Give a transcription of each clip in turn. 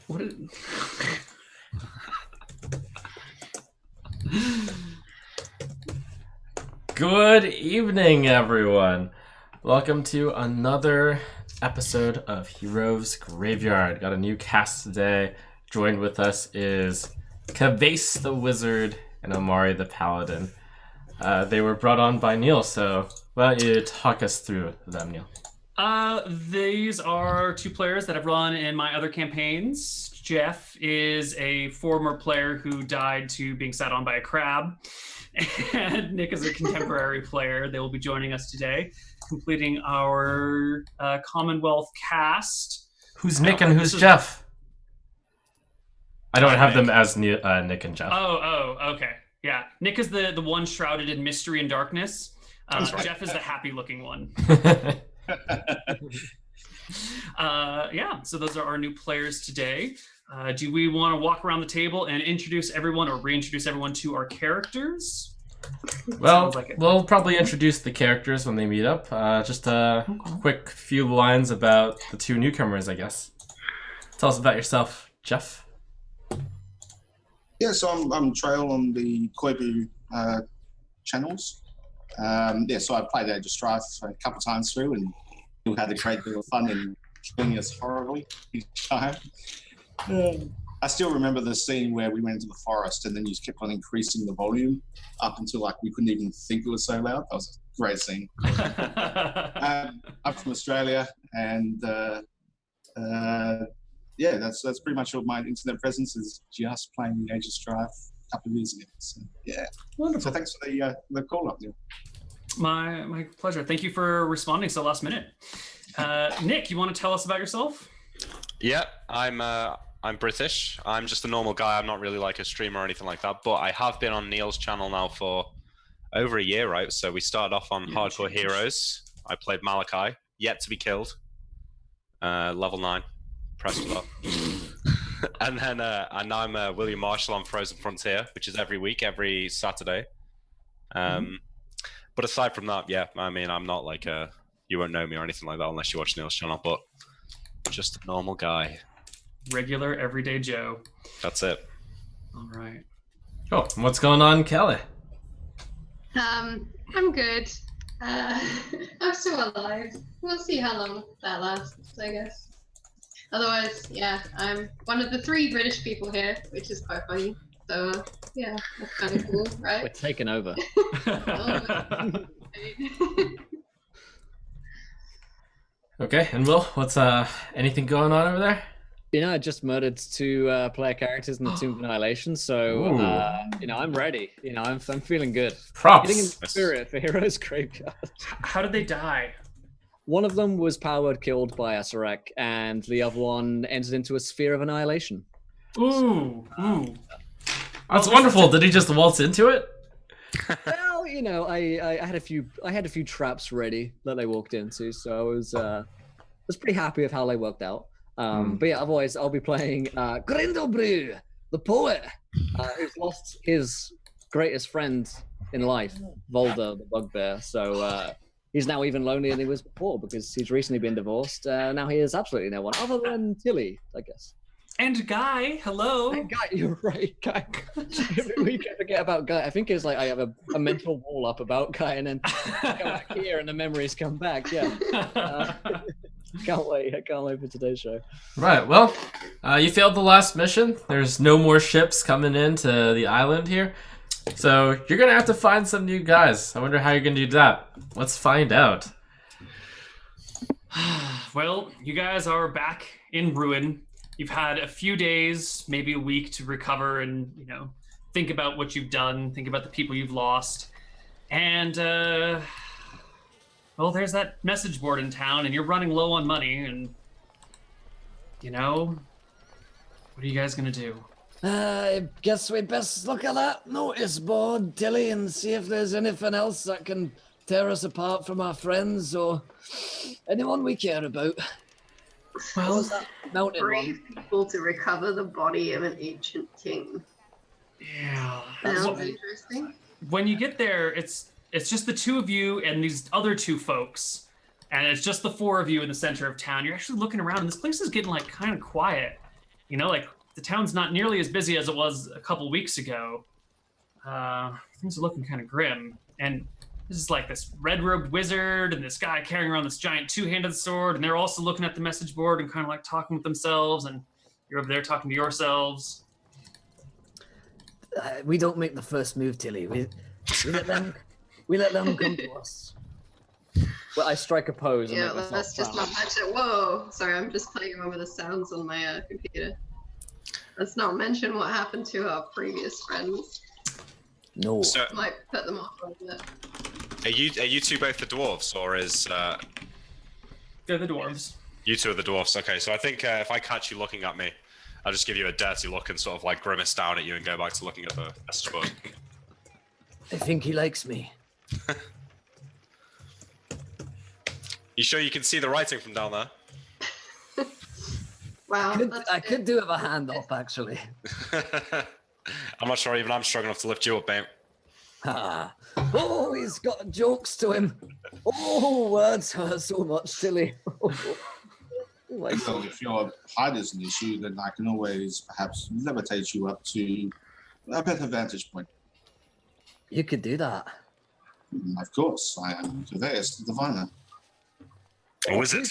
What? Good evening, everyone. Welcome to another episode of Heroes Graveyard. Got a new cast today. Joined with us is Kavase the Wizard and Omari the Paladin. They were brought on by Neil, so why don't you talk us through them, Neil? These are two players that I've run in my other campaigns. Jeff is a former player who died to being sat on by a crab. And Nick is a contemporary player. They will be joining us today, completing our Commonwealth cast. Who's Nick and who's Jeff? I don't have Nick. them as Nick and Jeff. Okay. Yeah. Nick is the one shrouded in mystery and darkness. Right. Jeff is the happy-looking one. So those are our new players today. Do we want to walk around the table and introduce everyone or reintroduce everyone to our characters? Well, we'll probably introduce the characters when they meet up. Just a quick few lines about the two newcomers, I guess. Tell us about yourself, Jeff. Yeah, so I'm Trail on the Koibu channels. So I played Age of Strife a couple of times through, and we had a great deal of fun in killing us horribly each time. I still remember the scene where we went into the forest and then you just kept on increasing the volume up until like we couldn't even think it was so loud. That was a great scene. I'm from Australia, and that's pretty much all my internet presence is just playing Age of Strife a couple of years ago. So yeah, wonderful. So thanks for the call up, Neil. My pleasure. Thank you for responding so last minute. Nick, you want to tell us about yourself? Yeah, I'm British. I'm just a normal guy. I'm not really like a streamer or anything like that, but I have been on Neil's channel now for over a year, right? So we started off on Hardcore Heroes. I played Malachi, yet to be killed. Level 9. Press for that. And then and now I'm William Marshall on Frozen Frontier, which is every week, every Saturday. But aside from that, yeah, I mean, I'm not like you won't know me or anything like that unless you watch Neil's channel, but just a normal guy. Regular, everyday Joe. That's it. All right. Cool. What's going on, Kelly? I'm good. I'm still alive. We'll see how long that lasts, I guess. Otherwise, yeah, I'm one of the 3 British people here, which is quite funny. So, yeah, that's kind of cool, right? We're taking over. Okay, and Will, what's anything going on over there? I just murdered 2 player characters in the Tomb of Annihilation, so I'm ready. I'm feeling good. Props. Getting in the spirit for Heroes Graveyard. How did they die? One of them was powered killed by Asarak, and the other one entered into a sphere of annihilation. Ooh. That's wonderful. Did he just waltz into it? Well, I had a few traps ready that they walked into, so I was pretty happy with how they worked out. But yeah, otherwise I'll be playing Grindlebrú, the poet, who's lost his greatest friend in life, Volder, the bugbear. So he's now even lonelier than he was before because he's recently been divorced. Now he has absolutely no one other than Tilly, I guess. And Guy, hello. And Guy, you're right, Guy. We can forget about Guy. I think it's like I have a mental wall up about Guy, and then I go back here, and the memories come back. Yeah. Can't wait. I can't wait for today's show. Right, well, you failed the last mission. There's no more ships coming into the island here. So you're going to have to find some new guys. I wonder how you're going to do that. Let's find out. Well, you guys are back in ruin. You've had a few days, maybe a week to recover and, think about what you've done, think about the people you've lost. And, well, there's that message board in town, and you're running low on money, and, what are you guys going to do? I guess we best look at that notice board, Tilly, and see if there's anything else that can tear us apart from our friends or anyone we care about. Well, was that mountain Brave one? people to recover the body of an ancient king. Yeah. Sounds interesting. When you get there, it's just the 2 of you and these other 2 folks, and it's just the 4 of you in the center of town. You're actually looking around, and this place is getting kind of quiet. like the town's not nearly as busy as it was a couple weeks ago. Things are looking kind of grim. And this is like this red-robed wizard and this guy carrying around this giant two-handed sword, and they're also looking at the message board and kind of like talking with themselves, and you're over there talking to yourselves. We don't make the first move, Tilly. We let them come to us. Well, I strike a pose. And Yeah, let's just not mention. Whoa, sorry, I'm just playing around with the sounds on my computer. Let's not mention what happened to our previous friends. No. So, Might put them off a little bit. are you two both the dwarves, or is They're the dwarves. you two are the dwarves? Okay, so I think if I catch you looking at me, I'll just give you a dirty look and sort of like grimace down at you and go back to looking at the message board. I think he likes me. You sure you can see the writing from down there? Wow. I could do with a hand up, actually. I'm not sure even I'm strong enough to lift you up, mate. Ah. Oh, he's got jokes to him. Oh, words hurt so much, Tilly. Oh, my So God. if your height is an issue, then I can always perhaps levitate you up to a better vantage point. You could do that. Of course, I am Caveius, the diviner. Or is it?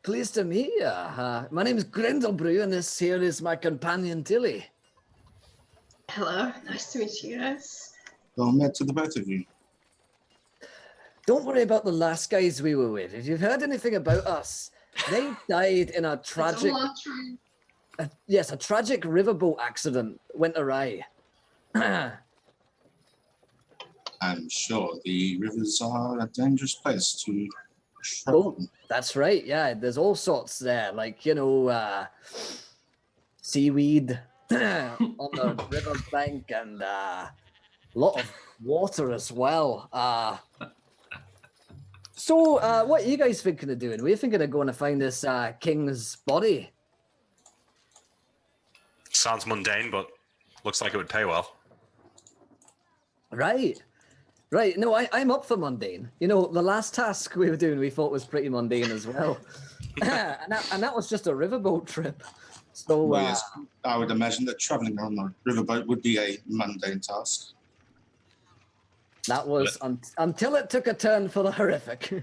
Pleased to meet you. My name is Grindelbrew, and this here is my companion, Tilly. Hello, nice to meet you guys. Well met to the both of you. Don't worry about the last guys we were with. If you've heard anything about us, they died in a tragic, It's all true. a tragic riverboat accident went awry. I'm sure the rivers are a dangerous place to travel. Oh, that's right. Yeah, there's all sorts there, like seaweed on the river bank and a lot of water as well. So, what are you guys thinking of doing? We're thinking of going to find this king's body. Sounds mundane, but looks like it would pay well. Right. Right. No, I'm up for mundane. You know, the last task we were doing, we thought was pretty mundane as well. and that was just a riverboat trip. So, Well, yes, I would imagine that traveling on a riverboat would be a mundane task. that was until it took a turn for the horrific.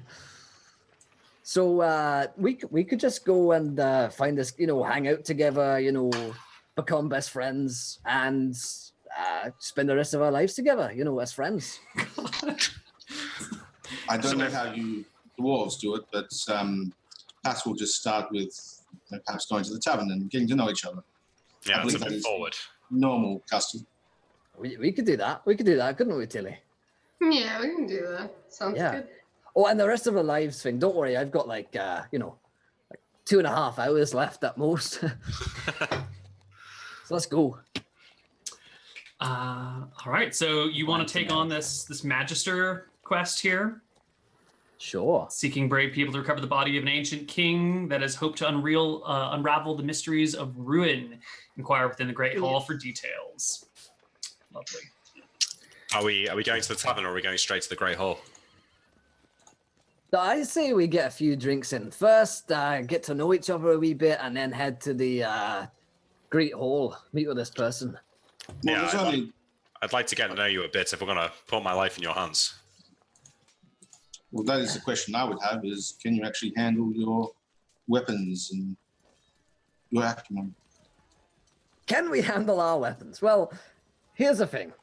So we could just go and find this, hang out together, become best friends, and spend the rest of our lives together, as friends. I don't know how you dwarves do it, but perhaps we'll just start with perhaps going to the tavern and getting to know each other. Yeah, I that's a believe that bit is forward. Normal custom. We could do that. We could do that, couldn't we, Tilly? Yeah, we can do that. Sounds Yeah. good. Oh, and the rest of our lives thing. Don't worry, I've got like 2.5 hours left at most. So let's go. All right, so you want to take on this Magister quest here, Sure. seeking brave people to recover the body of an ancient king that has hoped to unravel the mysteries of ruin. Inquire within the Great Hall for details. Lovely. Are we going to the tavern or are we going straight to the Great Hall? So I say we get a few drinks in first, get to know each other a wee bit, and then head to the Great Hall, meet with this person. Well, Yeah, there's only I'd like to get to know you a bit if we're going to put my life in your hands. Well, that is the question I would have: is can you actually handle your weapons and your acumen? Can we handle our weapons? Well, here's the thing.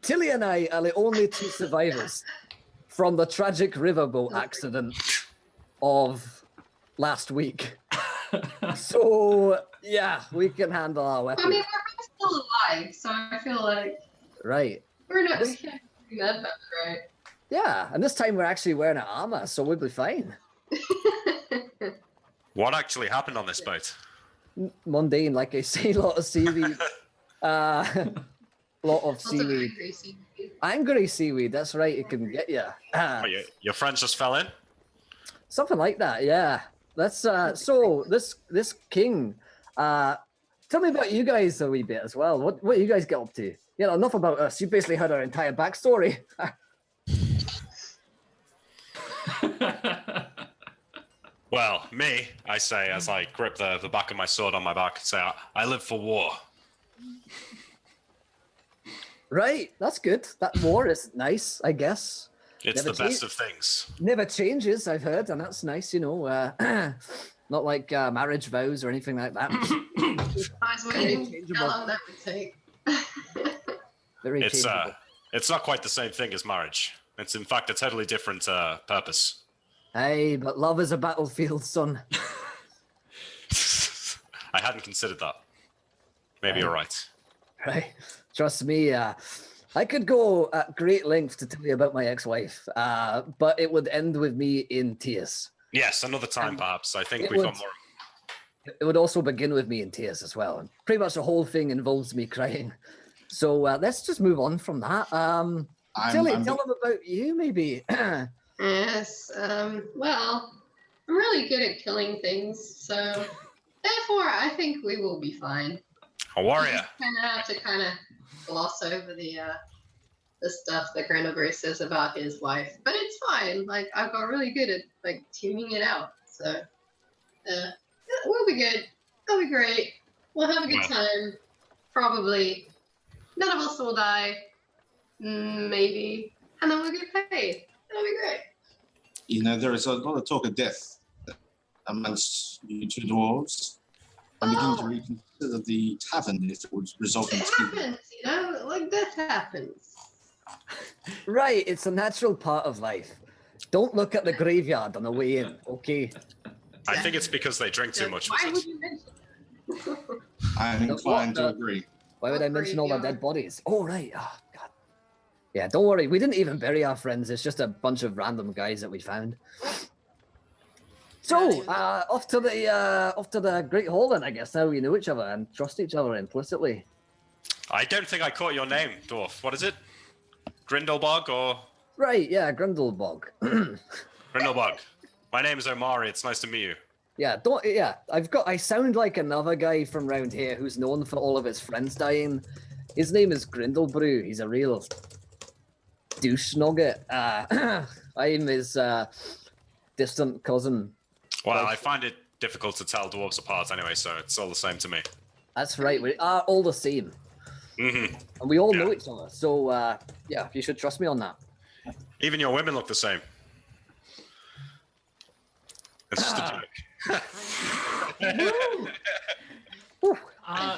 Tilly and I are the only two survivors from the tragic riverboat accident of last week. So, yeah, we can handle our I weapons. mean, we're still alive, so I feel like Right. we can't do that better, right? Yeah, and this time we're actually wearing an armor, so we'll be fine. What actually happened on this boat? Mundane, like I say, a lot of seaweed. Lot of Lots of seaweed. angry seaweed. Angry seaweed, that's right, it can get you. Oh, your friends just fell in? Something like that, yeah. That's so this king. Tell me about you guys a wee bit as well. What you guys get up to? Enough about us. You basically heard our entire backstory. Well, me, I say as I grip the back of my sword on my back, say, I live for war. Right, that's good. That war is nice, I guess. It's Never the best of things. Never changes, I've heard, and that's nice, you know. Not like marriage vows or anything like that. I was waiting how long that would take. Very changeable. It's not quite the same thing as marriage. It's in fact a totally different purpose. Hey, but love is a battlefield, son. I hadn't considered that. Maybe you're right. Right. Trust me, I could go at great length to tell you about my ex-wife, but it would end with me in tears. Yes, another time perhaps. I think we've got more. It would also begin with me in tears as well. And pretty much the whole thing involves me crying. So let's just move on from that. Tell them about you, maybe. Yes. Well, I'm really good at killing things, so therefore I think we will be fine. A warrior. Kind of have to gloss over the stuff that Grenoble says about his wife, but it's fine. Like I've got really good at like tuning it out, so we'll be good. It'll be great. We'll have a good time. Probably. None of us will die. Maybe, and then we'll get paid. It'll be great. You know, there is a lot of talk of death amongst you two dwarves. I'm beginning to reconsider the tavern if it would result in It happens, you know, like death happens. Right, it's a natural part of life. Don't look at the graveyard on the way in, okay? I think it's because they drink too much. Why would you mention that? I'm inclined to agree. Why would I mention all the dead bodies? Oh, right. Oh, God. Yeah, don't worry. We didn't even bury our friends. It's just a bunch of random guys that we found. So, off to the Great Hall then, I guess. Now we know each other and trust each other implicitly. I don't think I caught your name, dwarf. What is it? Grindelbog or? Right, yeah, Grindelbog. Grindelbog. My name is Omari. It's nice to meet you. Yeah, I sound like another guy from round here who's known for all of his friends dying. His name is Grindelbrew. He's a real douche nugget. I'm his distant cousin. Well, I find it difficult to tell dwarves apart anyway, so it's all the same to me. That's right. We are all the same. Mm-hmm. And we all know each other. So, yeah, you should trust me on that. Even your women look the same. It's just a joke.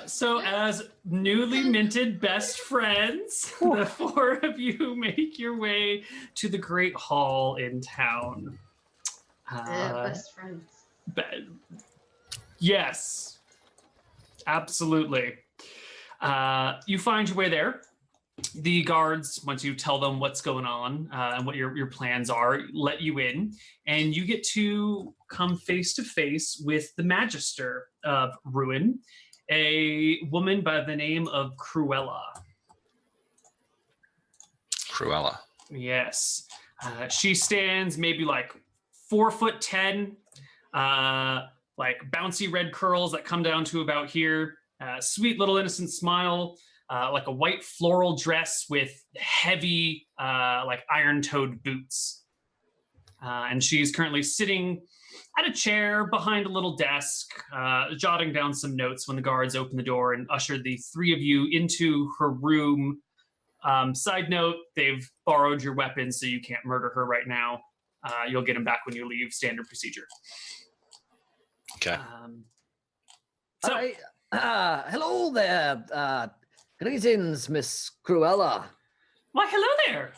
So as newly minted best friends, the four of you make your way to the Great Hall in town. Best friends. Yes, absolutely. You find your way there. The guards, once you tell them what's going on and what your plans are, let you in, and you get to come face to face with the Magister of Ruin, a woman by the name of Cruella. Cruella. Yes. She stands maybe like 4'10", like bouncy red curls that come down to about here. Sweet little innocent smile, like a white floral dress with heavy, like iron-toed boots. And she's currently sitting at a chair behind a little desk, jotting down some notes when the guards open the door and usher the three of you into her room. Side note, they've borrowed your weapons, so you can't murder her right now. You'll get them back when you leave, standard procedure. Okay. Hello there. Greetings, Miss Cruella. Why, hello there.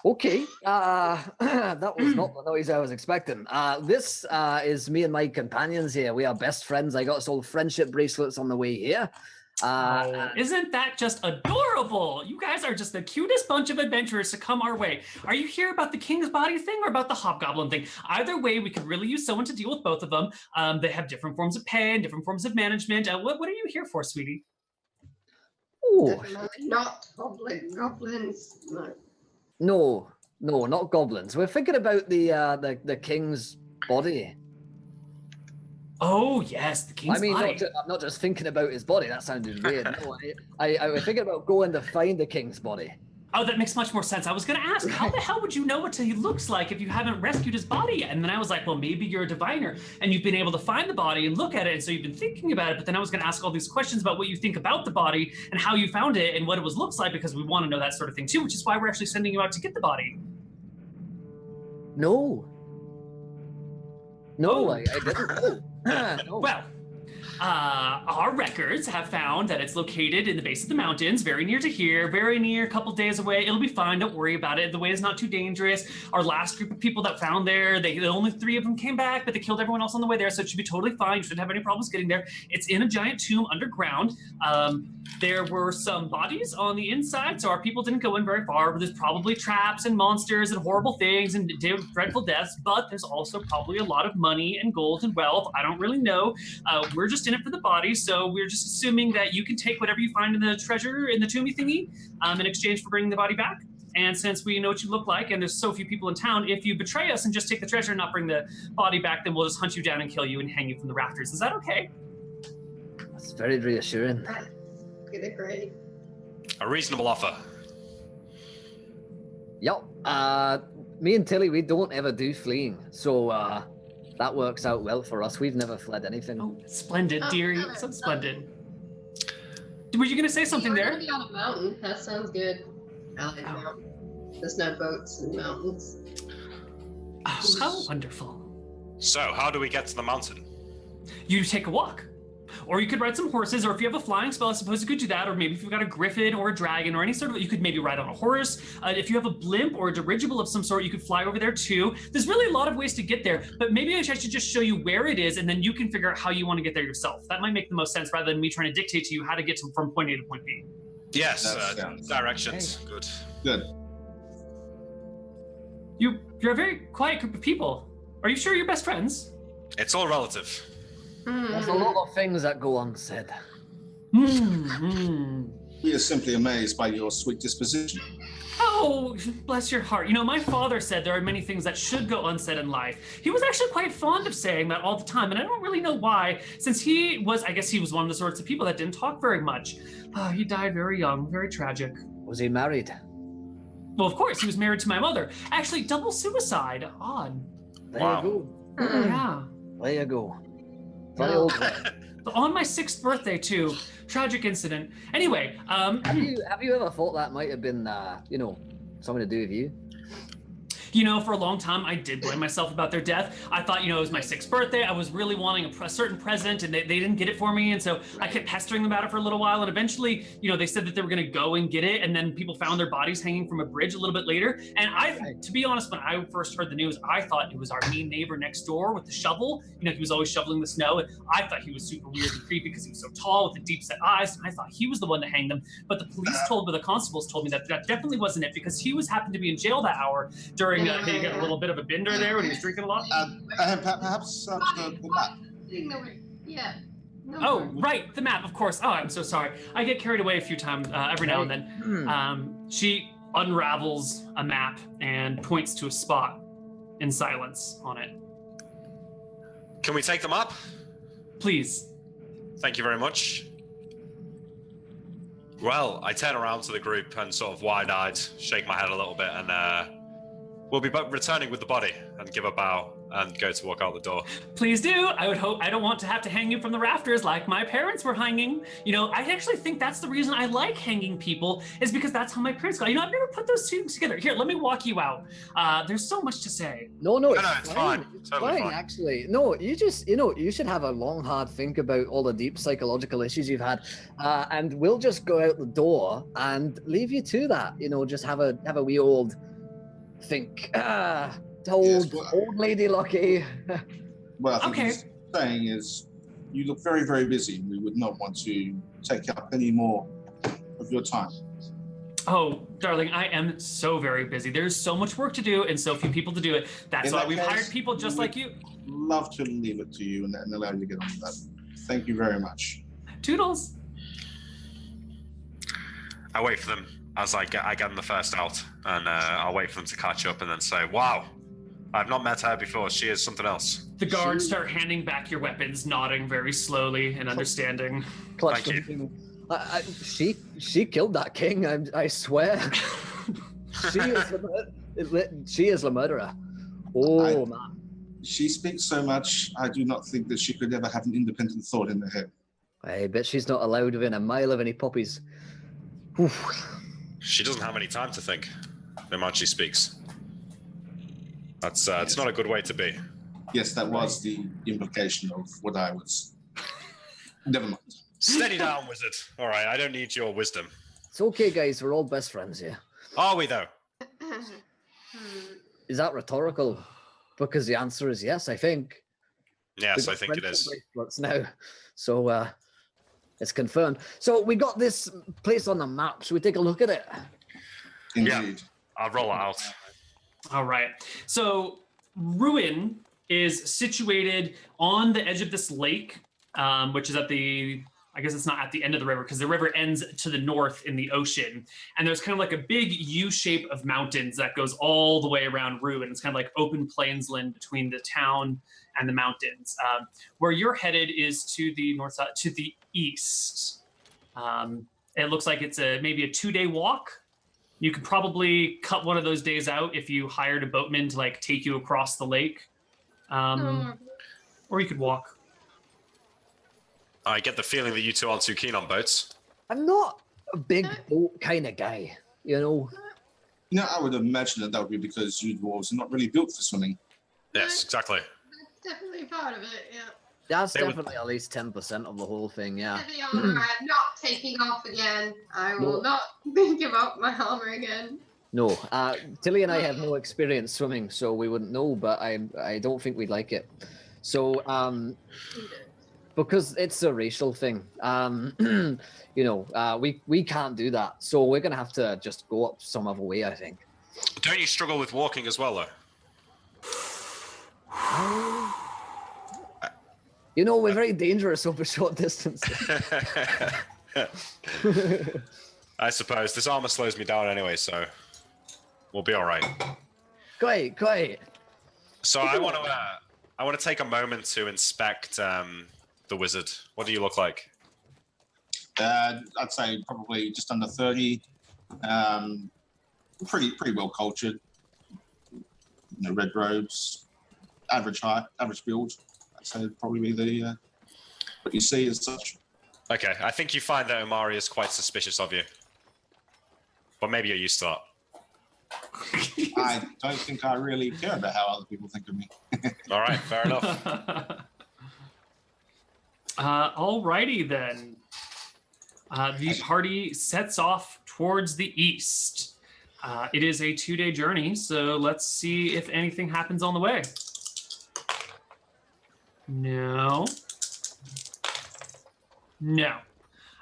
Okay, that was not the noise I was expecting. This is me and my companions here. We are best friends. I got us all friendship bracelets on the way here. Isn't that just adorable? You guys are just the cutest bunch of adventurers to come our way. Are you here about the king's body thing or about the hobgoblin thing? Either way, we could really use someone to deal with both of them. They have different forms of pay and different forms of management. What are you here for, sweetie? Ooh. Definitely not goblins. No, not goblins. We're thinking about the king's body. Oh yes, the king's body. I'm not just thinking about his body. That sounded weird. No, I was thinking about going to find the king's body. Oh, that makes much more sense. I was going to ask, how the hell would you know what he looks like if you haven't rescued his body yet? And then I was like, well, maybe you're a diviner and you've been able to find the body and look at it. And so you've been thinking about it. But then I was going to ask all these questions about what you think about the body and how you found it and what it looks like, because we want to know that sort of thing too, which is why we're actually sending you out to get the body. No. No, Oh. I didn't. No. Well, our records have found that it's located in the base of the mountains, very near to here, very near, a couple days away. It'll be fine. Don't worry about it. The way is not too dangerous. Our last group of people that found there, the only 3 of them came back, but they killed everyone else on the way there, so it should be totally fine. You shouldn't have any problems getting there. It's in a giant tomb underground. There were some bodies on the inside, so our people didn't go in very far. There's probably traps and monsters and horrible things and dreadful deaths, but there's also probably a lot of money and gold and wealth. I don't really know. We're just in it for the bodies, so we're just assuming that you can take whatever you find in the treasure in the tombey thingy in exchange for bringing the body back. And since we know what you look like and there's so few people in town, if you betray us and just take the treasure and not bring the body back, then we'll just hunt you down and kill you and hang you from the rafters. Is that okay? That's very reassuring. Really great. A reasonable offer. Yep. Me and Tilly, we don't ever do fleeing, so that works out well for us. We've never fled anything. Oh, splendid, Oh, dearie. no, So no. splendid. Were you going to say something We're there? gonna be on a mountain. That sounds good. I like Oh. mountain. There's no boats in mountains. Oh, how wonderful. So, how do we get to the mountain? You take a walk. Or you could ride some horses, or if you have a flying spell, I suppose you could do that. Or maybe if you've got a griffin or a dragon or any sort of, you could maybe ride on a horse. If you have a blimp or a dirigible of some sort, you could fly over there too. There's really a lot of ways to get there, but maybe I should just show you where it is, and then you can figure out how you want to get there yourself. That might make the most sense rather than me trying to dictate to you how to get from point A to point B. Yes, That sounds- directions. Good. Good. You're a very quiet group of people. Are you sure you're best friends? It's all relative. There's a lot of things that go unsaid. We are simply amazed by your sweet disposition. Oh, bless your heart. You know, my father said there are many things that should go unsaid in life. He was actually quite fond of saying that all the time, and I don't really know why, since I guess he was one of the sorts of people that didn't talk very much. He died very young, very tragic. Was he married? Well, of course, he was married to my mother. Actually, double suicide. Odd. There Wow. you go. Yeah. There you go. Funny No. old way. But on my 6th birthday, too. Tragic incident. Anyway, Have you ever thought that might have been, something to do with you? you know, for a long time, I did blame myself about their death. I thought, you know, it was my 6th birthday. I was really wanting a certain present, and they didn't get it for me. And so I kept pestering them about it for a little while. And eventually, you know, they said that they were going to go and get it. And then people found their bodies hanging from a bridge a little bit later. And to be honest, when I first heard the news, I thought it was our mean neighbor next door with the shovel. You know, he was always shoveling the snow. And I thought he was super weird and creepy because he was so tall with the deep set eyes. And I thought he was the one that hanged them. But the the constables told me that definitely wasn't it, because he happened to be in jail that hour during he got a little bit of a bender there when he was drinking a lot. Perhaps the map. Yeah. No Oh, more. right, the map, of course. Oh, I'm so sorry. I get carried away a few times every now and then. She unravels a map and points to a spot in silence on it. Can we take them up? Please. Thank you very much. Well, I turn around to the group and sort of wide-eyed, shake my head a little bit, and we'll be returning with the body and give a bow and go to walk out the door. Please do. I would hope. I don't want to have to hang you from the rafters like my parents were hanging. You know, I actually think that's the reason I like hanging people, is because that's how my parents got. You know, I've never put those two things together. Here, let me walk you out. There's so much to say. No, it's fine. It's Totally fine. actually. No, you should have a long, hard think about all the deep psychological issues you've had, and we'll just go out the door and leave you to that. You know, just have a wee old think. Old lady Lucky. Well, I think Okay. he's saying is you look very, very busy. We would not want to take up any more of your time. Oh, darling, I am so very busy. There's so much work to do and so few people to do it. That's In why that we've case, hired people just we like you. Love to leave it to you and allow you to get on with that. Thank you very much. Toodles. I wait for them as I get them the first out, and I'll wait for them to catch up and then say, "Wow, I've not met her before. She is something else." The guards start handing back your weapons, nodding very slowly and understanding. Clutch Thank them. She killed that king. I swear. She is the murderer. Oh, man. She speaks so much, I do not think that she could ever have an independent thought in her head. I bet she's not allowed within a mile of any puppies. Oof. She doesn't have any time to think. The amount she speaks. That's it's not a good way to be. Yes, that was the implication of what I was. Never mind. Steady down, wizard. All right, I don't need your wisdom. It's okay, guys. We're all best friends here. Are we, though? Is that rhetorical? Because the answer is yes, I think. Yes, I think it is. Bracelets now, so it's confirmed. So we got this place on the map. Should we take a look at it? Indeed. Yeah, I'll roll it out. All right. So Ruin is situated on the edge of this lake, which is I guess it's not at the end of the river because the river ends to the north in the ocean. And there's kind of like a big U shape of mountains that goes all the way around Ruin. It's kind of like open plainsland between the town and the mountains. Where you're headed is to the north side, to the east. It looks like it's maybe a 2-day walk. You could probably cut one of those days out if you hired a boatman to like take you across the lake. Or you could walk. I get the feeling that you two aren't too keen on boats. I'm not a big boat kind of guy, you know. No, I would imagine that would be because you dwarves are not really built for swimming. Yes, exactly. That's definitely part of it, yeah. That's definitely at least 10% of the whole thing, yeah. The armor, I'm not taking off again. I will not give up my armor again. No, Tilly and I have no experience swimming, so we wouldn't know, but I don't think we'd like it. So, because it's a racial thing, you know, we can't do that. So we're going to have to just go up some other way, I think. Don't you struggle with walking as well, though? You know, we're very dangerous over short distances. I suppose. This armor slows me down anyway, so we'll be all right. Great. So I want to take a moment to inspect the wizard. What do you look like? I'd say probably just under 30. Pretty well cultured. You know, red robes, average height, average build. I'd say it'd probably be the what you see as such. Okay, I think you find that Omari is quite suspicious of you, but maybe you're used to that. I don't think I really care about how other people think of me. All right, fair enough. Alrighty then. The party sets off towards the east. It is a 2-day journey, so let's see if anything happens on the way. No.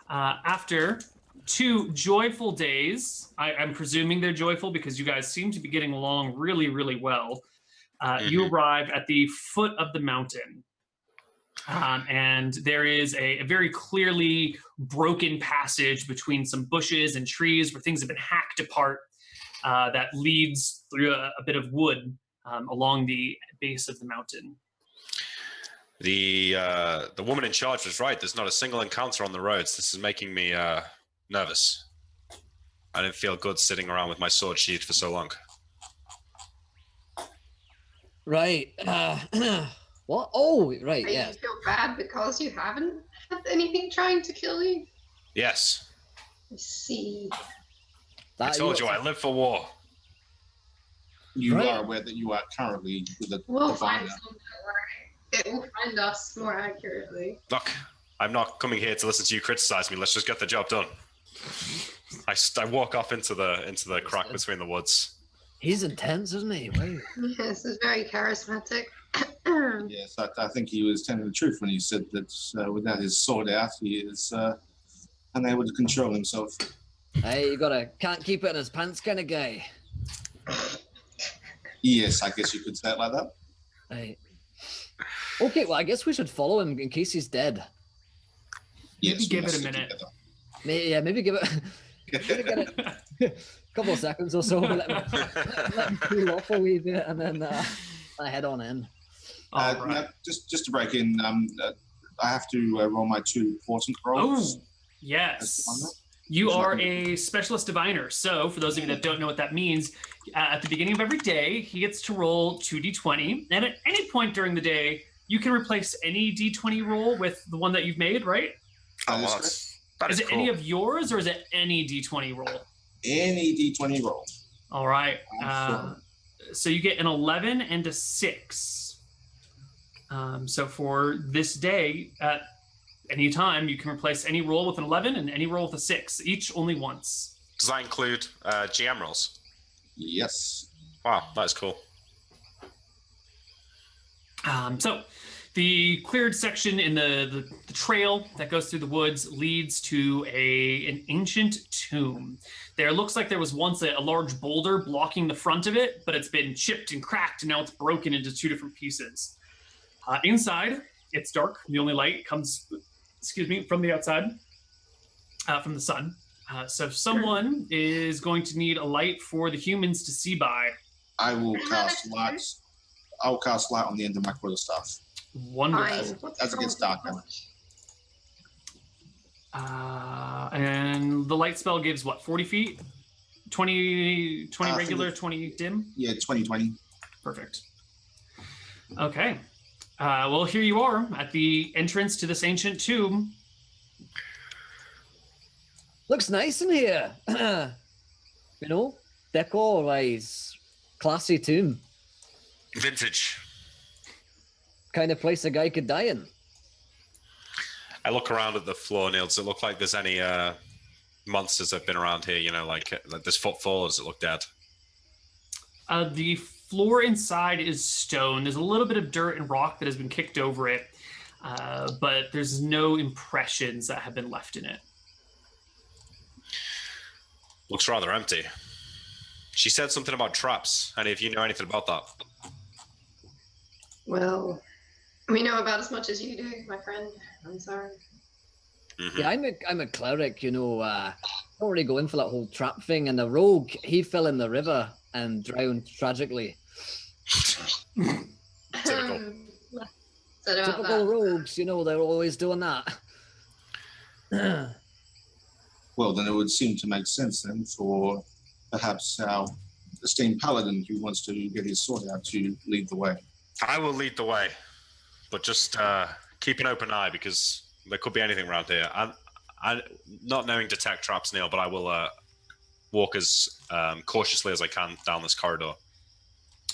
After 2 joyful days, I'm presuming they're joyful because you guys seem to be getting along really, really well. You arrive at the foot of the mountain. And there is a very clearly broken passage between some bushes and trees where things have been hacked apart that leads through a bit of wood along the base of the mountain. The woman in charge was right. There's not a single encounter on the roads. This is making me nervous. I didn't feel good sitting around with my sword sheathed for so long. Right. What? Oh, right, yeah. You feel bad because you haven't had anything trying to kill you? Yes. I see. I told you I live for war. You are aware that you are currently with the We'll diviner. find something. It will find us more accurately. Look, I'm not coming here to listen to you criticize me. Let's just get the job done. I walk off into the crack between the woods. He's intense, isn't he? Wow. Yes, he's very charismatic. Yes, I think he was telling the truth when he said that without his sword out, he is unable to control himself. Hey, you can't keep it in his pants kind of guy. Yes, I guess you could say it like that. Right. Okay, well, I guess we should follow him in case he's dead. Yes, Maybe give we it a must minute. together. Maybe give it a couple of seconds or so. Let him cool off a wee bit, and then I head on in. Right. Now, just to break in, I have to roll my 2 important rolls. Oh, yes. You are a specialist diviner. So, for those of you that don't know what that means, at the beginning of every day, he gets to roll 2d20. And at any point during the day, you can replace any d20 roll with the one that you've made, right? Oh, That well, is that Is is it cool. any of yours or is it any d20 roll? any D20 roll. All right. Sure. So you get an 11 and a 6. So for this day, at any time, you can replace any roll with an 11 and any roll with a 6, each only once. Does that include GM rolls? Yes. Wow, that is cool. So the cleared section in the trail that goes through the woods leads to an ancient tomb. There looks like there was once a large boulder blocking the front of it, but it's been chipped and cracked, and now it's broken into 2 different pieces. Inside, it's dark. The only light comes, from the outside, from the sun. So someone is going to need a light for the humans to see by. I will cast light. I'll cast light on the end of my quarterstaff. Wonderful. As it gets darker. And the light spell gives what, 40 feet? 20 regular, 20 dim? Yeah, 2020. Perfect. Okay. Well, here you are at the entrance to this ancient tomb. Looks nice in here. You know, decor-wise, classy tomb. Vintage. Kind of place a guy could die in. I look around at the floor, Neil. Does it look like there's any monsters that have been around here? You know, like this footfall, or does it look dead? The floor inside is stone. There's a little bit of dirt and rock that has been kicked over it, but there's no impressions that have been left in it. Looks rather empty. She said something about traps. Any of you know anything about that? Well, we know about as much as you do, my friend. I'm sorry. Mm-hmm. Yeah, I'm a cleric, you know. Don't really go in for that whole trap thing. And the rogue, he fell in the river and drowned tragically. Typical. Said about Typical that. rogues, you know, they're always doing that. Well, then it would seem to make sense then for perhaps our esteemed paladin who wants to get his sword out to lead the way. I will lead the way, but just keep an open eye because there could be anything around here. I'm not knowing detect traps, Neil, but I will walk as cautiously as I can down this corridor.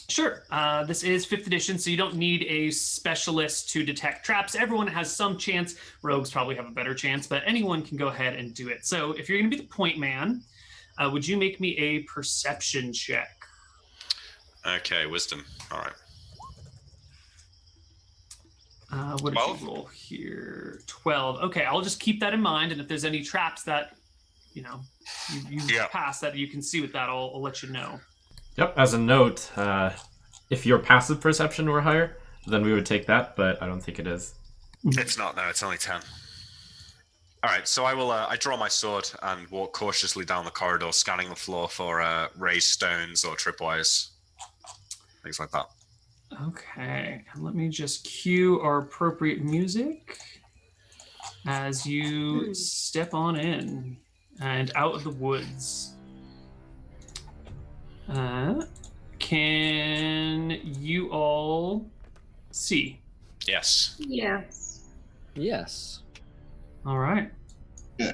Sure. This is 5th edition, so you don't need a specialist to detect traps. Everyone has some chance. Rogues probably have a better chance, but anyone can go ahead and do it. So if you're going to be the point man, would you make me a perception check? Okay, wisdom. All right. What did 12? you roll here? 12. Okay, I'll just keep that in mind, and if there's any traps that, you pass that you can see with that, I'll let you know. Yep, as a note, if your passive perception were higher, then we would take that, but I don't think it is. It's not, no, it's only 10. All right, so I will. I draw my sword and walk cautiously down the corridor, scanning the floor for raised stones or tripwires, things like that. Okay, let me just cue our appropriate music as you step on in and out of the woods. Can you all see? Yes. Yes. Yes. All right. Yeah.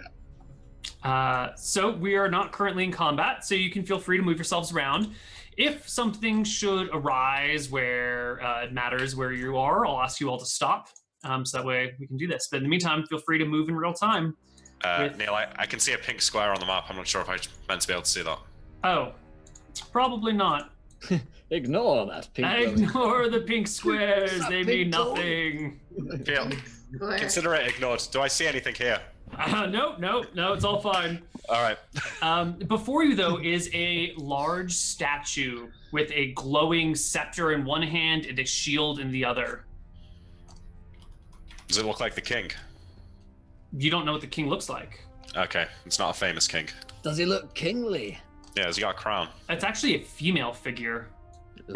So we are not currently in combat, so you can feel free to move yourselves around. If something should arise where it matters where you are, I'll ask you all to stop, so that way we can do this. But in the meantime, feel free to move in real time. Neil, I can see a pink square on the map. I'm not sure if I'm meant to be able to see that. Oh, probably not. Ignore that pink glowing. Ignore the pink squares. That They pink mean glowing. nothing. Phil, Where? consider it ignored. Do I see anything here? No, it's all fine. All right. Before you, though, is a large statue with a glowing scepter in one hand and a shield in the other. Does it look like the king? You don't know what the king looks like. Okay, it's not a famous king. Does he look kingly? Yeah, has he got a crown? It's actually a female figure.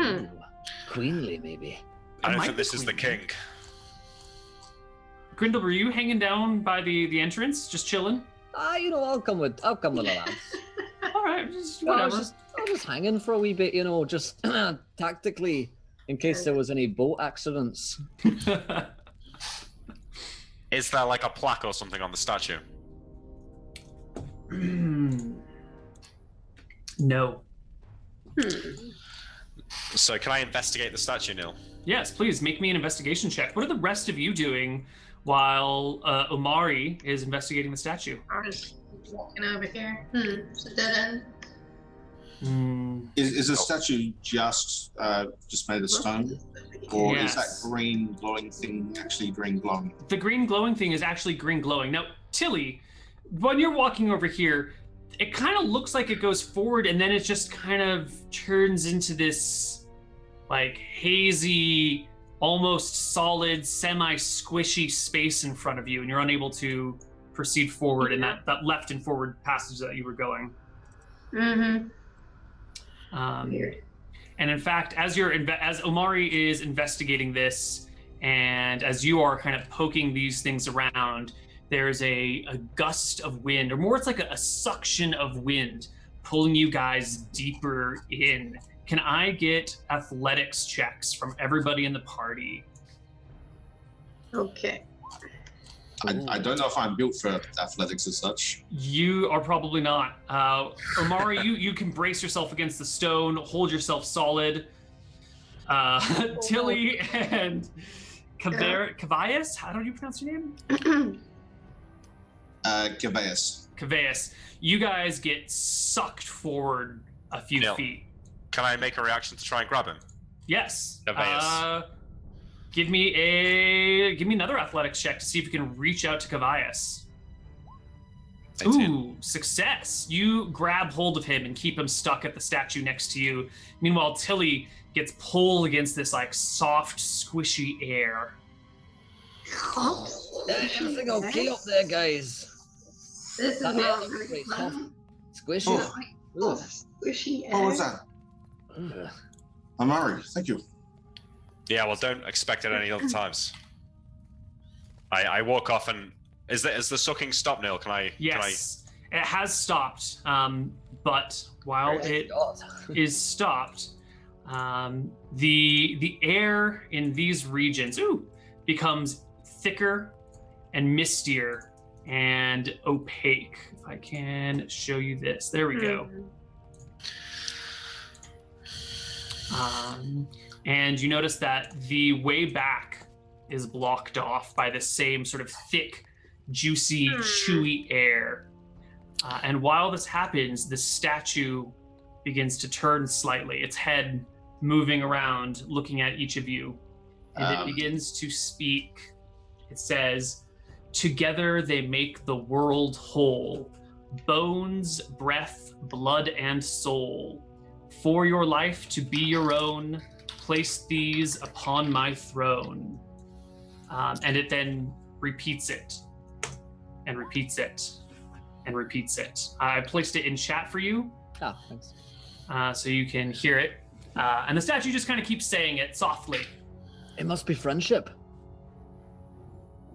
Ooh, queenly, maybe. I don't might think be this is the queen. king. Grindel, were you hanging down by the entrance, just chilling? I'll come with the lads. All right, just I whatever. was just hanging for a wee bit, just tactically, in case there was any boat accidents. Is there like a plaque or something on the statue? No. So can I investigate the statue, Neil? Yes, please make me an investigation check. What are the rest of you doing while Omari is investigating the statue? I'm just walking over here. It's a dead end. Is the statue just made of stone, or is that Yes. green glowing thing actually green glowing? The green glowing thing is actually green glowing. Now, Tilly, when you're walking over here, it kind of looks like it goes forward and then it just kind of turns into this like hazy, almost solid, semi-squishy space in front of you, and you're unable to proceed forward in that left and forward passage that you were going. Weird. And in fact, as Omari is investigating this, and as you are kind of poking these things around, there's a gust of wind, or more, it's like a suction of wind pulling you guys deeper in. Can I get athletics checks from everybody in the party? Okay. I don't know if I'm built for athletics as such. You are probably not. Omari, you can brace yourself against the stone, hold yourself solid. Tilly and Cavias, how do you pronounce your name? Cavias. You guys get sucked forward a few feet. Can I make a reaction to try and grab him? Yes. Cavias. Give me another athletics check to see if you can reach out to Cavias. 18. Ooh, success. You grab hold of him and keep him stuck at the statue next to you. Meanwhile, Tilly gets pulled against this like soft, squishy air. Everything okay up there, guys? This is That not air very very fun. soft. Squishy. Oh. Squishy air. What was that? Amari, thank you. Yeah, well, don't expect it any other times. I walk off and is the sucking stopped, Neil? Yes, it has stopped. But while it is stopped, the air in these regions becomes thicker and mistier and opaque. If I can show you this, there we go. And you notice that the way back is blocked off by the same sort of thick, juicy, chewy air. And while this happens, the statue begins to turn slightly, its head moving around, looking at each of you. And it begins to speak. It says, "Together they make the world whole. Bones, breath, blood, and soul. For your life to be your own, place these upon my throne." And it then repeats it, and repeats it, and repeats it. I placed it in chat for you, Thanks. so you can hear it. And the statue just kind of keeps saying it softly. It must be friendship.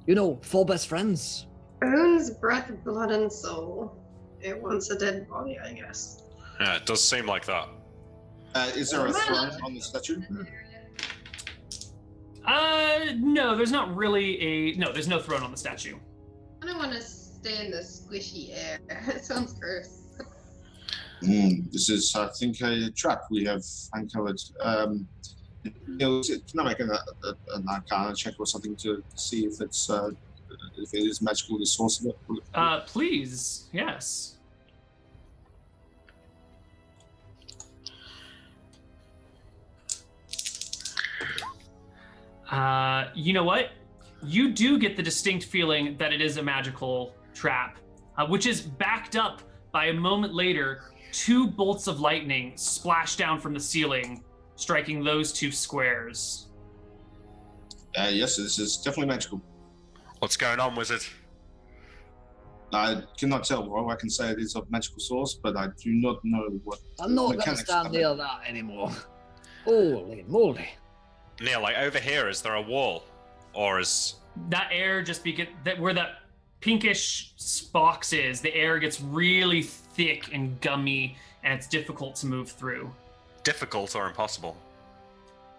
4 best friends. Bones, breath, blood, and soul. It wants a dead body, I guess. Yeah, it does seem like that. Is there a throne on the statue? No, there's not really there's no throne on the statue. I don't want to stay in the squishy air. It sounds gross. This is, I think, a trap we have uncovered. Can I make an arcana check or something to see if it's if it is magical, the source of it? Please, yes. You know what? You do get the distinct feeling that it is a magical trap, which is backed up by a moment later, 2 bolts of lightning splash down from the ceiling, striking those 2 squares. Yes, this is definitely magical. What's going on, wizard? I cannot tell. Well, I can say it is of magical source, but I do not know what. I'm not going to mechanics stand of it. near that anymore. Holy moly. Neil, like over here, is there a wall? Or is... That air just where that pinkish boxes. The air gets really thick and gummy, and it's difficult to move through. Difficult or impossible?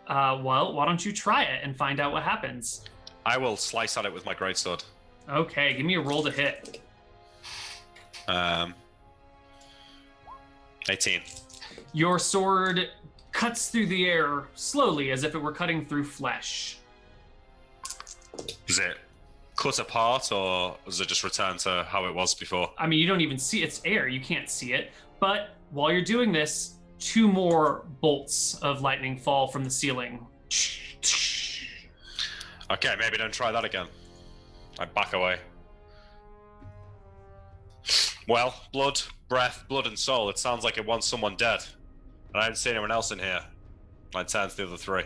Well, why don't you try it and find out what happens? I will slice at it with my greatsword. Okay, give me a roll to hit. 18. Your sword cuts through the air slowly, as if it were cutting through flesh. Is it cut apart, or does it just return to how it was before? I mean, you don't even see it's air. You can't see it. But while you're doing this, 2 more bolts of lightning fall from the ceiling. Okay, maybe don't try that again. I back away. Well, blood, breath, blood and soul. It sounds like it wants someone dead. And I didn't see anyone else in here. I turn to the other 3.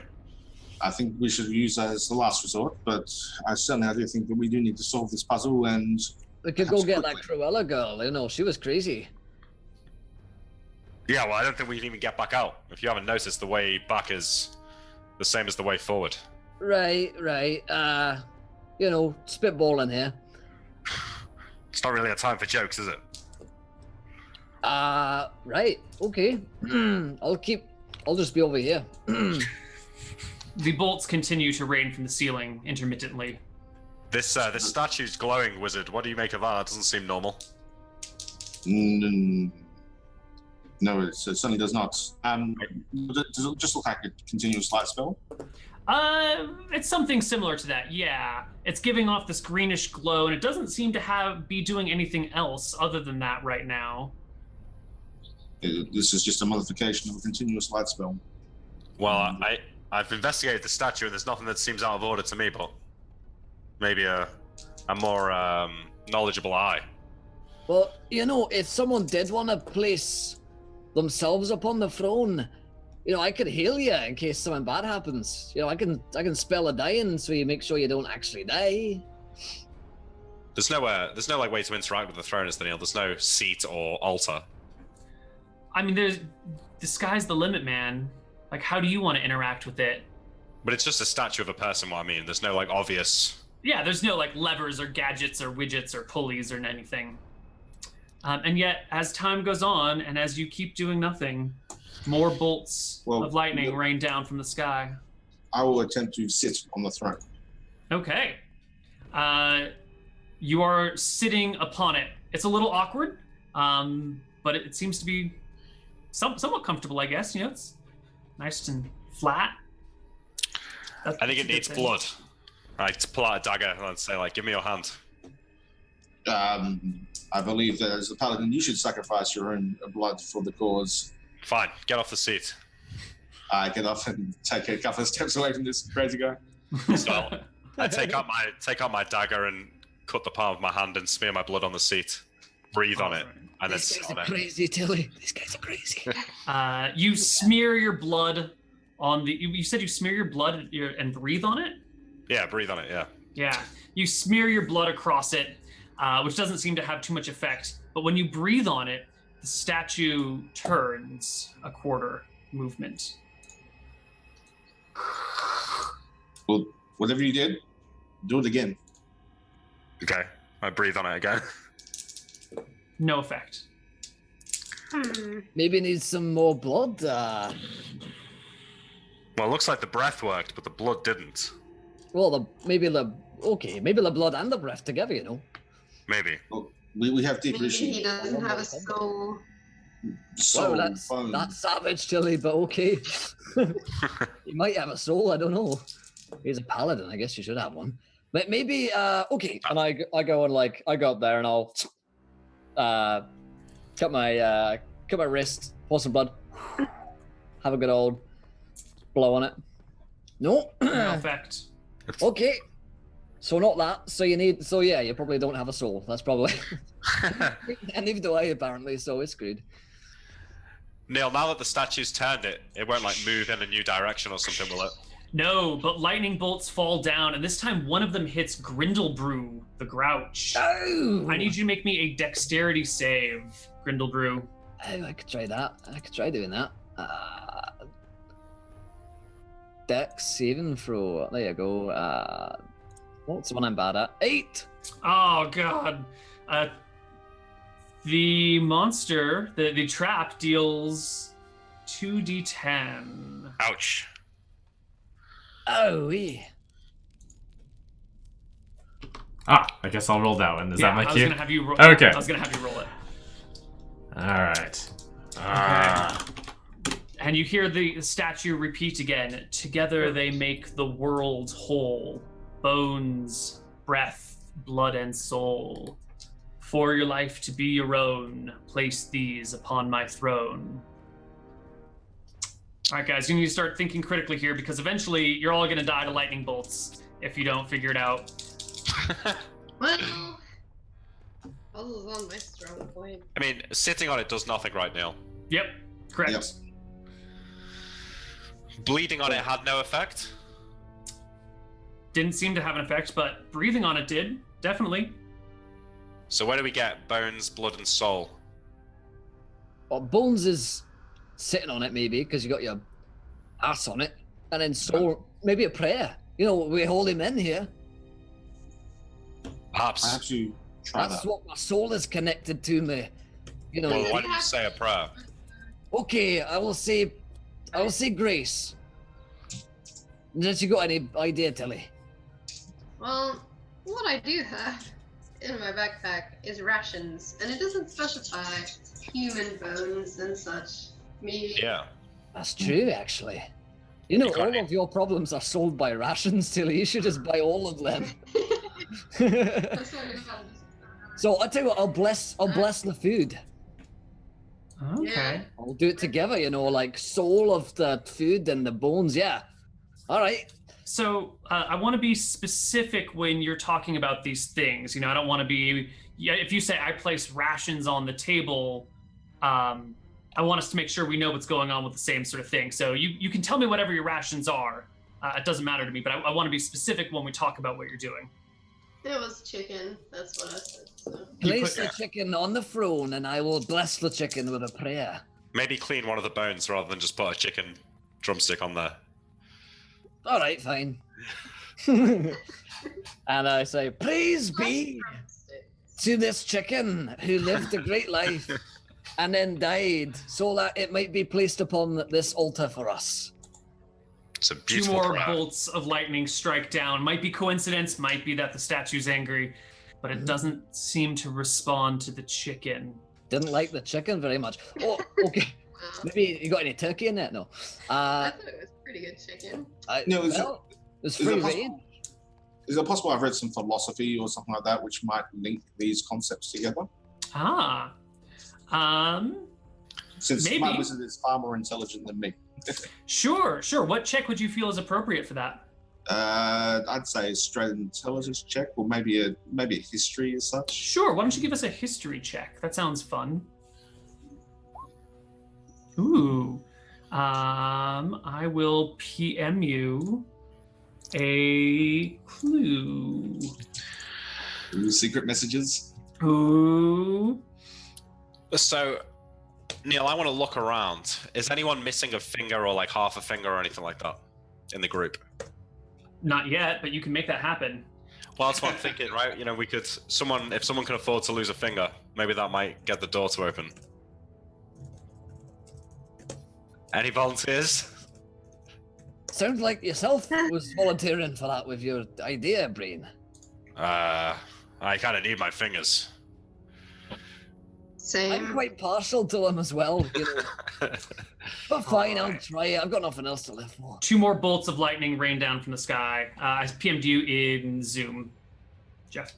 I think we should use that as the last resort, but I do think that we do need to solve this puzzle, and We could go get that Cruella girl. You know, she was crazy. Yeah, well, I don't think we can even get back out. If you haven't noticed, the way back is the same as the way forward. Right. You know, spitballing here. It's not really a time for jokes, is it? Right. Okay. I'll just be over here. The bolts continue to rain from the ceiling intermittently. This statue's glowing, wizard. What do you make of that? It doesn't seem normal. No, it certainly does not. Does it just look like a continuous light spell? It's something similar to that, yeah. It's giving off this greenish glow, and it doesn't seem to be doing anything else other than that right now. This is just a modification of a continuous light spell. Well, I've investigated the statue, and there's nothing that seems out of order to me, but maybe a more knowledgeable eye. Well, you know, if someone did want to place themselves upon the throne, you know, I could heal you in case something bad happens. You know, I can spell a dying so you make sure you don't actually die. There's no like way to interact with the throne, is there, Neil? There's no seat or altar. I mean, the sky's the limit, man. Like, how do you want to interact with it? But it's just a statue of a person, what I mean. There's no, like, obvious... Yeah, there's no, like, levers or gadgets or widgets or pulleys or anything. And yet, as time goes on, and as you keep doing nothing, more bolts of lightning rain down from the sky. I will attempt to sit on the throne. Okay. You are sitting upon it. It's a little awkward, but it seems to be somewhat comfortable, I guess. You know, it's nice and flat. I think it needs blood. I pull out a dagger and say, like, give me your hand. I believe that as a paladin, you should sacrifice your own blood for the cause. Fine, get off the seat. I get off and take a couple of steps away from this crazy guy. So I take out my dagger and cut the palm of my hand and smear my blood on the seat. Breathe on it, and then sit on it. Crazy, Tilly. These guys are crazy. You smear your blood on the. You said you smear your blood and breathe on it? Yeah, breathe on it, yeah. Yeah. You smear your blood across it, which doesn't seem to have too much effect. But when you breathe on it, the statue turns a quarter movement. Well, whatever you did, do it again. Okay, I breathe on it again. No effect. Maybe needs some more blood. Well, it looks like the breath worked, but the blood didn't. Well, maybe the blood and the breath together, you know. Maybe. Well, we have deep Maybe issue. he doesn't have a soul. Soul, Wow, bone. that's savage, Tilly, but okay. He might have a soul, I don't know. He's a paladin, I guess you should have one. But maybe, okay. And I go and like, I go up there and I'll cut my wrist, pour some blood, have a good old blow on it. No. No effect. Okay. So not that. So yeah, you probably don't have a soul. That's probably. And neither do I apparently. So it's screwed. Neil, now that the statue's turned it won't like move in a new direction or something, will it? No, but lightning bolts fall down, and this time one of them hits Grindlebrew, the Grouch. Oh! I need you to make me a dexterity save, Grindlebrew. Oh, I could try that. I could try doing that. Dex saving throw. There you go. What's the one I'm bad at? 8. Oh god. The monster, the trap deals 2d10. Ouch. Oh, wee. Ah, I guess I'll roll that one. Is that my I was cue? gonna have you roll. Okay. I was gonna have you roll it. Alright. And you hear the statue repeat again. Together they make the world whole. Bones, breath, blood, and soul. For your life to be your own, place these upon my throne. All right, guys, you need to start thinking critically here because eventually you're all gonna die to lightning bolts if you don't figure it out. Well, puzzle's on my strong point. I mean, sitting on it does nothing right, Neil. Yep, correct. Yep. Bleeding on it had no effect. Didn't seem to have an effect, but breathing on it did, definitely. So where do we get bones, blood, and soul? Well, Bones is sitting on it, maybe, because you got your ass on it. And then Soul, maybe a prayer. You know, we hold him in here. Perhaps. I have to try That's that. what my soul is connected to me. You know, Well, why don't you say a prayer? okay, I will say grace. Unless you got any idea, Tilly. Well, what I do have in my backpack is rations, and it doesn't specify human bones and such. Maybe. Yeah. That's true, actually. You know, You got all it. of your problems are solved by rations, Tilly. You should just buy all of them. That's what it was. So I tell you what, I'll bless the food. Okay. Yeah. I'll do it together, you know, like soul of the food and the bones. Yeah. All right. So I want to be specific when you're talking about these things. You know, I don't want to be. Yeah, if you say I place rations on the table, I want us to make sure we know what's going on with the same sort of thing. So you can tell me whatever your rations are. It doesn't matter to me, but I want to be specific when we talk about what you're doing. It was chicken. That's what I said. So. Place the chicken on the throne, and I will bless the chicken with a prayer. Maybe clean one of the bones rather than just put a chicken drumstick on there. All right, fine. And I say, praise be to this chicken who lived a great life and then died, so that it might be placed upon this altar for us. It's a 2 beautiful more prayer. bolts of lightning strike down. Might be coincidence, might be that the statue's angry, but it doesn't seem to respond to the chicken. Didn't like the chicken very much. Oh, okay. Maybe you got any turkey in it? No. I thought it was pretty good chicken. No, It's is free it possible- reign. Is it possible I've read some philosophy or something like that which might link these concepts together? Ah. Since Maybe. my wizard is far more intelligent than me. Sure. What check would you feel is appropriate for that? I'd say a straight intelligence check, or maybe a history as such. Sure. Why don't you give us a history check? That sounds fun. Ooh. I will PM you a clue. Ooh, secret messages. Ooh. So, Neil, I want to look around. Is anyone missing a finger or like half a finger or anything like that in the group? Not yet, but you can make that happen. Well, that's what I'm thinking, right? You know, if someone can afford to lose a finger, maybe that might get the door to open. Any volunteers? Sounds like yourself was volunteering for that with your idea, Brain. I kind of need my fingers. Same. I'm quite partial to them as well, you know. But fine, I'll try it. I've got nothing else to live for. 2 more bolts of lightning rain down from the sky. I PM'd you in Zoom. Jeff.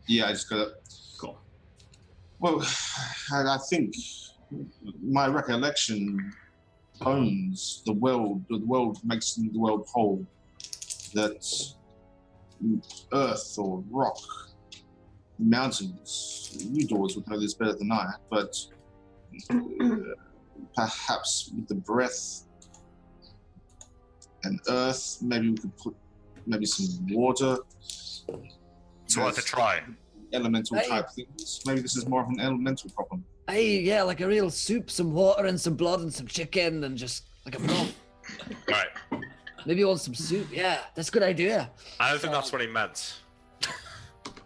Yeah, I just got it. Cool. Well, I think my recollection owns the world makes the world whole. That earth or rock, mountains, you doors would know this better than I, but perhaps with the breath and earth, maybe we could put some water. It's worth a try. Elemental type things. Maybe this is more of an elemental problem. Hey, yeah, like a real soup, some water and some blood and some chicken and just like a broth. Right. Maybe you want some soup. Yeah, that's a good idea. I don't think that's what he meant.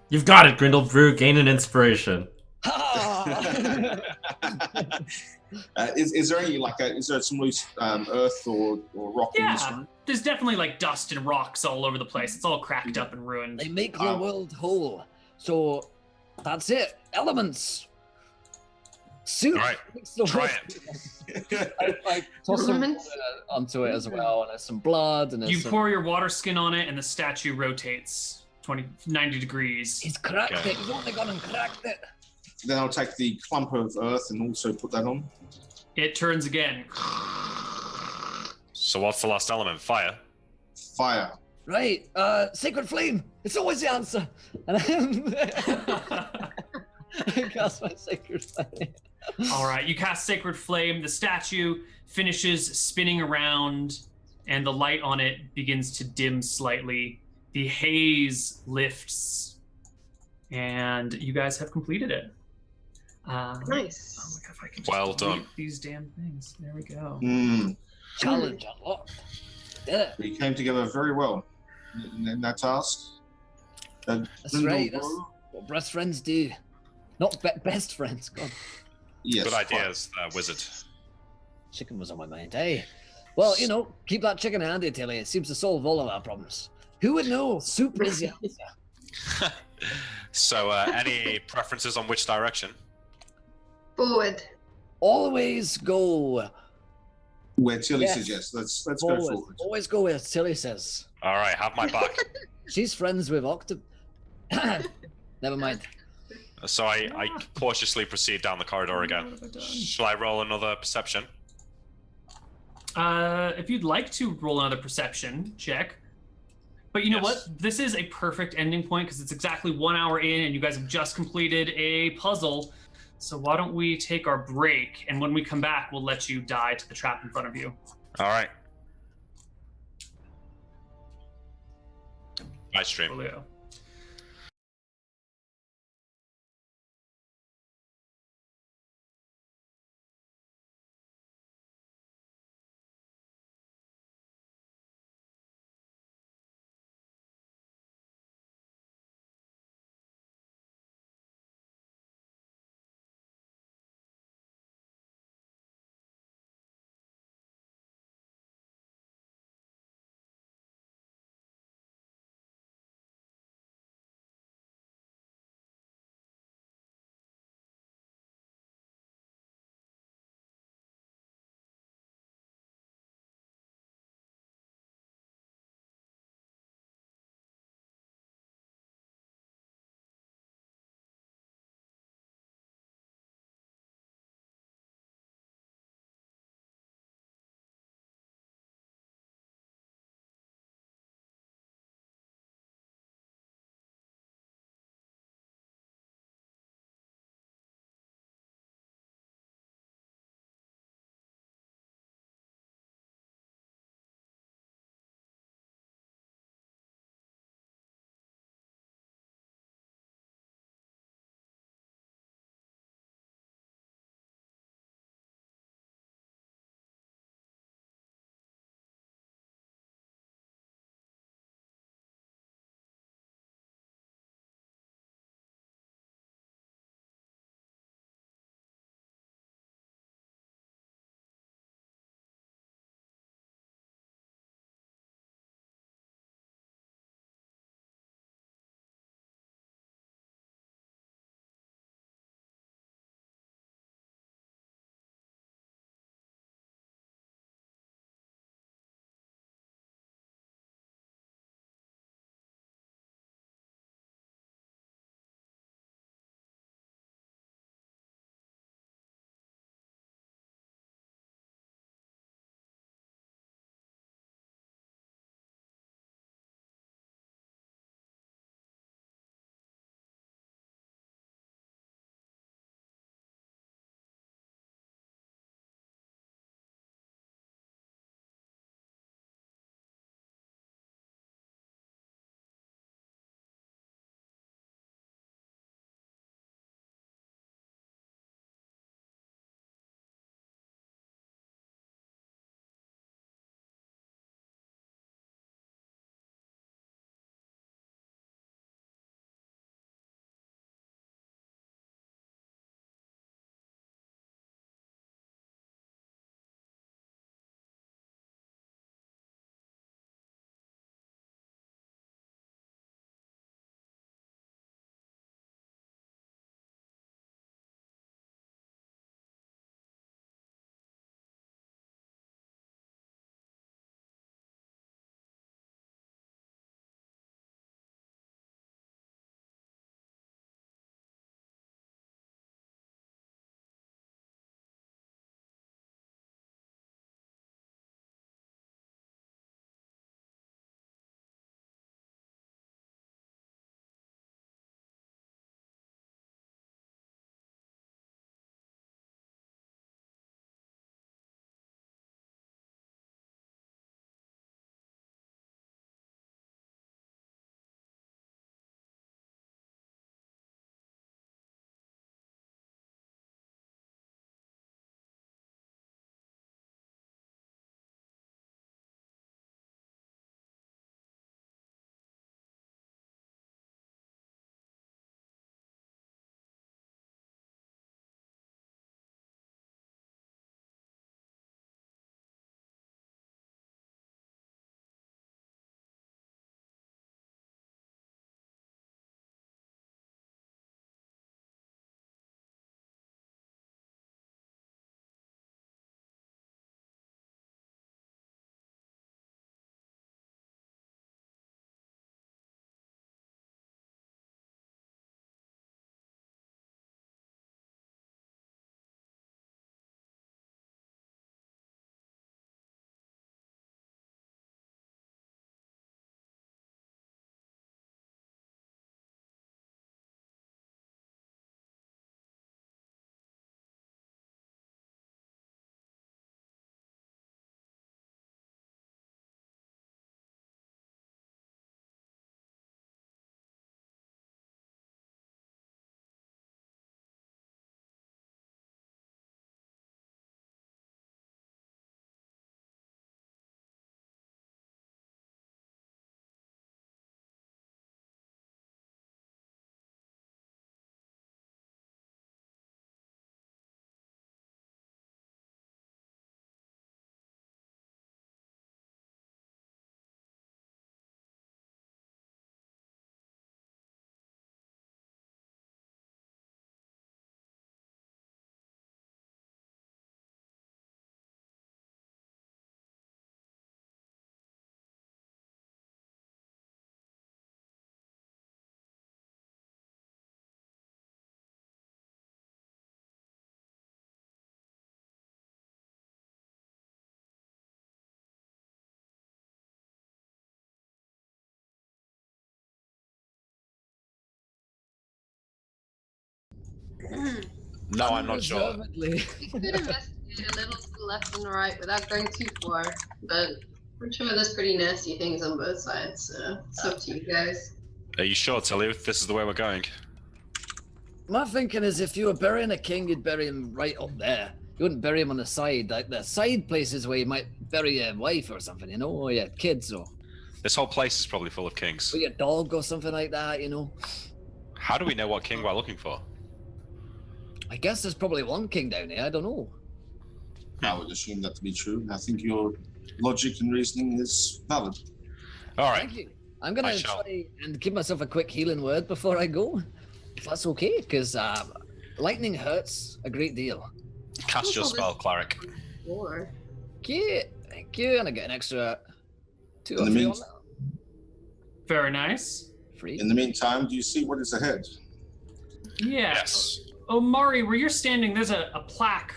You've got it, Grindelbrew. Gain an inspiration. Is there any is there some loose earth or rock in this Yeah, room? there's definitely like dust and rocks all over the place. It's all cracked up and ruined. They make the world whole. So that's it. Elements. Soup. All right, makes the try world- I toss some Elements? water onto it as well, and there's some blood, and there's You some... pour your water skin on it, and the statue rotates 90 degrees. He's cracked Okay. it. He's only gone and cracked it. Then I'll take the clump of earth and also put that on. It turns again. So what's the last element? Fire. Fire. Right. Sacred flame. It's always the answer. And I cast my sacred flame. All right, you cast Sacred Flame. The statue finishes spinning around, and the light on it begins to dim slightly. The haze lifts, and you guys have completed it. Oh my Nice. god, if I can Well just done. delete these damn things. There we go. Challenge unlocked. Yeah. We came together very well in that task. That's right. That's what best friends do. Not best friends. God. Yes, Good quite. ideas, wizard. Chicken was on my mind, eh? Well, keep that chicken handy, Tilly. It seems to solve all of our problems. Who would know? Soup is the answer. So, any preferences on which direction? Forward. Always go Where Tilly Yes. suggests. Let's go forward. forward. Always go where Tilly says. All right, have my back. She's friends with Never mind. So I cautiously proceed down the corridor again. What have I done? Shall I roll another perception? If you'd like to roll another perception check. But you know Yes. what? This is a perfect ending point because it's exactly 1 hour in and you guys have just completed a puzzle. So why don't we take our break, and when we come back, we'll let you die to the trap in front of you. All right. Bye, stream. Julio. No, I'm not sure. Unreservedly. We could investigate a little to the left and the right without going too far, but I'm sure there's pretty nasty things on both sides, so it's up to you guys. Are you sure, Tilly? This is the way we're going. My thinking is if you were burying a king, you'd bury him right up there. You wouldn't bury him on the side, like the side places where you might bury your wife or something, you know, or your kids, or This whole place is probably full of kings. your dog or something like that, you know. How do we know what king we're looking for? I guess there's probably one king down here. I don't know. I would assume that to be true. I think your logic and reasoning is valid. All right. Thank you. I'm gonna I shall. try and give myself a quick healing word before I go, if that's okay, because lightning hurts a great deal. Cast your spell, cleric. Or Thank you, and I get an extra 2 or In the 3 on meantime- that. Very nice. Free. In the meantime, do you see what is ahead? Yeah. Yes. Omari, where you're standing, there's a plaque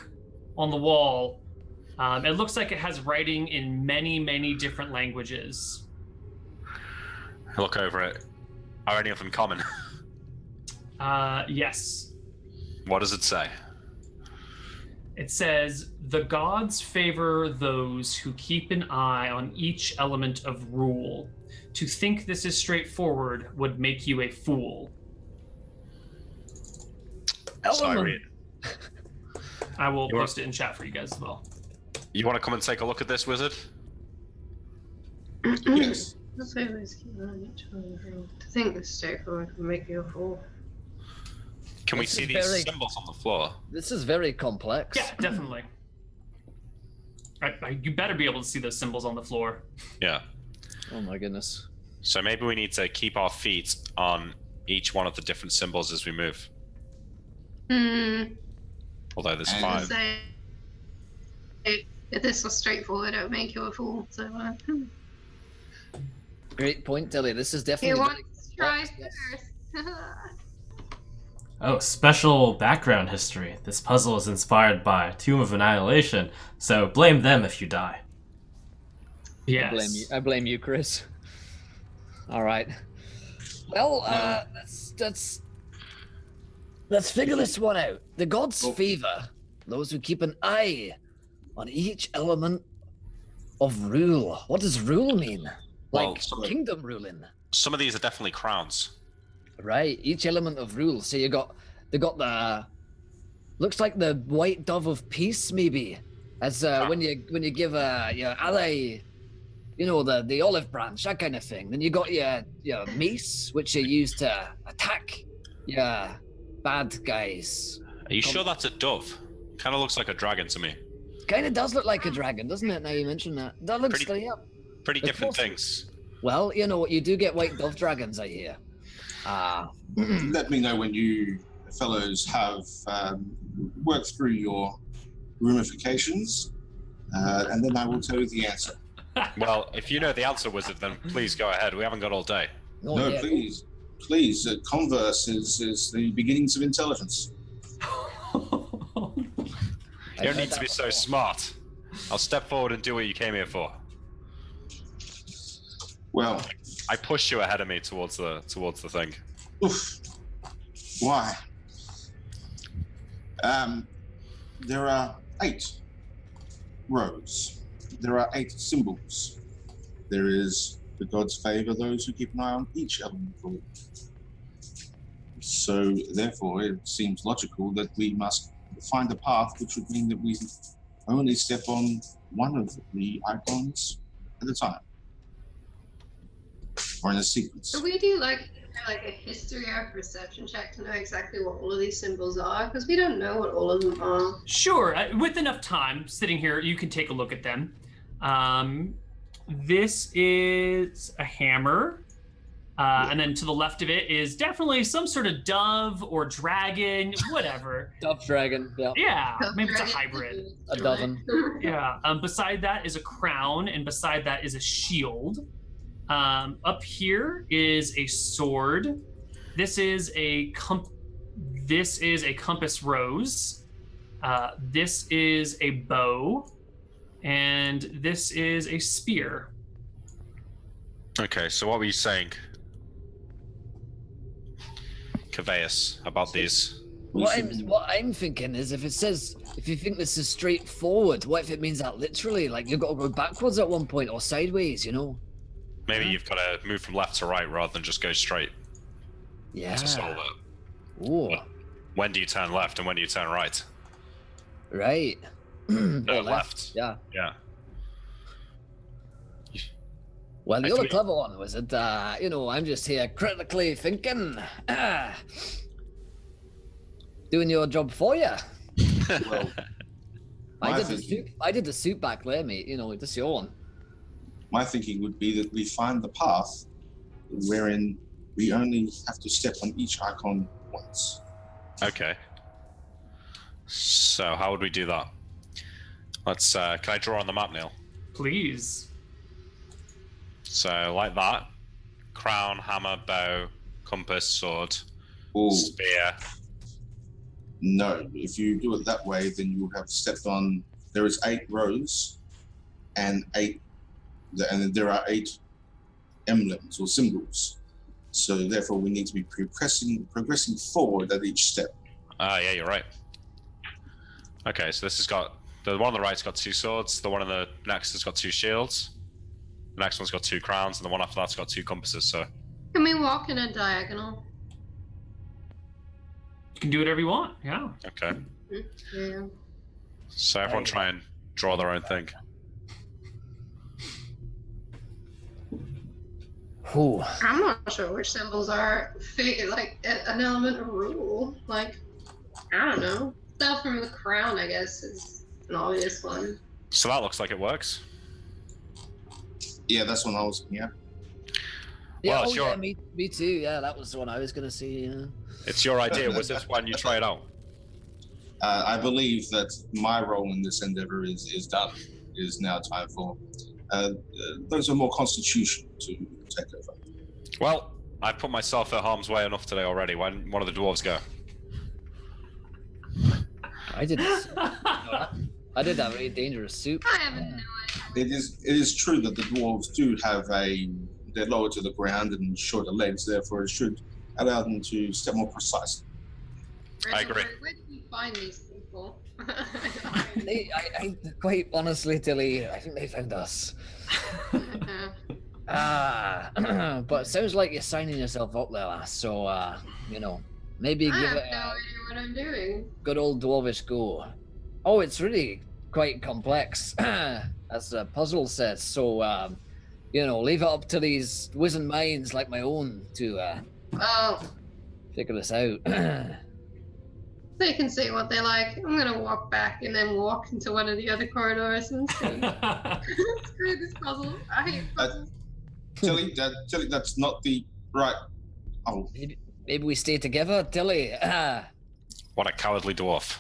on the wall. It looks like it has writing in many, many different languages. I look over it. Are any of them common? Yes. What does it say? It says, "The gods favor those who keep an eye on each element of rule. To think this is straightforward would make you a fool." So I read. I will You are- post it in chat for you guys as well. You want to come and take a look at this, wizard? Yes. The favors keep on each other. To think this straightforward will make you a fool. Can we This see is these very- symbols on the floor? This is very complex. Yeah, definitely. You better be able to see those symbols on the floor. Yeah. Oh my goodness. So maybe we need to keep our feet on each one of the different symbols as we move. Although there's And- 5. Say, if this was straightforward, it would make you a fool. So, Great point, Tilly. This is you definitely. want to try Yes. first? Oh, special background history. This puzzle is inspired by Tomb of Annihilation, so blame them if you die. Yes. I blame you, Chris. All right. Well, let's figure this one out. The gods Well- favor those who keep an eye on each element of rule. What does rule mean? Well, Like some of- kingdom ruling. Some of these are definitely crowns. Right, each element of rule. So they got the looks like the white dove of peace, maybe, as when you give your ally, you know, the olive branch, that kind of thing. Then you got your mace, which you use to attack your bad guys. Are you sure that's a dove? Kind of looks like a dragon to me. Kind of does look like a dragon, doesn't it? Now you mention that. That looks Pretty- yeah. Pretty Of different course. things. Well, you know what? You do get white dove dragons, I hear. Let me know when you fellows have worked through your ramifications, and then I will tell you the answer. Well, if you know the answer, wizard, then please go ahead. We haven't got all day. Not No, yet. please. Converse is the beginnings of intelligence. You don't need to be so smart. I'll step forward and do what you came here for. Well, I pushed you ahead of me towards the thing. oof. Why? There are 8 rows. There are 8 symbols. There is the gods favor those who keep an eye on each element of rule. So, therefore, it seems logical that we must find a path which would mean that we only step on one of the icons at a time, or in a sequence. So we do like a history or perception check to know exactly what all of these symbols are, because we don't know what all of them are. Sure. With enough time sitting here, you can take a look at them. This is a hammer. And then to the left of it is definitely some sort of dove or dragon, whatever. Dove dragon. Yeah. Yeah, maybe it's a hybrid. A dozen. Yeah. Beside that is a crown, and beside that is a shield. Up here is a sword. This is a compass rose. This is a bow, and this is a spear. Okay, so what were you saying, Caveus, about these? What I'm thinking is if you think this is straightforward, what if it means that literally, like you've got to go backwards at one point or sideways, you know? Maybe you've got to move from left to right rather than just go straight Yeah. to solve it. Ooh. When do you turn left and when do you turn right? Right. No, left. Yeah. Yeah. Well, the I other think- clever one was that, I'm just here critically thinking, doing your job for you. Well, I did the suit back there, mate. Just your one. my thinking would be that we find the path wherein we only have to step on each icon once. Okay. So how would we do that? Let's. Can I draw on the map, Neil? Please. So like that. Crown, hammer, bow, compass, sword, Or spear. no, if you do it that way, then you have stepped on. There is 8 rows, and there are 8 emblems or symbols. So therefore, we need to be progressing forward at each step. Yeah, you're right. Okay, so this has got the one on the right's got 2 swords. The one on the next has got 2 shields. The next one's got 2 crowns, and the one after that's got 2 compasses. So Can we walk in a diagonal? You can do whatever you want. Yeah. okay. Yeah. So everyone try and draw their own thing. Ooh. I'm not sure which symbols are like an element of rule. Like, I don't know. Stuff from the crown, I guess, is an obvious one. So that looks like it works. Yeah, that's what I was looking at. Yeah, Well, sure. yeah, me too. Yeah, that was the one I was gonna say. Yeah. It's your idea. Was this when you try it out? I believe that my role in this endeavor is done. It is now time for those are more constitution to take over. Well, I put myself at harm's way enough today already. Why didn't one of the dwarves go? I did. I did that very dangerous suit. I have no idea. It is true that the dwarves do have they're lower to the ground and shorter legs, therefore it should allow them to step more precisely. I agree. Where did you find these people? I quite honestly, Tilly, I think they found us. But it sounds like you're signing yourself up there, lass. So, maybe I give have it no a idea what I'm doing. good old dwarvish go. Oh, it's really quite complex, as the puzzle says. So, leave it up to these wizened minds like my own to Oh, figure this out. they can say what they like. I'm gonna walk back and then walk into one of the other corridors and screw this puzzle. I hate puzzles. Tilly, that's not the right. Oh, Maybe we stay together, Tilly. What a cowardly dwarf.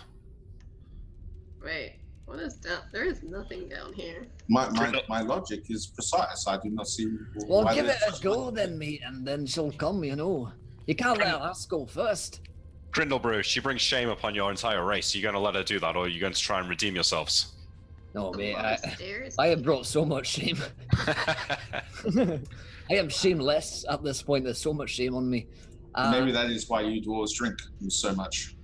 Wait, what is down? There is nothing down here. my logic is precise. I do not see. Well, why give it there's- a go then, mate, and then she'll come, You can't let us go first. Grindlebrew, she brings shame upon your entire race. Are you going to let her do that, or are you going to try and redeem yourselves? No, mate, Stairs. I have brought so much shame. I am shameless at this point. There's so much shame on me. Maybe that is why you dwarves drink so much.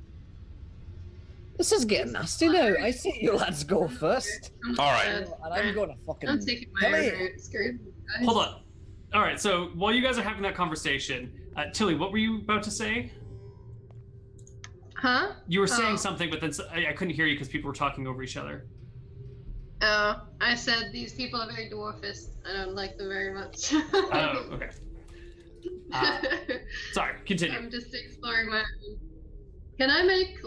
This is getting nasty now. I say you lads go first. All right. And I'm going to fucking... I'm taking my own Tilly. route. Screw you guys. Hold on. All right. So while you guys are having that conversation, Tilly, what were you about to say? Huh? You were saying Oh. something, but then I couldn't hear you because people were talking over each other. Oh, I said these people are very dwarfist. I don't like them very much. Oh, okay. Sorry. Continue. I'm just exploring my own. Can I make,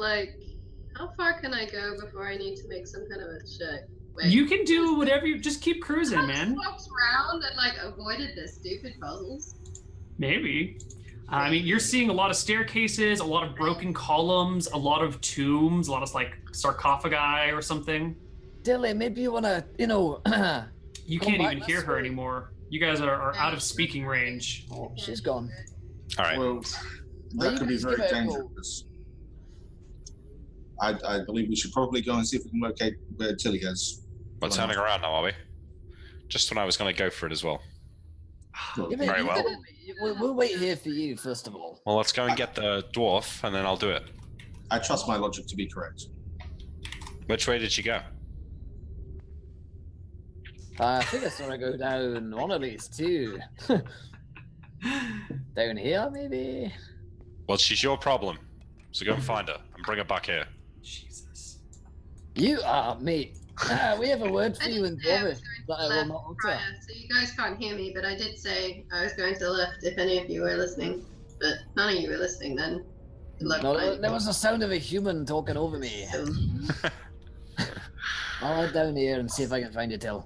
how far can I go before I need to make some kind of a check? Wait. You can do whatever you just keep cruising, I man. walked around and, avoided the stupid puzzles. Maybe. I mean, you're seeing a lot of staircases, a lot of broken columns, a lot of tombs, a lot of sarcophagi or something. Tilly, maybe you want to, You Come can't back even hear this her way. anymore. You guys are out of speaking range. Oh, she's gone. All right. Well, Well, that you could be guys very give it a go. dangerous. I believe we should probably go and see if we can locate where Tilly is. We're turning around now, are we? Just when I was going to go for it as well. Yeah, but Very you well. We'll wait here for you, first of all. Well, let's go and get the dwarf, and then I'll do it. I trust my logic to be correct. Which way did she go? I think I saw her go down one of these two. Down here, maybe? Well, she's your problem. So go and find her and bring her back here. Jesus. You are, mate. We have a word for I you in did say I Dwarvish was going that to I the will left not utter. prior, so you guys can't hear me, but I did say I was going to the left if any of you were listening. But none of you were listening then. Good luck No, finding there me. was a sound of a human talking over me. So, I'll head down here and see if I can find you, Till.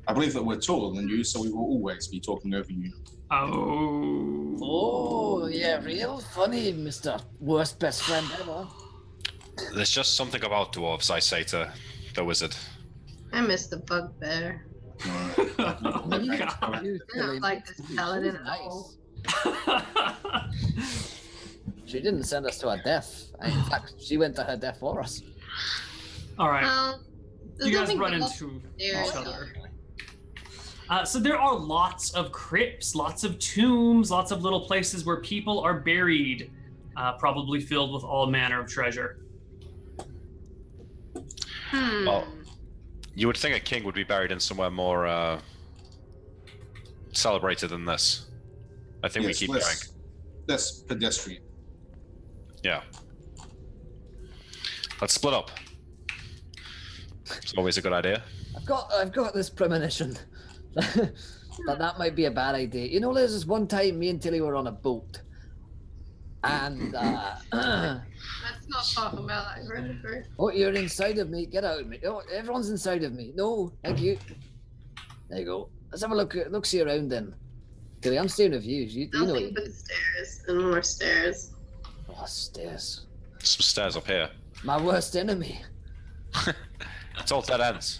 I believe that we're taller than you, so we will always be talking over you. Oh. Oh, yeah, real funny, Mr. Worst Best Friend Ever. There's just something about dwarves, I say to the wizard. I miss the bugbear. Oh, God. You I don't like this paladin at nice. all. She didn't send us to our death. In fact, she went to her death for us. All right. Well, there's You guys nothing run but into stairs each other. here. So there are lots of crypts, lots of tombs, lots of little places where people are buried, probably filled with all manner of treasure. Well, you would think a king would be buried in somewhere more celebrated than this. I think we keep going. Less pedestrian. Yeah. Let's split up. It's always a good idea. I've got this premonition that might be a bad idea. You know, there's this one time me and Tilly were on a boat, and That's not far from where I read it. oh, you're inside of me. Get out of me. Oh, everyone's inside of me. No, thank you. There you go. Let's have a look. See around then. Tilly, I'm staring at views. You know Nothing it. but stairs and more stairs. Oh, stairs. Some stairs up here. My worst enemy. It's all dead ends.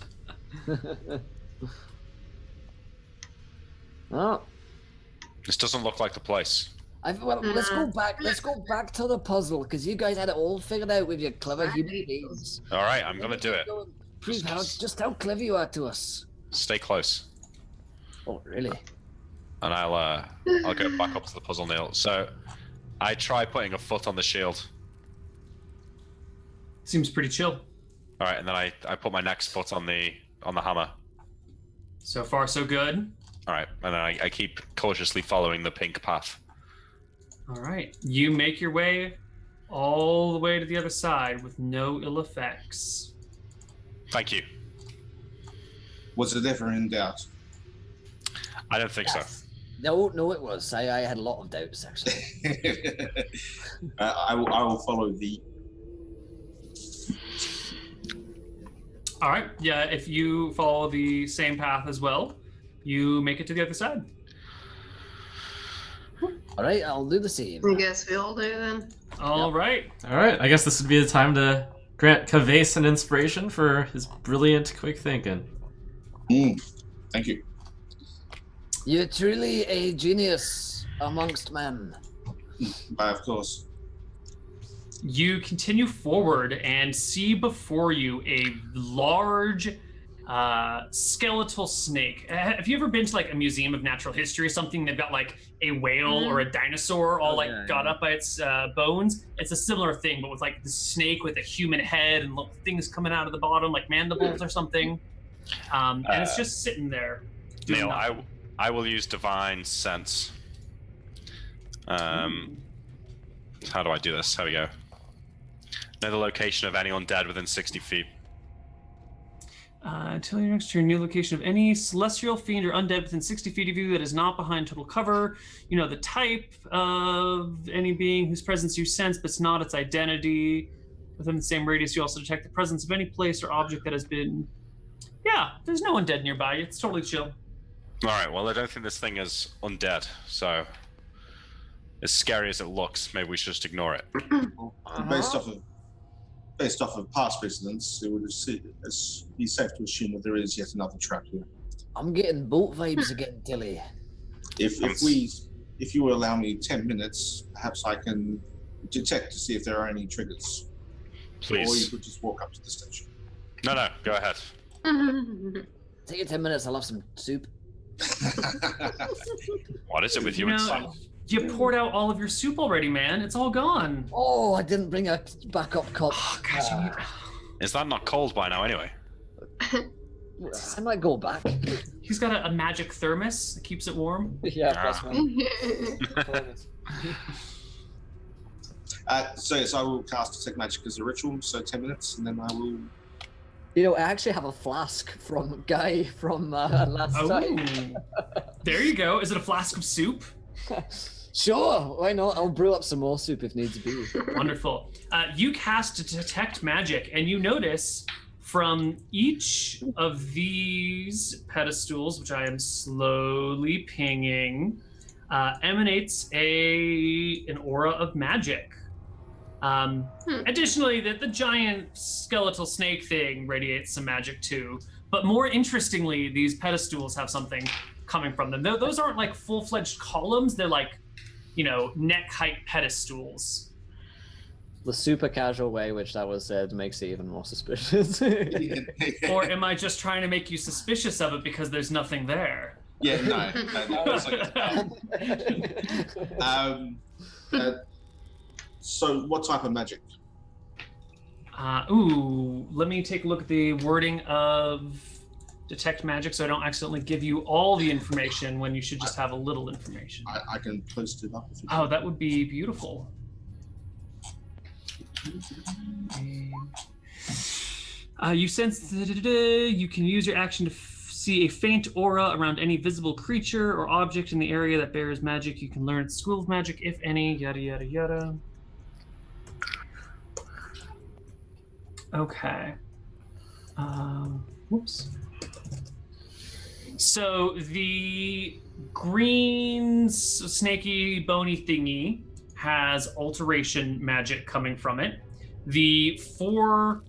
Oh, This doesn't look like the place. let's go back. Let's go back to the puzzle because you guys had it all figured out with your clever human beings. All right, I'm gonna do it. Prove just how clever you are to us. Stay close, Oh, really? and I'll go back up to the puzzle, Neil. So, I try putting a foot on the shield. Seems pretty chill. All right, and then I put my next foot on the hammer. So far, so good. All right, and then I keep cautiously following the pink path. All right. You make your way all the way to the other side with no ill effects. Thank you. Was it ever in doubt? I don't think so. No, it was. I had a lot of doubts actually. I will follow the. All right. Yeah, if you follow the same path as well, you make it to the other side. All right, I'll do the same. I guess we all do then. All right. All right, I guess this would be the time to grant Cavase an inspiration for his brilliant quick thinking. Thank you. You're truly a genius amongst men. Of course. You continue forward and see before you a large skeletal snake. Have you ever been to like a museum of natural history or something? They've got like a whale or a dinosaur all got up by its bones. It's a similar thing, but with like the snake with a human head and little things coming out of the bottom, like mandibles or something. And it's just sitting there. Neil, I will use divine sense. How do I do this? Here we go. Know the location of any undead within 60 feet. Tell your next to your new location of any celestial fiend or undead within 60 feet of you that is not behind total cover. You know the type of any being whose presence you sense, but it's not its identity. Within the same radius, you also detect the presence of any place or object that has been... Yeah, there's no undead nearby. It's totally chill. All right, well, I don't think this thing is undead, so as scary as it looks, maybe we should just ignore it. Based off of past precedents, it would be safe to assume that there is yet another trap here. I'm getting boat vibes again, Tilly. If you will allow me 10 minutes, perhaps I can detect to see if there are any triggers. Please. Or you could just walk up to the station. No, go ahead. Take your 10 minutes, I'll have some soup. What is it with you and know, sun? You poured out all of your soup already, man. It's all gone. Oh, I didn't bring a backup cup. Oh, gosh, Is that not cold by now anyway? I might go back. he's got a magic thermos that keeps it warm. Yeah, Ah. plus So yes, I will cast Detect Magic as a ritual, so 10 minutes, and then I will... You know, I actually have a flask from Guy from last time. Oh, there you go. Is it a flask of soup? Sure, why not? I'll brew up some more soup if needs be. Wonderful. You cast Detect Magic, and you notice from each of these pedestals, which I am slowly pinging, emanates an aura of magic. Additionally, the giant skeletal snake thing radiates some magic too. But more interestingly, these pedestals have something coming from them. Those aren't like full-fledged columns. They're like, neck-height pedestals. The super casual way which that was said makes it even more suspicious. Or am I just trying to make you suspicious of it because there's nothing there? Yeah, no. It's like, so what type of magic? Let me take a look at the wording of Detect Magic so I don't accidentally give you all the information when you should just have a little information. I can post it up if you Oh, that would be beautiful. You sense you can use your action to see a faint aura around any visible creature or object in the area that bears magic. You can learn its school of magic, if any, yada, yada, yada. Okay. Whoops. So the green snaky bony thingy has alteration magic coming from it. The 4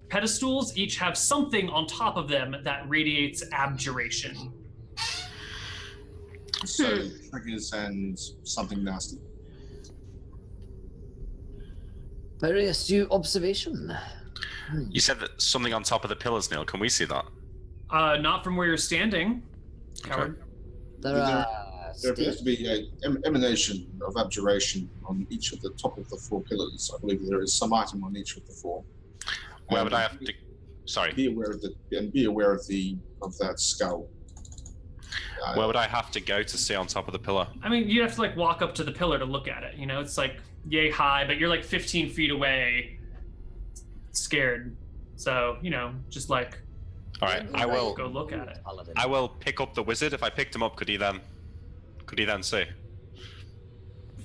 pedestals each have something on top of them that radiates abjuration. So triggers and something nasty. Very astute observation. You said that something on top of the pillars, Neil. Can we see that? Not from where you're standing, coward. There There appears to be an emanation of abjuration on each of the top of the 4 pillars. I believe there is some item on each of the 4. Where would I have to? Sorry. Be aware of that skull. Where would I have to go to see on top of the pillar? I mean, you have to like walk up to the pillar to look at it. It's like yay high, but you're like 15 feet away, scared. So just like. All right, I will go look at it. I will pick up the wizard. If I picked him up, could he then see?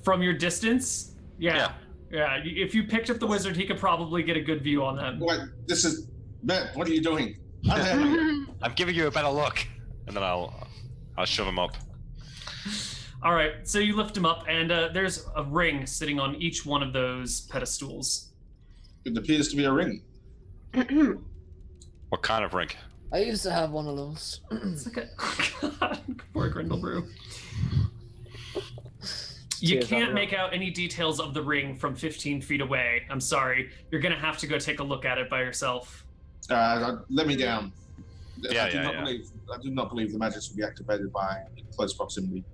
From your distance? Yeah. If you picked up the wizard, he could probably get a good view on them. What? This is Matt. What are you doing? I'm giving you a better look, and then I'll shove him up. All right, so you lift him up, and there's a ring sitting on each one of those pedestals. It appears to be a ring. What kind of ring? I used to have one of those. It's like a poor Grindlebrew. You Cheers, can't Albert. make out any details of the ring from 15 feet away. I'm sorry. You're gonna have to go take a look at it by yourself. Let me down. Yeah. I do not believe the magic will be activated by close proximity.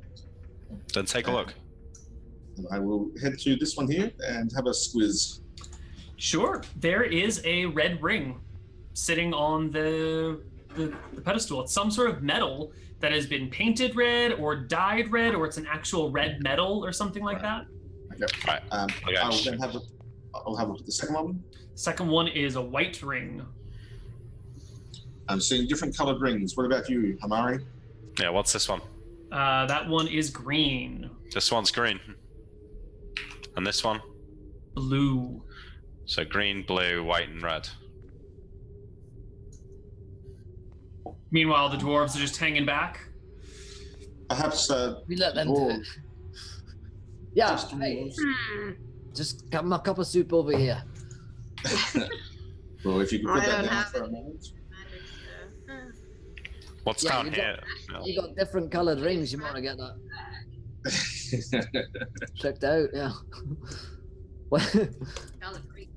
Then take a look. I will head to this one here and have a squiz. Sure. There is a red ring sitting on the pedestal. It's some sort of metal that has been painted red or dyed red, or it's an actual red metal or something like that. Okay. Right. I will then I'll have a look at the second one. Second one is a white ring. I'm seeing different colored rings. What about you, Hamari? Yeah. What's this one? That one is green. This one's green. And this one? Blue. So green, blue, white, and red. Meanwhile, the dwarves are just hanging back. Perhaps We let them do dwarves. it. Yeah, Just hey, dwarves. just got my cup of soup over here. Well, if you could I put that don't down have for a it. moment. What's Yeah, down you here? No. You got different coloured rings. You want to get that checked out? Yeah. What? Color green.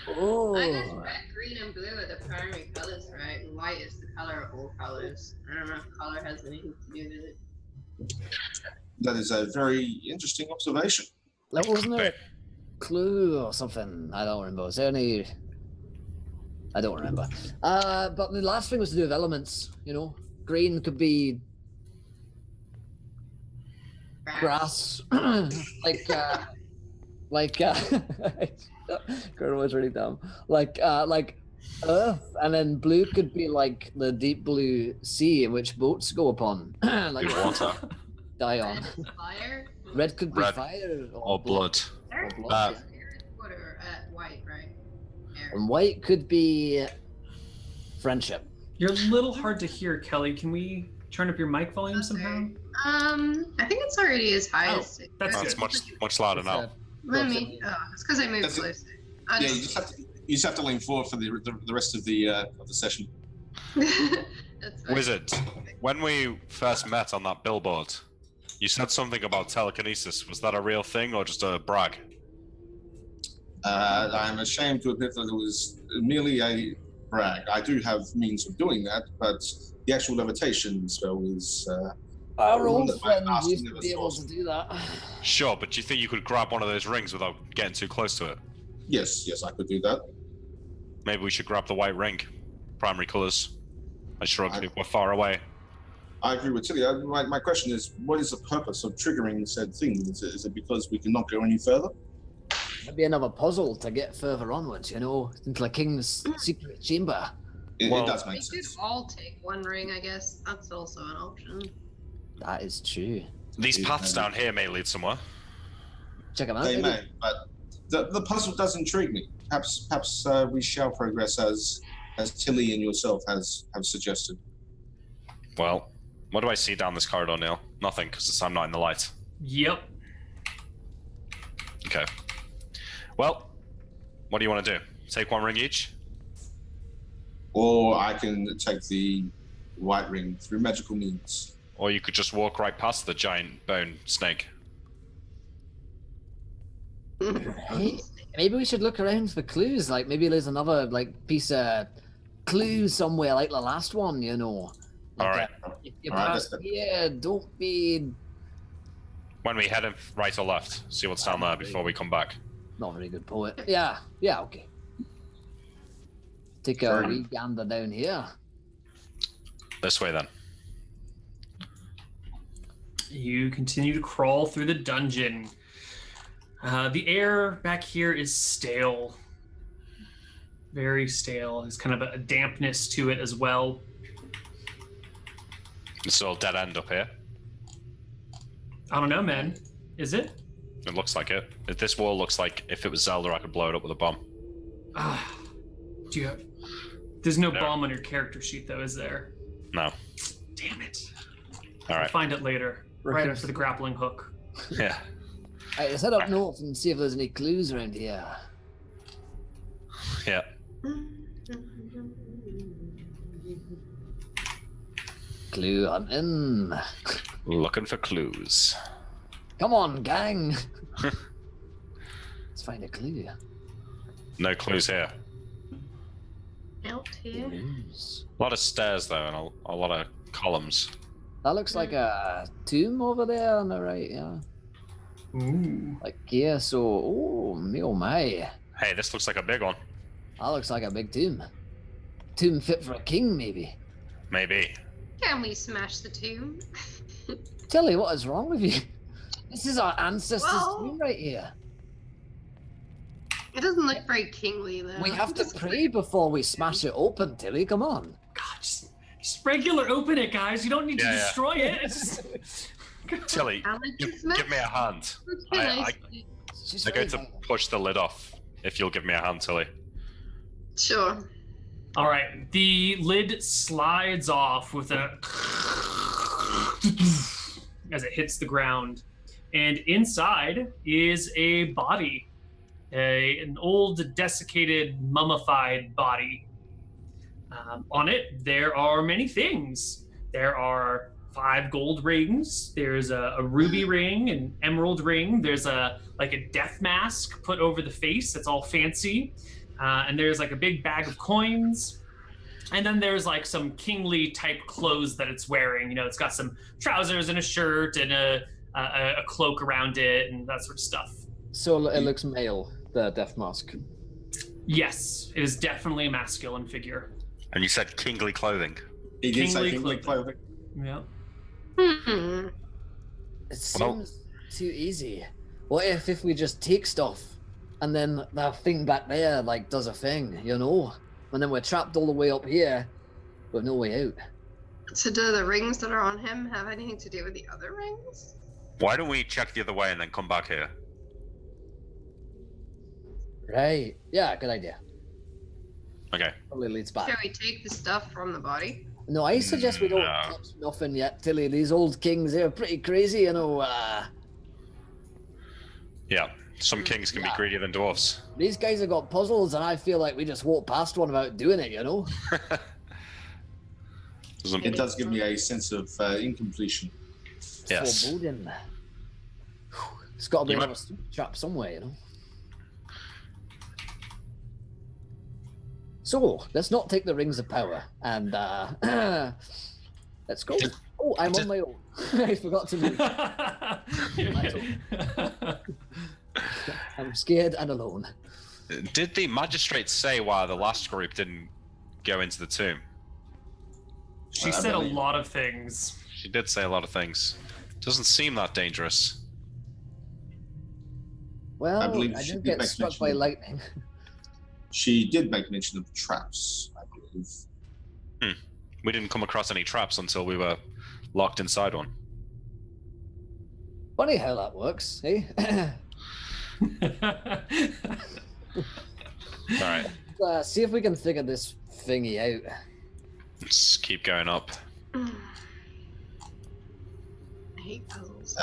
Oh. I guess red, green, and blue are the primary colors, right? And white is the color of all colors. I don't know if color has anything to do with it. That is a very interesting observation. Like, wasn't there a clue or something? I don't remember. Was there any? I don't remember. But the last thing was to do with elements. You know, green could be grass, like Colonel was really dumb. Like earth, and then blue could be like the deep blue sea in which boats go upon, like Blue water. die on. Red is fire. Red could be Red. fire Or blood. Air? Or blood. What are white, right? Air. And white could be friendship. You're a little hard to hear, Kelly. Can we turn up your mic volume somehow? I think it's already as high Oh, as. that's It's good. much louder now. Let me. Oh, it's because I moved That's it. closer. Yeah, you just have to lean forward for the rest of the session. That's fine. Wizard, when we first met on that billboard, you said something about telekinesis. Was that a real thing or just a brag? I'm ashamed to admit that it was merely a brag. I do have means of doing that, but the actual levitation spell is. Our one old that my friend master used to never be able saw. to do that. Sure, but do you think you could grab one of those rings without getting too close to it? Yes, I could do that. Maybe we should grab the white ring. Primary colors. I shrugged. We're far away. I agree with Tilly. My question is, what is the purpose of triggering said thing? Is it because we cannot go any further? Maybe another puzzle to get further onwards, you know, into the king's secret chamber. It does They make could sense. all take one ring, I guess. That's also an option. That is true. These Yeah. paths down here may lead somewhere. Check them out. They maybe. may, but the puzzle does intrigue me. Perhaps we shall progress as Tilly and yourself have suggested. Well, what do I see down this corridor, Neil? Nothing, because I'm not in the light. Yep. Okay. Well, what do you want to do? Take one ring each? Or I can take the white ring through magical means. Or you could just walk right past the giant bone snake. Hey, maybe we should look around for clues. Like maybe there's another like piece of clue somewhere, like the last one. You know. Like, All right. If you All right, pass that's- here, don't be. When we head in right or left, see what's down there before we come back. Not a very good poet. Yeah. Okay. Take a Sure. wee gander down here. This way then. You continue to crawl through the dungeon. The air back here is stale. Very stale. There's kind of a dampness to it as well. It's all dead end up here. I don't know, man. Is it? It looks like it. This wall looks like if it was Zelda, I could blow it up with a bomb. Do you have... There's no No. bomb on your character sheet, though, is there? No. Damn it. All I'll right. find it later. Right after the grappling hook. Yeah. Alright, let's head up north and see if there's any clues around here. Yeah. Clue hunting. Looking for clues. Come on, gang. Let's find a clue. No clues here. Out here. Clues. A lot of stairs though, and a lot of columns. That looks like a tomb over there on the right, yeah. Ooh. Like here, so oh me oh my. Hey, this looks like a big one. That looks like a big tomb. Tomb fit for a king, maybe. Maybe. Can we smash the tomb? Tilly, what is wrong with you? This is our ancestors' Well- tomb right here. It doesn't look very kingly, though. We have to pray before we smash it open, Tilly. Come on. God, just regular open it, guys. You don't need to Yeah, yeah. destroy it. It's just- Tilly, How much give, is smashed? give me a hand. Can I- I- She's I'm going very to push the lid off if you'll give me a hand, Tilly. Sure. All right, the lid slides off with a as it hits the ground, and inside is a body, an old, desiccated, mummified body. On it, there are many things. There are 5 gold rings. There's a ruby ring, an emerald ring. There's a death mask put over the face that's all fancy. And there's like a big bag of coins. And then there's like some kingly type clothes that it's wearing. You know, it's got some trousers and a shirt and a cloak around it and that sort of stuff. So it looks male, the death mask. Yes, it is definitely a masculine figure. And you said kingly clothing. He did say Kingly kingly clothing. Yeah. It seems too easy. What if we just take stuff and then that thing back there like does a thing, you know? And then we're trapped all the way up here with no way out. So do the rings that are on him have anything to do with the other rings? Why don't we check the other way and then come back here? Right. Yeah, good idea. Okay. Probably leads back. Can we take the stuff from the body? No, I suggest we don't No. touch nothing yet, Tilly. These old kings, they're pretty crazy, you know. Yeah. Some kings can be greedier than dwarfs. These guys have got puzzles, and I feel like we just walked past one without doing it, you know? It does give me a sense of incompletion. Yes. Foreboding. It's got to be You another trap somewhere, you know? So, let's not take the rings of power, and let's go. Oh, I'm on my own. I forgot to move. I'm scared and alone. Did the magistrate say why the last group didn't go into the tomb? She said a lot of things. She did say a lot of things. Doesn't seem that dangerous. Well, I I, believe she didn't did get make struck mention by of- lightning. She did make mention of traps, I believe. We didn't come across any traps until we were locked inside one. Funny how that works, eh? Alright, See if we can figure this thingy out. let's keep going up. I hate puzzles.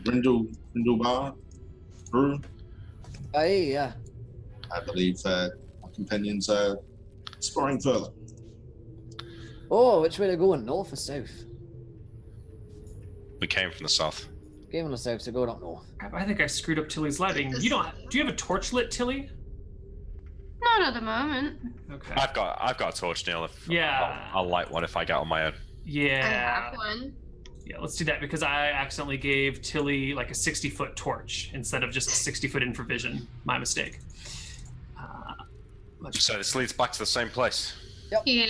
Brindlebar Brew, Aye, yeah. I believe our companions are exploring further. Oh, which way to go? North or south? We came from the south. Game on the south, so going up north. I think I screwed up Tilly's lighting. You don't. Do you have a torch lit, Tilly? Not at the moment. Okay. I've got a torch, Neil. Yeah. I'll light one if I get on my own. I Yeah. have one. Yeah, let's do that because I accidentally gave Tilly like a 60-foot torch instead of just a 60-foot infravision. My mistake. So this leads back to the same place. Yeah.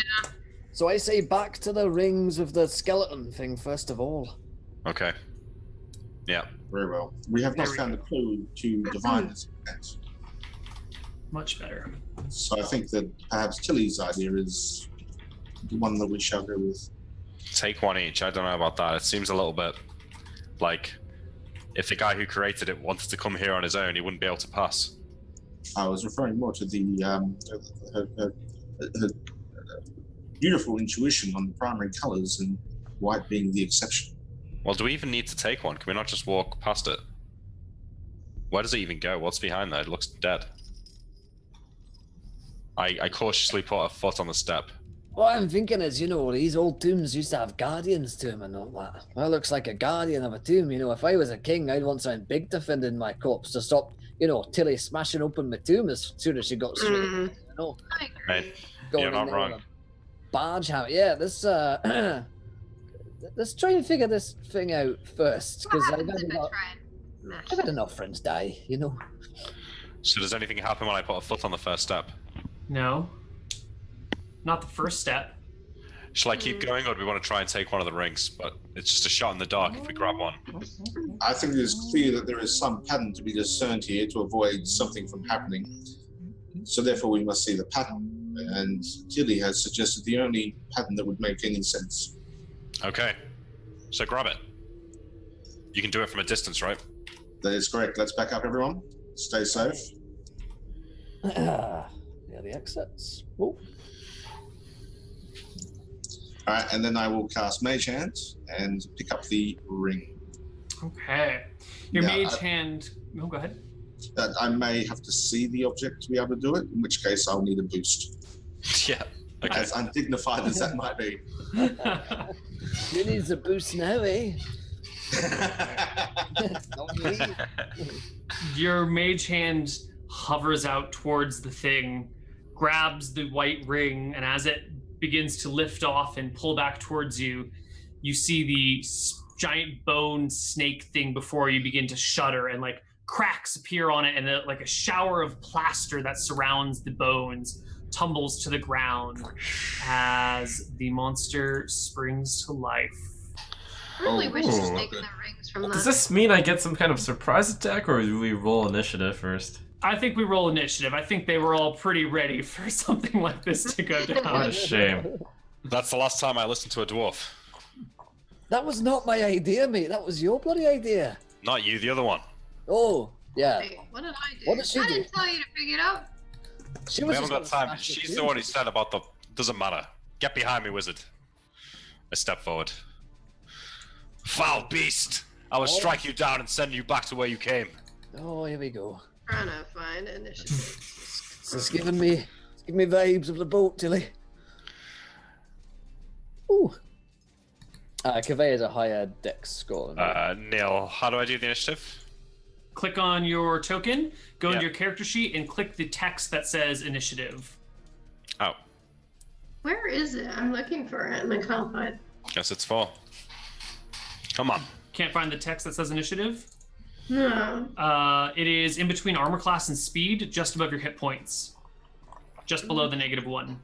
So I say back to the rings with the skeleton thing first of all. Okay. Yeah. Very well. We have not There we found a clue to divine this event. Much better. So I think that perhaps Tilly's idea is the one that we shall go with. Take one each. I don't know about that. It seems a little bit like if the guy who created it wanted to come here on his own, he wouldn't be able to pass. I was referring more to the her beautiful intuition on the primary colours and white being the exception. Well, do we even need to take one? Can we not just walk past it? Where does it even go? What's behind there? It looks dead. I cautiously put a foot on the step. What I'm thinking is, you know, these old tombs used to have guardians to them and all that. Well, looks like a guardian of a tomb. You know, if I was a king, I'd want something big defending my corpse to stop, you know, Tilly smashing open my tomb as soon as she got straight. You know, I agree. Mate, going you're in not there wrong. with a barge hammer. Yeah, this let's try and figure this thing out first, What because happens if I try and mash I've had enough friends die, you know. So does anything happen when I put a foot on the first step? No. Not the first step. Shall I keep going, or do we want to try and take one of the rings? But it's just a shot in the dark if we grab one. I think it is clear that there is some pattern to be discerned here to avoid something from happening. So therefore we must see the pattern. And Tilly has suggested the only pattern that would make any sense. Okay. So grab it. You can do it from a distance, right? That is correct. Let's back up, everyone. Stay safe. Yeah, the exits. Oh, All right, and then I will cast Mage Hand and pick up the ring. Okay. Your Yeah, mage hand. Oh, go ahead. I may have to see the object to be able to do it, in which case I'll need a boost. Yeah. Okay. As undignified as that might be. who needs a boost now, eh? Not me. Your mage hand hovers out towards the thing, grabs the white ring, and as it begins to lift off and pull back towards you, you see the giant bone snake thing before you begin to shudder, and like cracks appear on it, and like a shower of plaster that surrounds the bones tumbles to the ground as the monster springs to life. I really wish Ooh. to take the rings from Does that. this mean I get some kind of surprise attack, or do we roll initiative first? I think we roll initiative. I think they were all pretty ready for something like this to go What down. a shame. That's the last time I listened to a dwarf. That was not my idea, mate. That was your bloody idea. Not you, the other one. Oh, yeah. Wait, what did I do? What did she I do? didn't tell you to pick it up. She We was haven't got just gonna time. smash She's it the too. one who said about the. Doesn't matter. Get behind me, wizard. I step forward. Foul beast! I will Oh. strike you down and send you back to where you came. Oh, here we go. Trying to find initiative. It's giving me vibes of the boat, Tilly. Ooh. Kaveh is a higher dex score. than me. Neil, how do I do the initiative? Click on your token, go into Yeah. your character sheet, and click the text that says initiative. Oh, Where is it? I'm looking for it and I can't find it. guess it's 4. Come on. Can't find the text that says initiative? No. It is in between armor class and speed, just above your hit points. Just below the -1.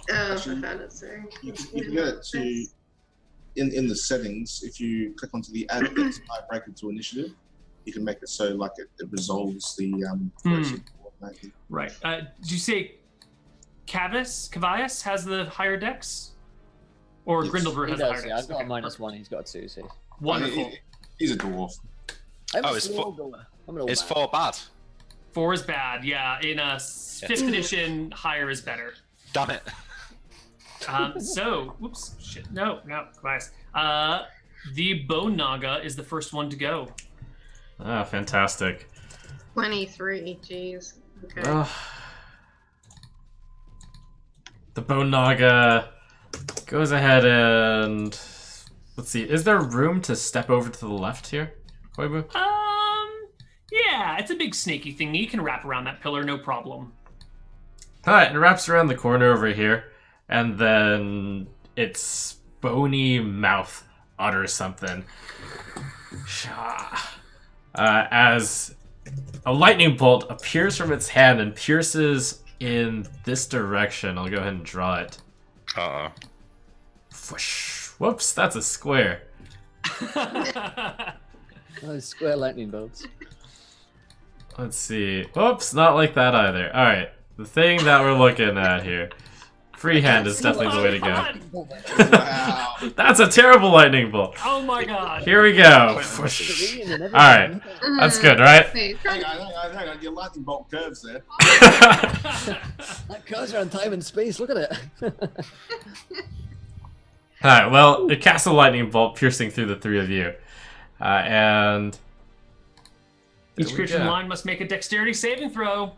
Oh, I found it, sorry. You can get it to in the settings. If you click onto the add X tiebreaker to initiative, you can make it so like it resolves the automatically. Right. Did you say Cavias has the higher dex? Or Yes. Grindelbrew He has the higher does, dex? yeah. I've got a Okay, -1. He's got a 2. See. Wonderful. He's a dwarf. I'm Oh, a it's slow fo- goer. I'm an old Is man. 4 bad? 4 is bad, yeah. In a 5th edition, higher is better. Damn it. Whoops, shit, no, Cavias. The Bone Naga is the first one to go. Ah, fantastic. 23, jeez. Okay. The Bone Naga goes ahead and let's see. Is there room to step over to the left here, Koibu? Yeah, it's a big snaky thingy. You can wrap around that pillar, no problem. All right, and it wraps around the corner over here, and then its bony mouth utters something. As a lightning bolt appears from its hand and pierces in this direction. I'll go ahead and draw it. Uh-oh. Whoosh. Whoops, that's a square. Oh, square lightning bolts. Let's see. Whoops, not like that either. All right, the thing that we're looking at here. Freehand is definitely the way to go. Wow. That's a terrible lightning bolt. Oh my god. Here we go. Whoosh. All right, that's good, right? Wait, Hang on. Your lightning bolt curves there. That cursor on time and space. Look at it. All right, well, it casts a lightning bolt piercing through the three of you, and Each there we creature in go. line must make a dexterity saving throw.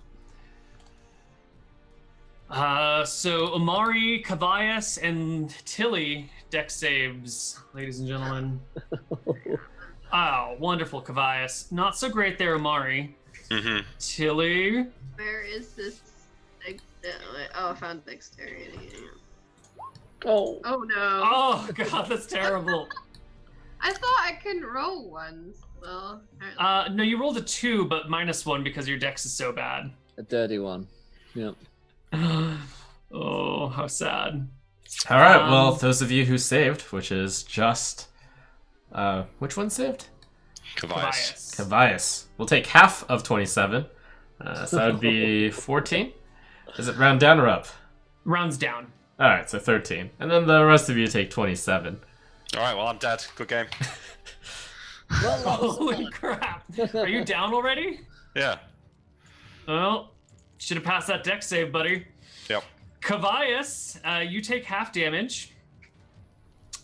So Amari, Cavias, and Tilly dex saves, ladies and gentlemen. Oh, wonderful, Cavias. Not so great there, Amari. Mm-hmm. Tilly. where is this? Oh, I found dexterity. Oh. Oh no. Oh god, that's terrible. I thought I couldn't roll ones. Well, apparently. No, you rolled a 2, but -1 because your dex is so bad. A dirty one. Yep. Oh, how sad. all right. Well, those of you who saved, which is just, which one saved? Cavias. Cavias. We'll take half of 27, so that would be 14. Is it round down or up? Rounds down. All right, so 13, and then the rest of you take 27. All right, well, I'm dead. Good game. Well, that was Holy crap. Are you down already? Yeah. Well, should have passed that dex save, buddy. Yep. Cavias, you take half damage.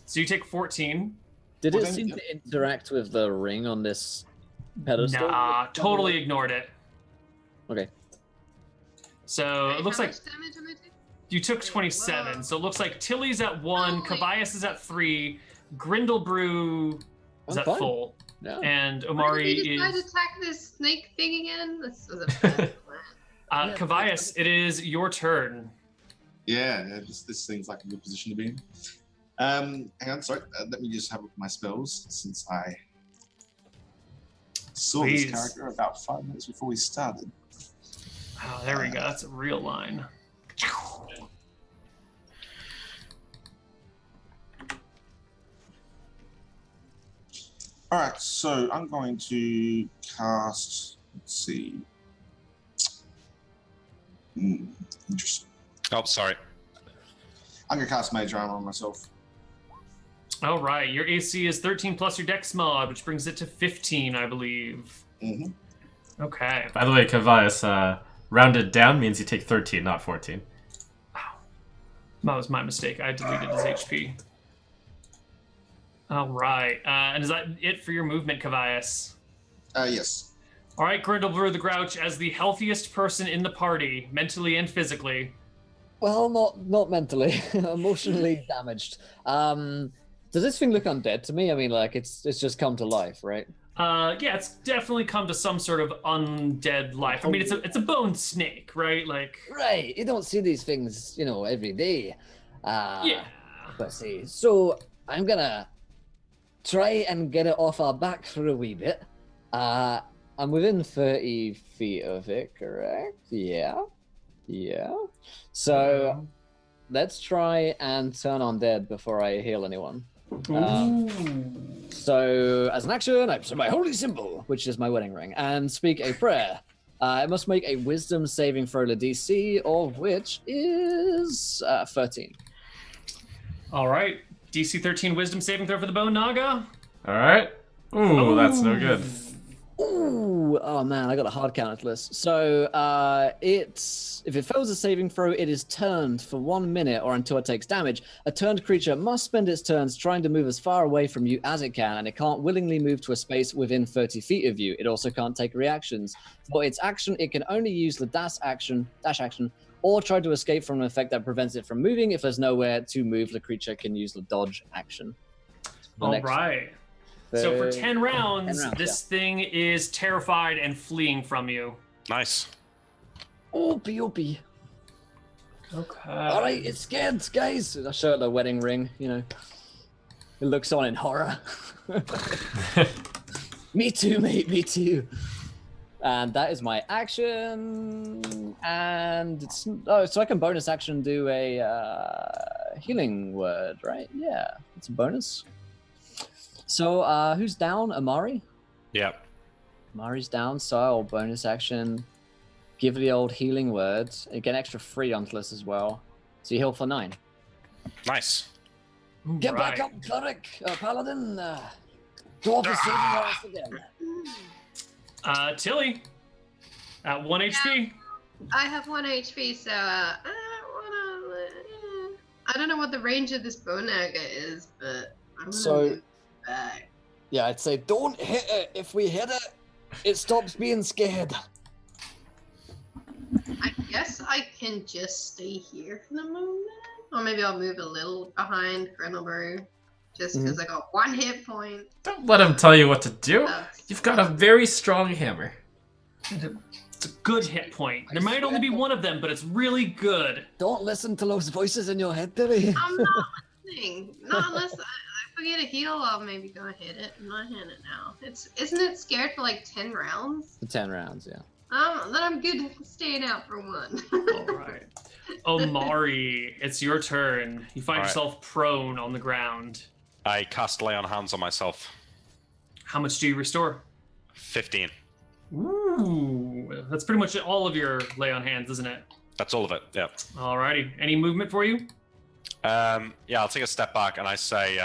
So you take 14. Did Well, it then- seem to interact with the ring on this pedestal? Nah, totally ignored it. Okay. So Wait, it looks how like much damage am I taking? you took 27. Whoa. So it looks like Tilly's at 1, Holy- Cavias is at 3, Grindelbrew is I'm at fine. full, Yeah. and Why Amari did we decide is... to attack this snake thing again? This was a bad plan. Yeah, Cavias, it is your turn. Yeah, this seems like a good position to be in. Hang on, sorry. Let me just have a look at my spells since I saw Please. this character about 5 minutes before we started. Oh, there we go. That's a real line. All right, so I'm going to cast. Let's see. Interesting. Oh, sorry. I'm gonna cast Mage Armor on myself. All right, your AC is 13 plus your Dex mod, which brings it to 15, I believe. Mm-hmm. Okay. By the way, Kavias, rounded down means you take 13, not 14. That was my mistake. I deleted his HP. All right, and is that it for your movement, Kavias? Yes. All right, Grindelblur the Grouch, as the healthiest person in the party, mentally and physically. Well, not mentally, emotionally damaged. Does this thing look undead to me? I mean, like it's just come to life, right? Yeah, it's definitely come to some sort of undead life. I mean, it's a bone snake, right? Like, Right. You don't see these things, every day. yeah. Let's see. So I'm gonna try and get it off our back for a wee bit. I'm within 30 feet of it, correct? Yeah. So let's try and turn undead before I heal anyone. So as an action, I present my holy symbol, which is my wedding ring, and speak a prayer. I must make a wisdom saving throw to DC, of which is 13. All right, DC 13 Wisdom saving throw for the Bone Naga. All right. Ooh, that's no good. Ooh, oh man, I got a hard counter list. So if it fails a saving throw, it is turned for 1 minute or until it takes damage. A turned creature must spend its turns trying to move as far away from you as it can, and it can't willingly move to a space within 30 feet of you. It also can't take reactions. For its action, it can only use the dash action, or try to escape from an effect that prevents it from moving. If there's nowhere to move, the creature can use the dodge action. All right. So for 10 rounds, this thing is terrified and fleeing from you. Nice. Opie. Okay. All right, it's scared, guys. I show it the wedding ring, It looks on in horror. Me too, mate, me too. And that is my action. And it's... Oh, so I can bonus action do a healing word, right? Yeah, it's a bonus. So, who's down? Amari? Yep. Amari's down, so I'll bonus action. Give the old healing word. And get an extra 3 onto this as well. So you heal for 9. Nice. Get back up, cleric, paladin. Dwarf is saving your ass again. Tilly, at 1 HP. I have 1 HP, so I don't know what the range of this bone naga is, but I'm gonna move back. Yeah, I'd say don't hit it. If we hit it, it stops being scared. I guess I can just stay here for the moment. Or maybe I'll move a little behind Grindelberg. Just because I got 1 hit point. Don't let him tell you what to do. You've got a very strong hammer. It's a good hit point. There might only be one of them, but it's really good. Don't listen to those voices in your head, Terry. I'm not listening. Not unless I forget a heal, I'll maybe go hit it. I'm not hitting it now. Isn't it scared for like 10 rounds? For 10 rounds, yeah. Then I'm good staying out for 1. All right. Omari, it's your turn. You find yourself prone on the ground. I cast Lay on Hands on myself. How much do you restore? 15. Ooh, that's pretty much all of your lay on hands, isn't it? That's all of it, yeah. Alrighty. Any movement for you? Yeah, I'll take a step back and I say,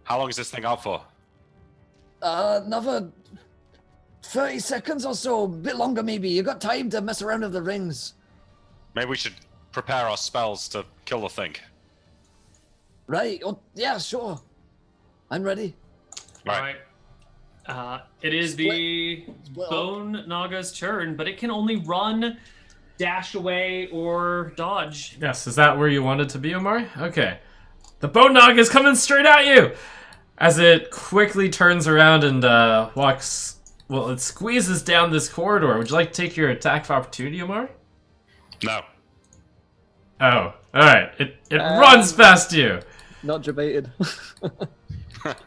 how long is this thing out for? Another 30 seconds or so, a bit longer maybe. You got time to mess around with the rings. Maybe we should prepare our spells to kill the thing. Right, oh, yeah, sure. I'm ready. Alright. It is the Bone Naga's turn, but it can only run, dash away, or dodge. Yes, is that where you wanted to be, Omari? Okay. The Bone Naga is coming straight at you! As it quickly turns around and walks... Well, it squeezes down this corridor. Would you like to take your attack of opportunity, Omari? No. Oh, alright. It runs past you! Not debated.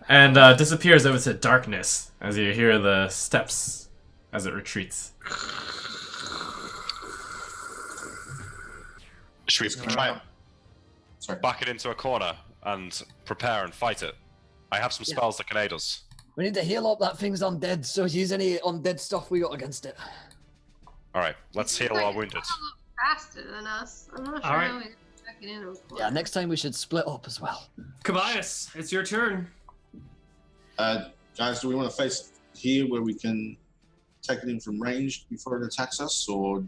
And disappears over to darkness as you hear the steps as it retreats. Should we try and Sorry. back it into a corner and prepare and fight it? I have some spells that can aid us. We need to heal up that thing's undead, so use any undead stuff we got against it. Alright, let's heal our wounded. It's a little faster than us. I'm not sure All right. how we get back it in. Yeah, next time we should split up as well. Kobayas, it's your turn. Guys, do we want to face here where we can take it in from range before it attacks us, or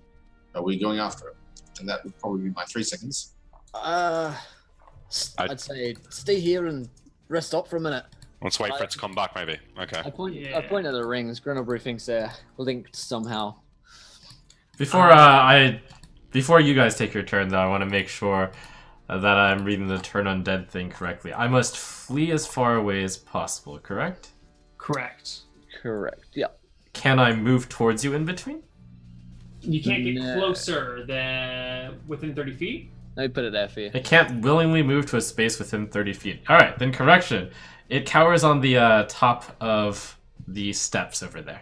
are we going after it? And that would probably be my 3 seconds. I'd say stay here and rest up for a minute. Let's wait for it to come back, maybe. Okay. I point Yeah. at the rings. Grenobrew thinks they're linked somehow. Before you guys take your turn, though, I want to make sure that I'm reading the turn undead thing correctly. I must flee as far away as possible, correct? Correct. Correct. Yeah. Can I move towards you in between? You can't get No. closer than within 30 feet. Let me put it there for you. It can't willingly move to a space within 30 feet. Alright, then correction. It cowers on the top of the steps over there.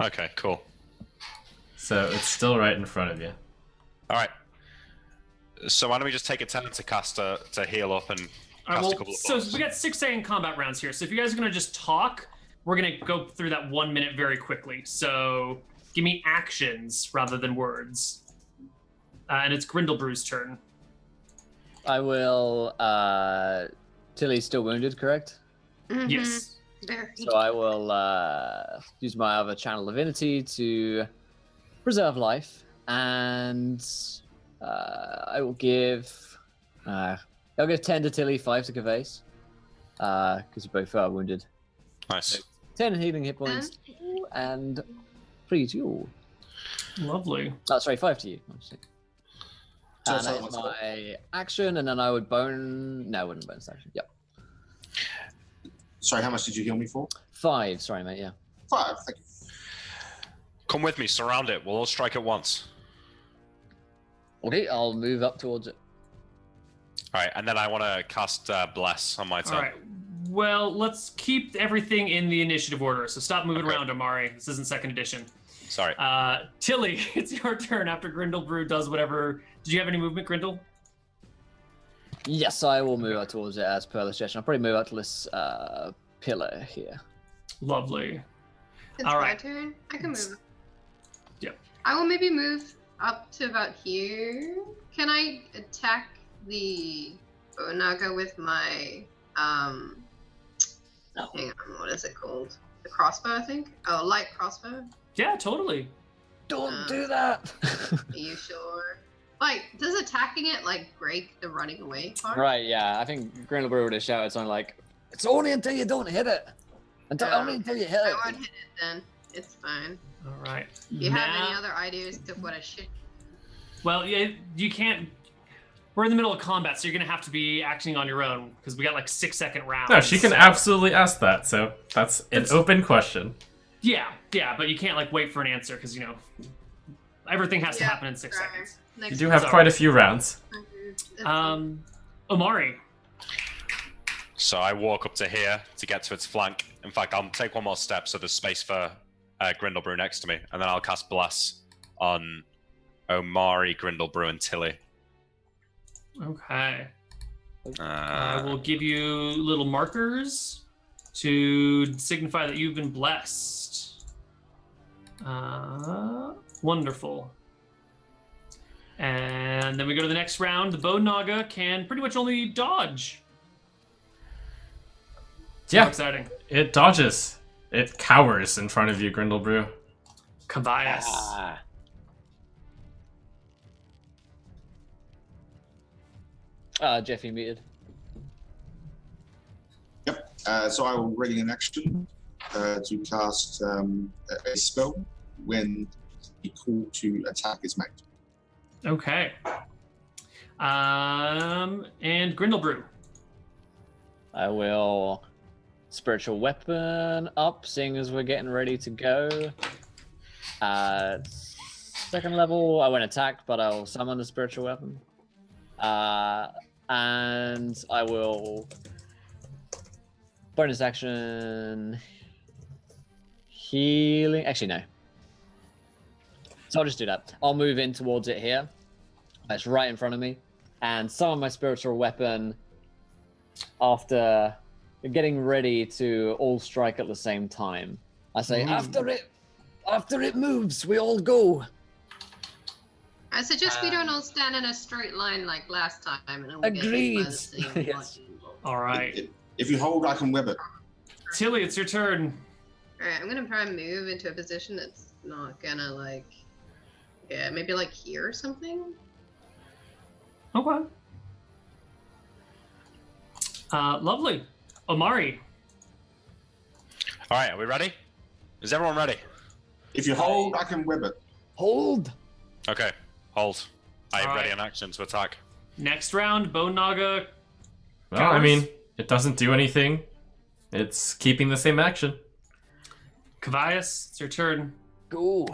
Okay, cool. So it's still right in front of you. Alright. So why don't we just take a turn to cast to heal up and All right, cast a well, couple of so buffs? we got 6 combat rounds here. So if you guys are gonna just talk, we're gonna go through that 1 minute very quickly. So give me actions rather than words. And it's Grindlebrew's turn. I will. Tilly's still wounded, correct? Mhm. Yes. Very. So I will use my other channel divinity to preserve life, and I will give. I'll give 10 to Tilly, 5 to Gervais, because you both are wounded. Nice. 10 healing hit points, to you, and 3 to you. Lovely. Oh, sorry, 5 to you. Obviously. So And sorry, that is what's that? my action, and then I would bone. No, I wouldn't bonus action. Yep. Sorry, how much did you heal me for? 5. Sorry, mate. Yeah. 5, thank you. Come with me, surround it. We'll all strike at once. Okay, I'll move up towards it. Alright, and then I want to cast Bless on my turn. All right. Well, let's keep everything in the initiative order. So stop moving Okay. around, Amari. This isn't second edition. Sorry. Tilly, it's your turn after Grindlebrew does whatever. Did you have any movement, Grindle? Yes, I will move out towards it as per the suggestion. I'll probably move out to this pillar here. Lovely. It's All my right. turn. I can move. Yep. I will maybe move up to about here. Can I attack the Onaga with my hang on, what is it called? The crossbow, I think. Oh, light crossbow. Yeah, totally. Don't do that. Are you sure? Like, does attacking it like break the running away part? Right, yeah. I think Grindleberg would have shouted something like, It's only until you don't hit it. Only until you hit I it. won't hit it then. It's fine. All right. Do you have any other ideas to what I should? Well, yeah, you can't. We're in the middle of combat, so you're gonna have to be acting on your own because we got like 6-second rounds. No, she can so- absolutely ask that, so that's an It's- open question. Yeah, but you can't like wait for an answer because everything has to Yeah, happen in 6 sure. seconds. You Next do have Sorry. quite a few rounds. Omari. So I walk up to here to get to its flank. In fact, I'll take one more step so there's space for Grindlebrew next to me. And then I'll cast Bless on Omari, Grindlebrew, and Tilly. Okay. I Uh, will give you little markers to signify that you've been blessed. Wonderful. And then we go to the next round. The Bow Naga can pretty much only dodge. How Yeah, exciting. it dodges. It cowers in front of you, Grindlebrew. Kabayas. Jeffy muted. Yep. So I will ready an action to cast a spell when the call to attack is made. Okay. And Grindlebrew. I will spiritual weapon up, seeing as we're getting ready to go. Second level, I won't attack, but I'll summon the spiritual weapon. and I will bonus action healing. Actually, no. So I'll just do that. I'll move in towards it here. It's right in front of me, and summon my spiritual weapon after getting ready to all strike at the same time. I say, after it moves, we all go. I suggest we don't all stand in a straight line like last time, and then we'll get hit by the same Yes. All right. If you hold, I can web it. Tilly, it's your turn. All right, I'm gonna try and move into a position that's not gonna maybe like here or something. Okay. Lovely. Omari. All right, are we ready? Is everyone ready? If you hold, I can web it. Hold. Okay, hold. I am All ready right. in action to attack. Next round, Bone Naga. Well, I mean, it doesn't do anything. It's keeping the same action. Kavias, it's your turn. Go.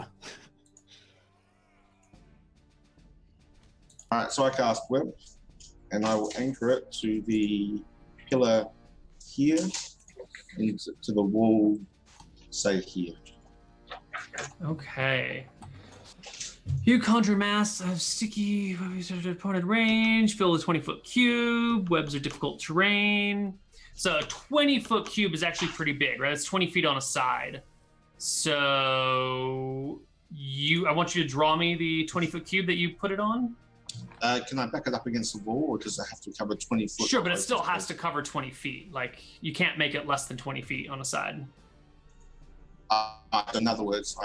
Alright, so I cast web, and I will anchor it to the pillar here, and to the wall, say here. Okay. You conjure mass of sticky opponent range, fill a 20-foot cube, webs are difficult terrain. So a 20-foot cube is actually pretty big, right? It's 20 feet on a side. So I want you to draw me the 20-foot cube that you put it on. Can I back it up against the wall, or does it have to cover 20 foot? Sure, but it still has to cover 20 feet. Like, you can't make it less than 20 feet on a side. In other words,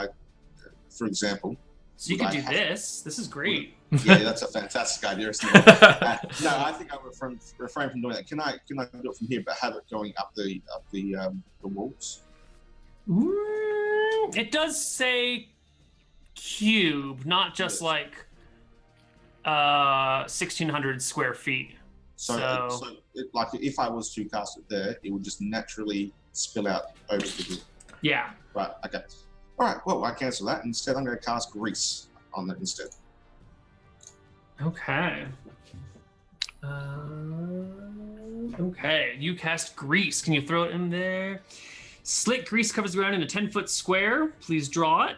for example. So you can do this. This is great. Yeah, that's a fantastic idea, isn't it? No, I think I would refrain from doing that. Can I do it from here, but have it going up the walls? It does say cube, not just like 1,600 square feet. So like if I was to cast it there, it would just naturally spill out over the group. Yeah. Right. Okay. All right. Well, I cancel that. Instead, I'm going to cast grease on that instead. Okay. Okay. You cast grease. Can you throw it in there? Slick grease covers the ground in a 10-foot square. Please draw it.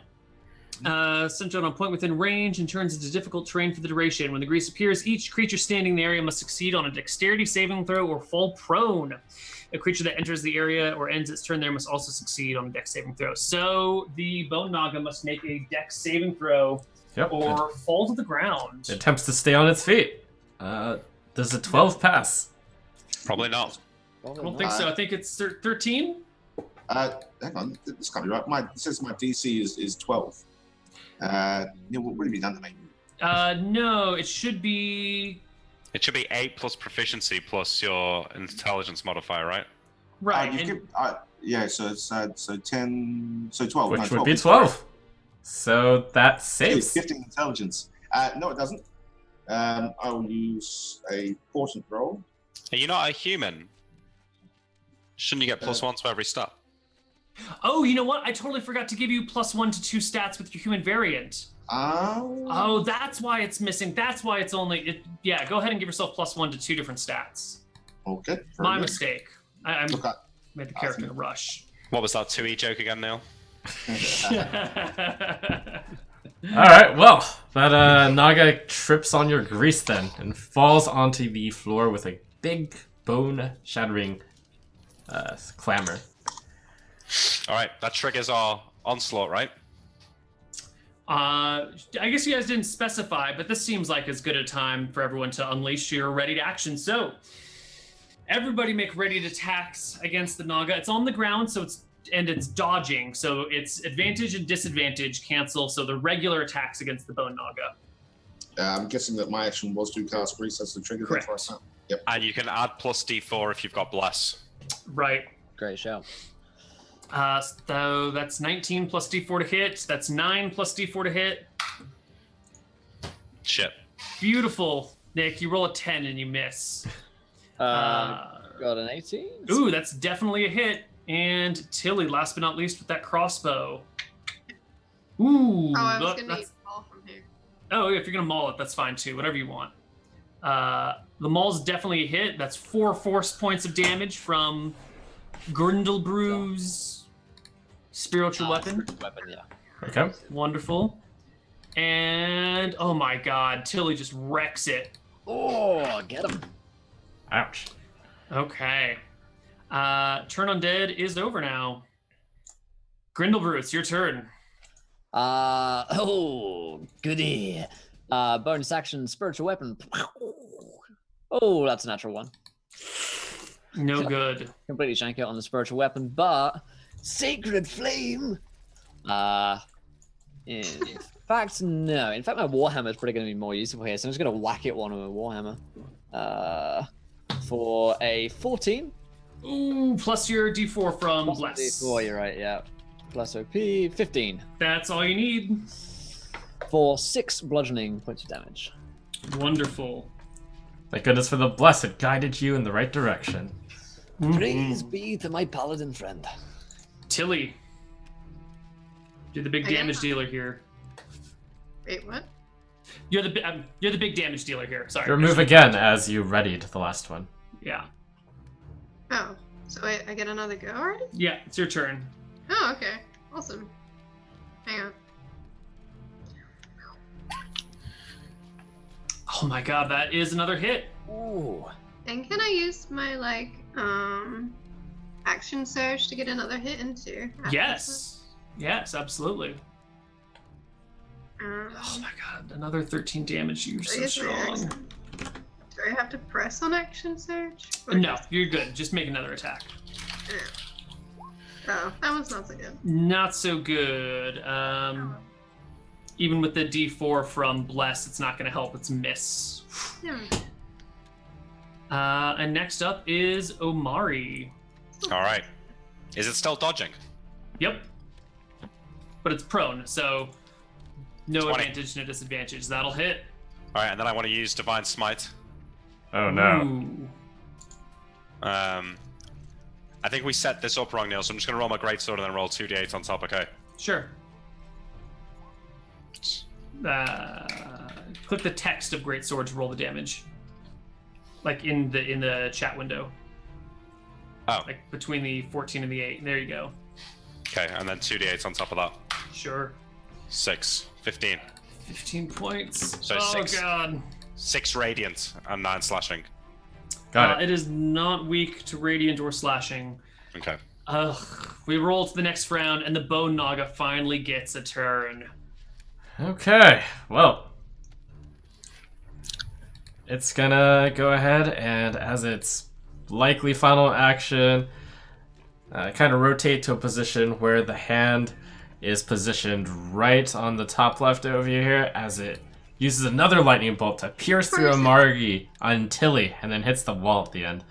Centered on a point within range and turns into difficult terrain for the duration. When the grease appears, each creature standing in the area must succeed on a dexterity saving throw or fall prone. A creature that enters the area or ends its turn there must also succeed on a dex saving throw. So the Bone Naga must make a dex saving throw or fall to the ground. It attempts to stay on its feet. Does a 12 pass? Probably not. I don't think so. I think it's 13. Hang on. This can't be right. It says my DC is 12. What would it be done to me? No, it should be... It should be 8 plus proficiency plus your intelligence modifier, right? Right. Yeah, so it's so 10, so 12. Which no, would be 12. So that saves. 15 intelligence. No, it doesn't. I will use a portent roll. Are you not a human? Shouldn't you get +1 to every stat? Oh, you know what? I totally forgot to give you +1 to 2 stats with your human variant. Oh, that's why it's missing. That's why it's only... Yeah, go ahead and give yourself +1 to 2 different stats. Okay. My mistake. I Okay. made the character rush. What was that 2E joke again, Neil? Alright, well, that Naga trips on your grease then and falls onto the floor with a big bone-shattering clamor. Alright, that triggers our onslaught, right? I guess you guys didn't specify, but this seems like as good a time for everyone to unleash your ready to action. So, everybody make ready attacks against the Naga. It's on the ground, so it's dodging, so it's advantage and disadvantage cancel. So the regular attacks against the Bone Naga. I'm guessing that my action was to cast grease. That's the trigger. Correct. That's right. Yep. And you can add +D4 if you've got bless. Right. Great show. So that's 19 plus D4 to hit. That's 9 plus D4 to hit. Shit. Beautiful, Nick. You roll a 10 and you miss. Got an 18. Ooh, that's definitely a hit. And Tilly, last but not least, with that crossbow. Ooh. Oh, I was gonna eat ball from here. Oh, if you're gonna maul it, that's fine too. Whatever you want. The maul's definitely a hit. That's 4 force points of damage from Grindelbrew's spiritual weapon. Weapon, yeah. Okay. Wonderful. And oh my god, Tilly just wrecks it. Oh, get him. Ouch. Okay. Turn Undead is over now. Grindelbrew, it's your turn. Oh, goody. Bonus action, spiritual weapon. Oh, that's a natural one. No good. Completely shank it on the spiritual weapon, but sacred flame. In fact, no. In fact, my warhammer is probably going to be more useful here, so I'm just going to whack it one with my warhammer. For a 14. Ooh, plus your D4 from Plus Bless. D4, you're right, yeah. Plus OP, 15. That's all you need. For 6 bludgeoning points of damage. Wonderful. Thank goodness for the bless. It guided you in the right direction. Praise be to my paladin friend. Tilly. You're the big I got damage that. dealer here. Wait, what? You're the big damage dealer here. Sorry. Your move again as you readied the last one. Yeah. Oh, so I get another go already? Yeah, it's your turn. Oh, okay. Awesome. Hang on. Oh my god, that is another hit. Ooh. And can I use my, like, action surge to get another hit into? Yes. Yes, absolutely. Um, Oh my god, another 13 damage. You're I so guess my strong. action- Do I have to press on action surge? Or No, just- you're good. Just make another attack. Oh, that one's not so good. Not so good. Even with the D4 from Bless, it's not going to help. It's miss. Hmm. And next up is Omari. All right. Is it still dodging? Yep. But it's prone, so no 20. advantage, no disadvantage. That'll hit. All right, and then I want to use Divine Smite. Oh no. Ooh. I think we set this up wrong, Neil, so I'm just going to roll my Greatsword and then roll 2d8 on top, okay? Sure. Click the text of Greatsword to roll the damage. Like in the chat window. Oh, Like between the 14 and the 8. There you go. okay, and then 2d8 on top of that. Sure. 6, 15. 15 points. So oh 6. god. 6 radiant and 9 slashing. Got it. It is not weak to radiant or slashing. Okay. We roll to the next round, and the Bone Naga finally gets a turn. Okay, well. It's gonna go ahead and, as its likely final action, kind of rotate to a position where the hand is positioned right on the top left over here, as it uses another lightning bolt to pierce through a Margie on Tilly, and then hits the wall at the end.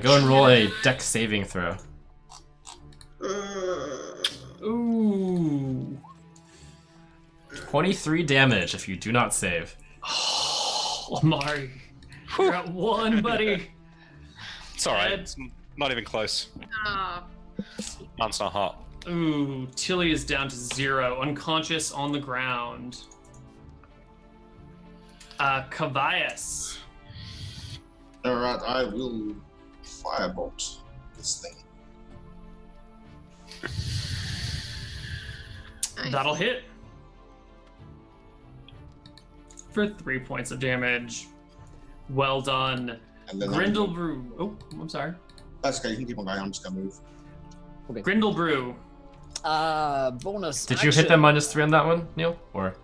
Go and roll a dex saving throw. Ooh. 23 damage if you do not save. Oh, Omari. You're at 1, buddy. It's alright. It's not even close. Ah, Man's not hot. Ooh, Tilly is down to 0, unconscious on the ground. Cavias. Alright, I will firebolt this thing. nice. That'll hit. For 3 points of damage. Well done. And then Grindelbrew. Oh, I'm sorry. That's okay, you can keep on going, I'm just gonna move. Grindelbrew. Bonus Did you hit the -3 on that one, Neil? Or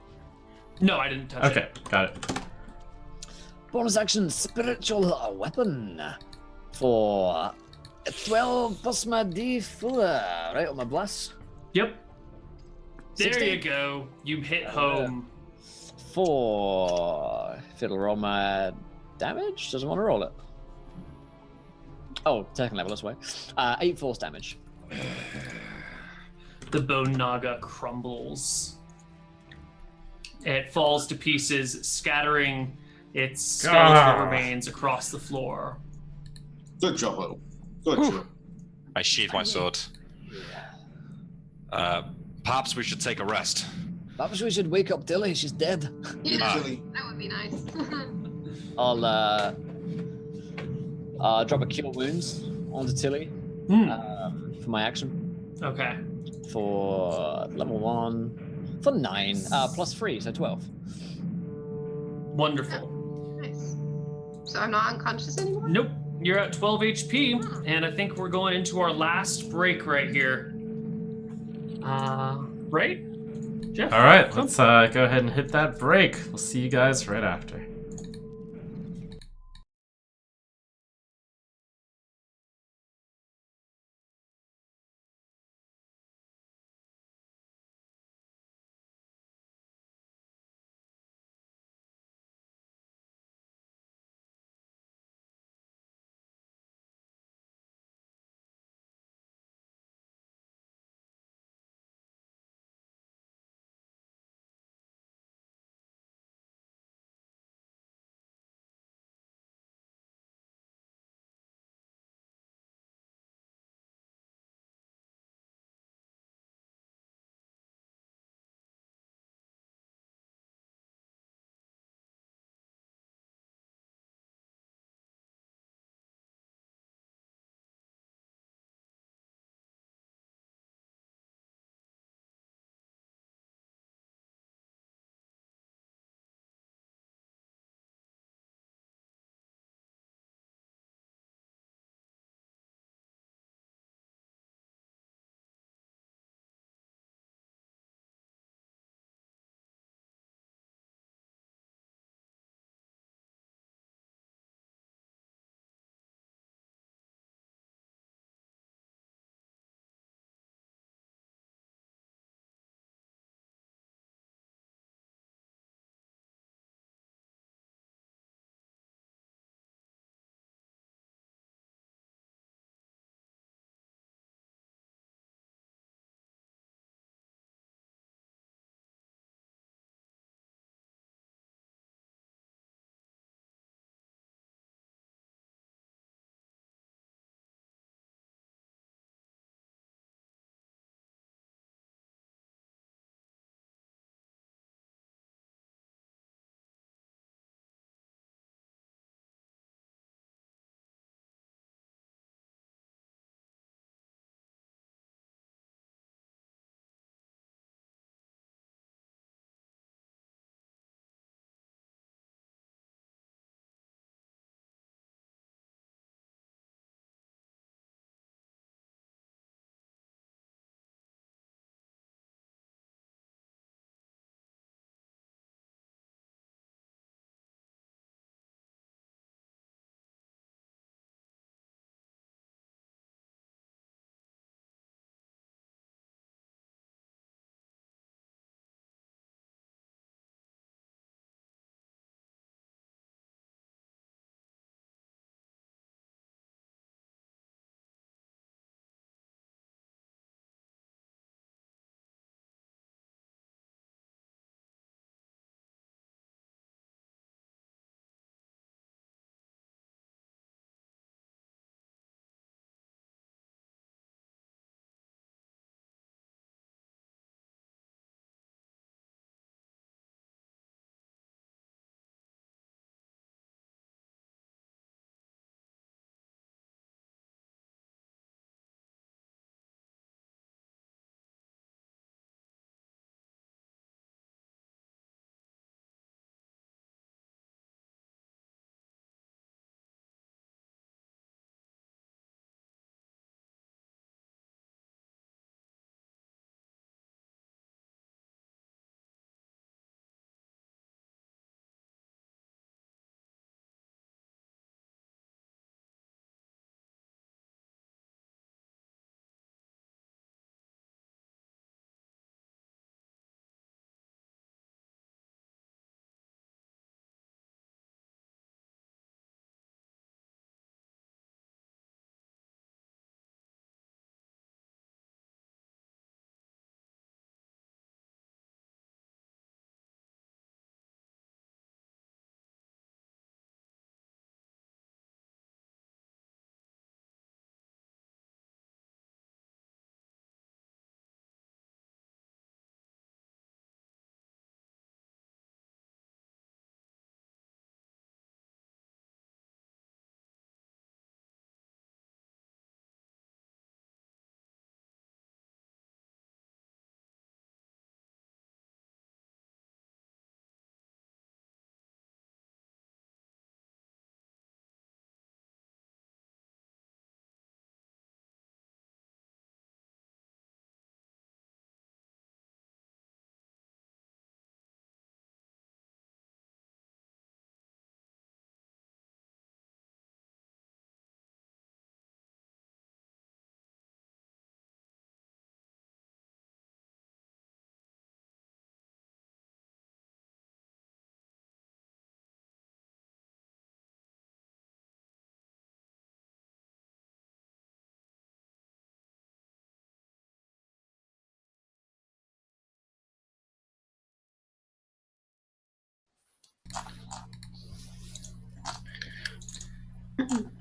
No, I didn't touch okay, it. got it. Bonus action, spiritual weapon. For 12 plus my D4. Right on my bless. Yep. There 16. you go. You hit home. For if it'll roll my damage, doesn't want to roll it. Oh, second level, that's why. 8 force damage. The Bone Naga crumbles. It falls to pieces, scattering its skeletal remains across the floor. Good job, Will. Good job. I sheathe my sword. Perhaps we should take a rest. Perhaps we should wake up Tilly, she's dead. Yeah, Actually, that would be nice. I'll drop a Cure Wounds onto Tilly for my action. Okay. For level 1. For 9. Plus 3, so 12. Wonderful. Nice. So I'm not unconscious anymore? Nope. You're at 12 HP, and I think we're going into our last break right here. Right? Jeff? All right, let's go ahead and hit that break. We'll see you guys right after.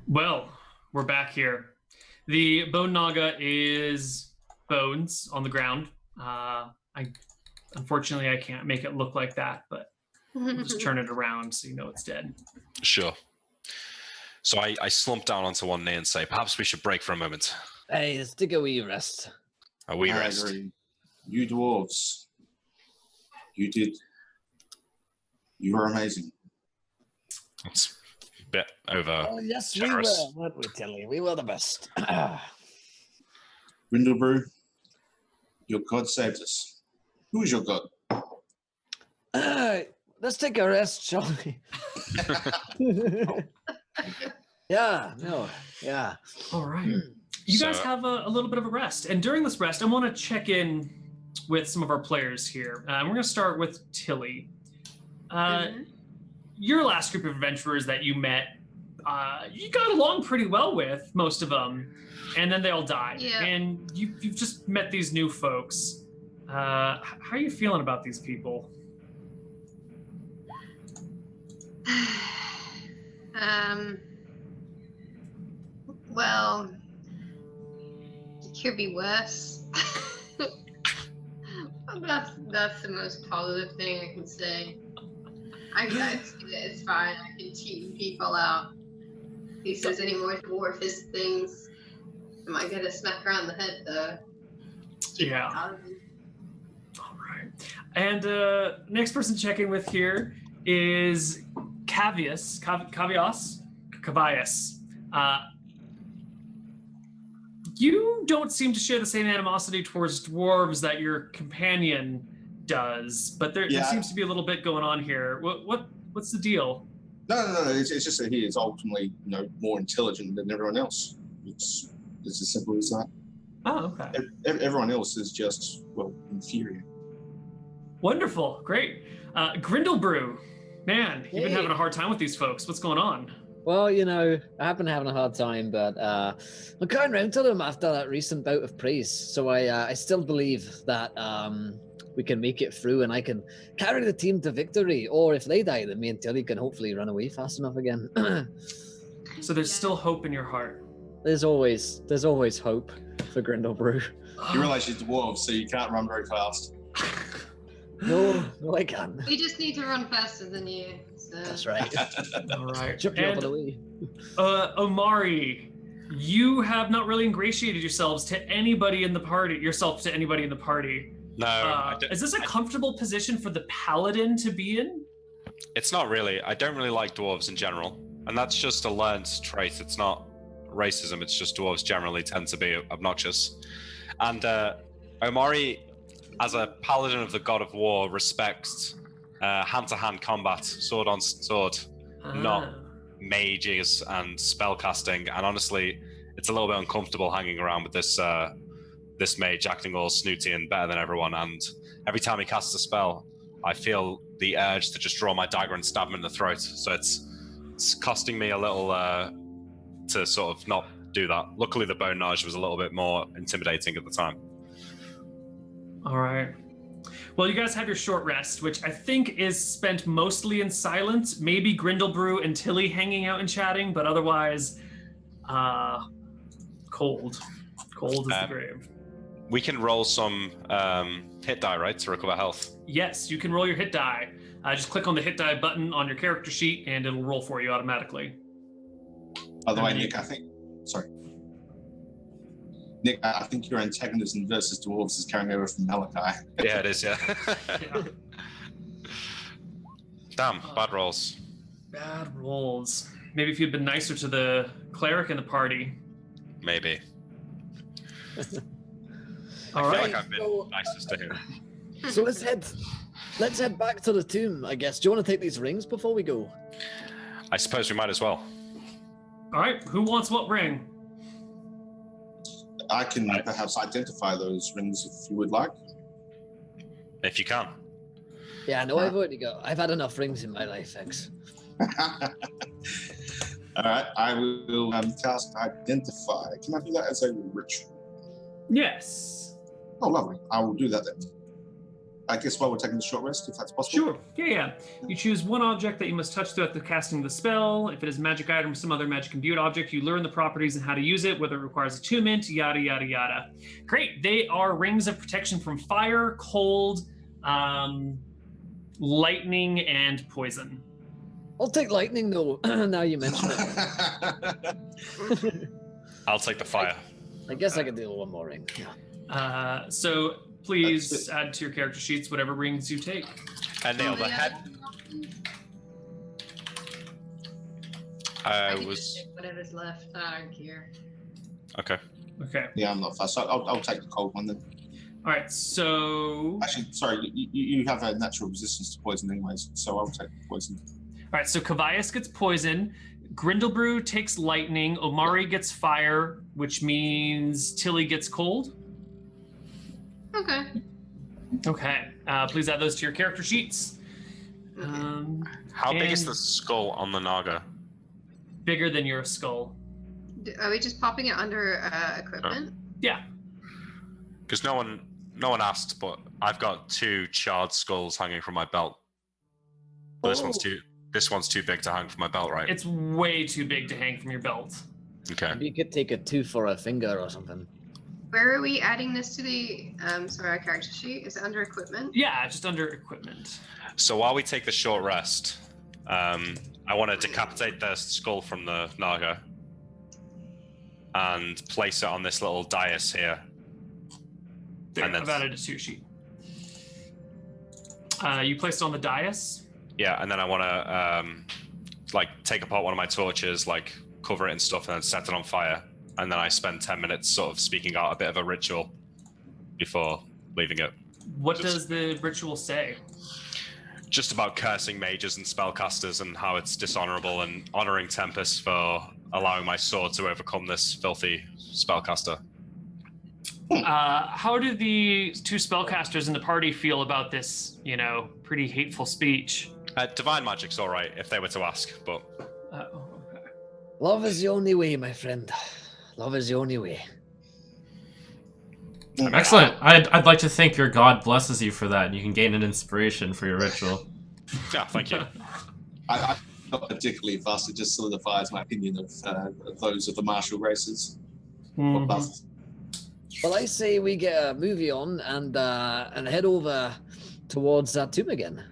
Well, we're back here. The bone naga is bones on the ground. Unfortunately, I can't make it look like that, but I'll just turn it around so you know it's dead. Sure. So I slump down onto one knee and say, perhaps we should break for a moment. Hey, let's take a wee rest. A wee I rest. agree. You dwarves, you were amazing. It's a bit over. Oh, yes, generous. we were, weren't we, Tilly? We were the best. Brindlebrew, your god saved us. Who is your god? Let's take a rest, shall we? Yeah, no, yeah. All right. You guys So- have a little bit of a rest. And during this rest, I want to check in with some of our players here. We're going to start with Tilly. Your last group of adventurers that you met, you got along pretty well with most of them, and then they all died. Yeah. And you've just met these new folks. How are you feeling about these people? Well, it could be worse. That's the most positive thing I can say. It's fine. I can cheat people out. If he says any more dwarfist things, I might get a smack around the head though. Yeah. Out of him. All right. And next person to check in with here is Cavius. You don't seem to share the same animosity towards dwarves that your companion does, but there seems to be a little bit going on here. What's the deal? No. It's just that he is ultimately, more intelligent than everyone else. It's as simple as that. Oh, okay. Everyone else is just, inferior. Wonderful. Great. Grindlebrew. Man, you've been Hey. having a hard time with these folks. What's going on? Well, I have been having a hard time, but I'm coming round to them after that recent bout of praise. So I still believe that we can make it through and I can carry the team to victory. Or if they die, then me and Tilly can hopefully run away fast enough again. So there's still hope in your heart. There's always hope for Grindlebrew. You realize you're dwarves, so you can't run very fast. No, I can't. We just need to run faster than you. So. That's right. All right. Jump you up And, on the way. Omari, you have not really ingratiated yourselves to anybody in the party. No, I don't- Is this a comfortable position for the paladin to be in? it's not really. I don't really like dwarves in general. And that's just a learned trait. It's not racism. It's just dwarves generally tend to be obnoxious. And Omari, as a paladin of the god of war, respects hand-to-hand combat, sword on sword, not mages and spellcasting. And honestly, it's a little bit uncomfortable hanging around with this mage acting all snooty and better than everyone. And every time he casts a spell, I feel the urge to just draw my dagger and stab him in the throat. So it's costing me a little to sort of not do that. Luckily, the bone nage was a little bit more intimidating at the time. All right. Well, you guys have your short rest, which I think is spent mostly in silence. Maybe Grindlebrew and Tilly hanging out and chatting, but otherwise, cold. Cold as the grave. We can roll some hit die, right, to recover health. Yes, you can roll your hit die. Just click on the hit die button on your character sheet, and it'll roll for you automatically. By the way, Nick, I think your antagonism versus dwarves is carrying over from Malachi. Yeah, it is, yeah. Yeah. Damn, bad rolls. Bad rolls. Maybe if you'd been nicer to the cleric in the party. Maybe. All I feel right. like I've been nicest to him. So let's head back to the tomb, I guess. Do you want to take these rings before we go? I suppose we might as well. All right. Who wants what ring? I can perhaps identify those rings if you would like. If you can. Yeah, no, I've had enough rings in my life, thanks. All right, I will cast Identify. Can I do that as a ritual? Yes. Oh, lovely. I will do that then. I guess while we're taking a short rest, if that's possible. Sure. Yeah. You choose one object that you must touch throughout the casting of the spell. If it is a magic item or some other magic imbued object, you learn the properties and how to use it, whether it requires attunement, yada, yada, yada. Great. They are rings of protection from fire, cold, lightning, and poison. I'll take lightning though. Now you mention it. I'll take the fire. I guess I could do one more ring. So please add to your character sheets whatever rings you take. And Neil, the head. I can just take whatever's left. I don't care. Okay. Okay. Yeah, I'm not fussed. I'll take the cold one then. All right. So. Actually, sorry, you have a natural resistance to poison anyways, so I'll take poison. All right. So Kavias gets poison. Grindlebrew takes lightning. Omari gets fire, which means Tilly gets cold. Okay. Okay. Please add those to your character sheets. How big is the skull on the Naga? Bigger than your skull. Are we just popping it under equipment? Yeah. Because no one asked, but I've got 2 charred skulls hanging from my belt. But this one's too big to hang from my belt, right? It's way too big to hang from your belt. Okay. Maybe you could take a 2 for a finger or something. Where are we adding this to the our character sheet? Is it under equipment? Yeah, just under equipment. So while we take the short rest, I want to decapitate the skull from the Naga and place it on this little dais here. There, And then- I've added it to your sheet. You placed it on the dais? Yeah, and then I want to take apart one of my torches, cover it and stuff, and then set it on fire. And then I spend 10 minutes sort of speaking out a bit of a ritual before leaving it. What does the ritual say? Just about cursing mages and spellcasters and how it's dishonorable, and honoring Tempest for allowing my sword to overcome this filthy spellcaster. How do the 2 spellcasters in the party feel about this, pretty hateful speech? Divine magic's all right if they were to ask, but Okay. Love is the only way, my friend. Love is the only way. Excellent. I'd like to think your god blesses you for that, and you can gain an inspiration for your ritual. yeah, thank you. I'm not particularly fussed. It just solidifies my opinion of those of the martial races. Mhm. Well, I say we get a movie on and head over towards that tomb again.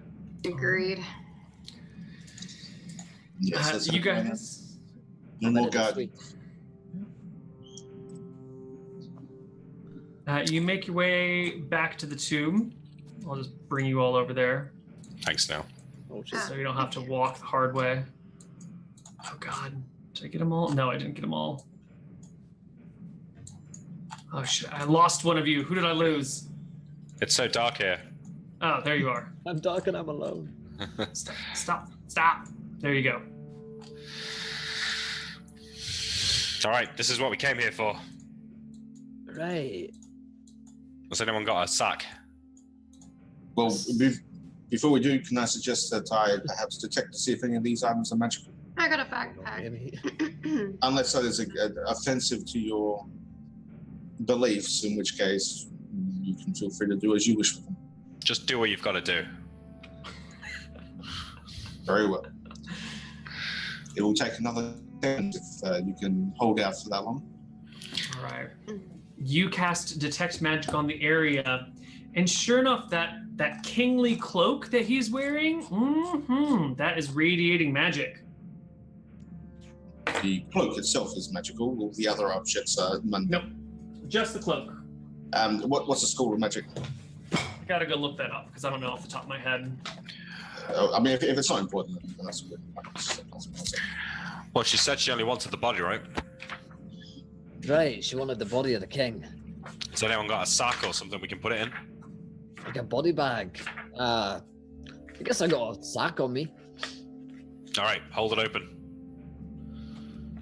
Agreed. Yes, that's You okay. guys. No more guard. You make your way back to the tomb. I'll just bring you all over there Thanks, Neil. Oh, shit. so you don't have to walk the hard way. Oh, God. Did I get them all? No, I didn't get them all. Oh, shit. I lost one of you. Who did I lose? It's so dark here. Oh, there you are. I'm dark and I'm alone. Stop. There you go. All right, this is what we came here for. Right. Has anyone got a sack? Well, before we do, can I suggest that I perhaps detect to see if any of these items are magical? I got a backpack. Maybe. Unless that is offensive to your beliefs, in which case you can feel free to do as you wish with them. Just do what you've got to do. Very well. It will take another 10 if you can hold out for that long. All right. You cast Detect Magic on the area, and sure enough, that kingly cloak that he's wearing, that is radiating magic. The cloak itself is magical. All the other objects are mundane. Nope, just the cloak. What's the school of magic? I gotta go look that up because I don't know off the top of my head. I mean, if it's not important, then that's good. Well, she said she only wanted the body, right? Right, she wanted the body of the king. Has anyone got a sack or something we can put it in? Like a body bag. I guess I got a sack on me. All right, hold it open.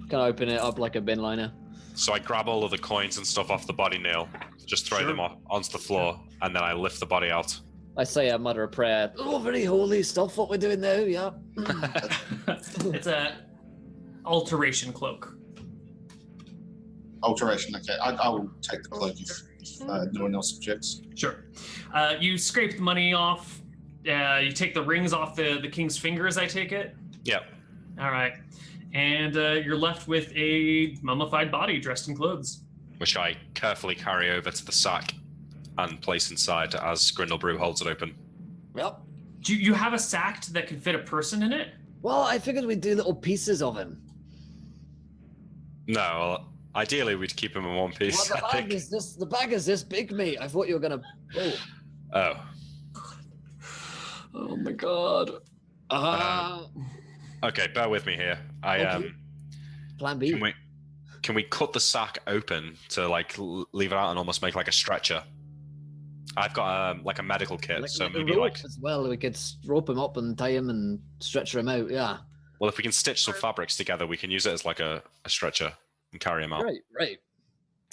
Can I open it up like a bin liner? So I grab all of the coins and stuff off the body nail, just throw them onto the floor, and then I lift the body out. I say a mutter a prayer. Oh, very holy stuff, what we're doing now, yeah. It's a alteration cloak. Alteration, okay. I will take the cloak if no one else objects. Sure. You scrape the money off. You take the rings off the king's fingers, I take it? Yep. All right. And you're left with a mummified body dressed in clothes. Which I carefully carry over to the sack and place inside as Grindlebrew holds it open. Yep. Do you have a sack that can fit a person in it? Well, I figured we'd do little pieces of him. No, well, ideally we'd keep him in one piece. Well, the bag is this big, mate. I thought you were gonna. Oh. Oh. Oh my god. Okay, bear with me here. Plan B. Can we cut the sack open to leave it out and almost make like a stretcher? I've got a medical kit, so maybe as well. We could rope him up and tie him and stretcher him out. Yeah. Well, if we can stitch some fabrics together, we can use it as like a stretcher and carry him out. Right.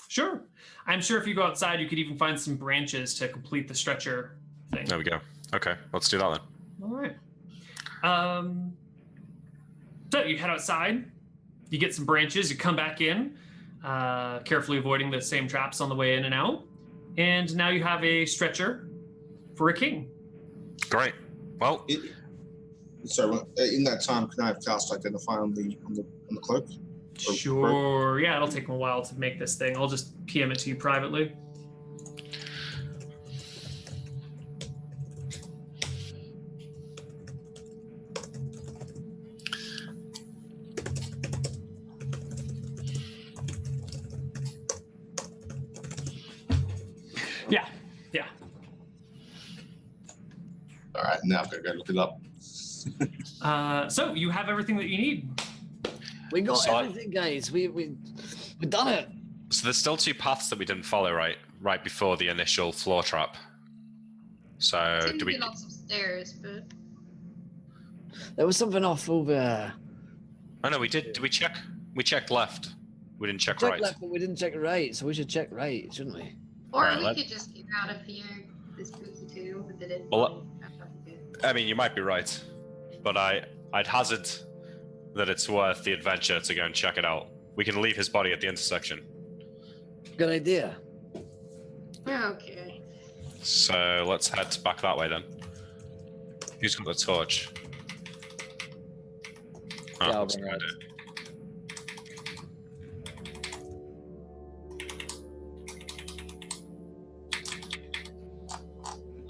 Sure. I'm sure if you go outside, you could even find some branches to complete the stretcher thing. There we go. Okay, let's do that then. All right. So you head outside, you get some branches, you come back in, carefully avoiding the same traps on the way in and out. And now you have a stretcher for a king. Great. Well, So in that time, can I have cast identify on the cloak? Sure. Yeah, it'll take a while to make this thing. I'll just PM it to you privately. Yeah. All right, now I've got to go look it up. So you have everything that you need. We got everything, guys. We done it. So there's still two paths that we didn't follow, right before the initial floor trap. So do we? Lots of stairs, but There was something off over. Oh no, we did. Did we check? We checked left. We didn't check Check right. left, but we didn't check right. So we should check right, shouldn't we? or Alright, we could just get out of here. This spooky too, with the dead Well, body. I mean, you might be right, but I'd hazard that it's worth the adventure to go and check it out. We can leave his body at the intersection. Good idea. Okay. So let's head back that way then. Who's got the torch? Oh, Yeah, I'll that's bring a good it. idea.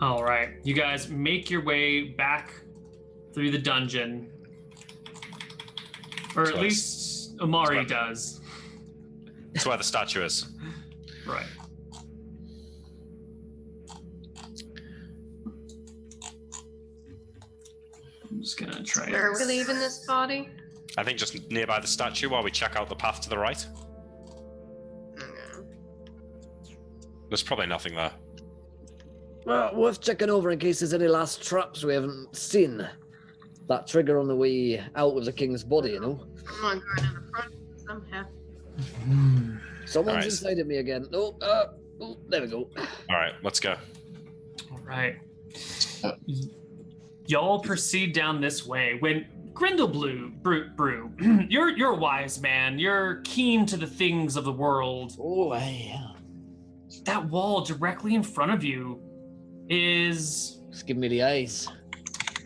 All right. You guys make your way back through the dungeon. Or at So least Amari so- does. That's where the statue is. Right. I'm just gonna try Where it. are we leaving this body? I think just nearby the statue while we check out the path to the right. There's probably nothing there. Well, worth checking over in case there's any last traps we haven't seen. That trigger on the way out of the king's body, you know? I'm on going in the front somehow. Someone's Alright. inside of me again. Oh, there we go. All right, let's go. All right. Y'all proceed down this way. When Brew, you're a wise man. You're keen to the things of the world. Oh, yeah. That wall directly in front of you is... Just give me the eyes.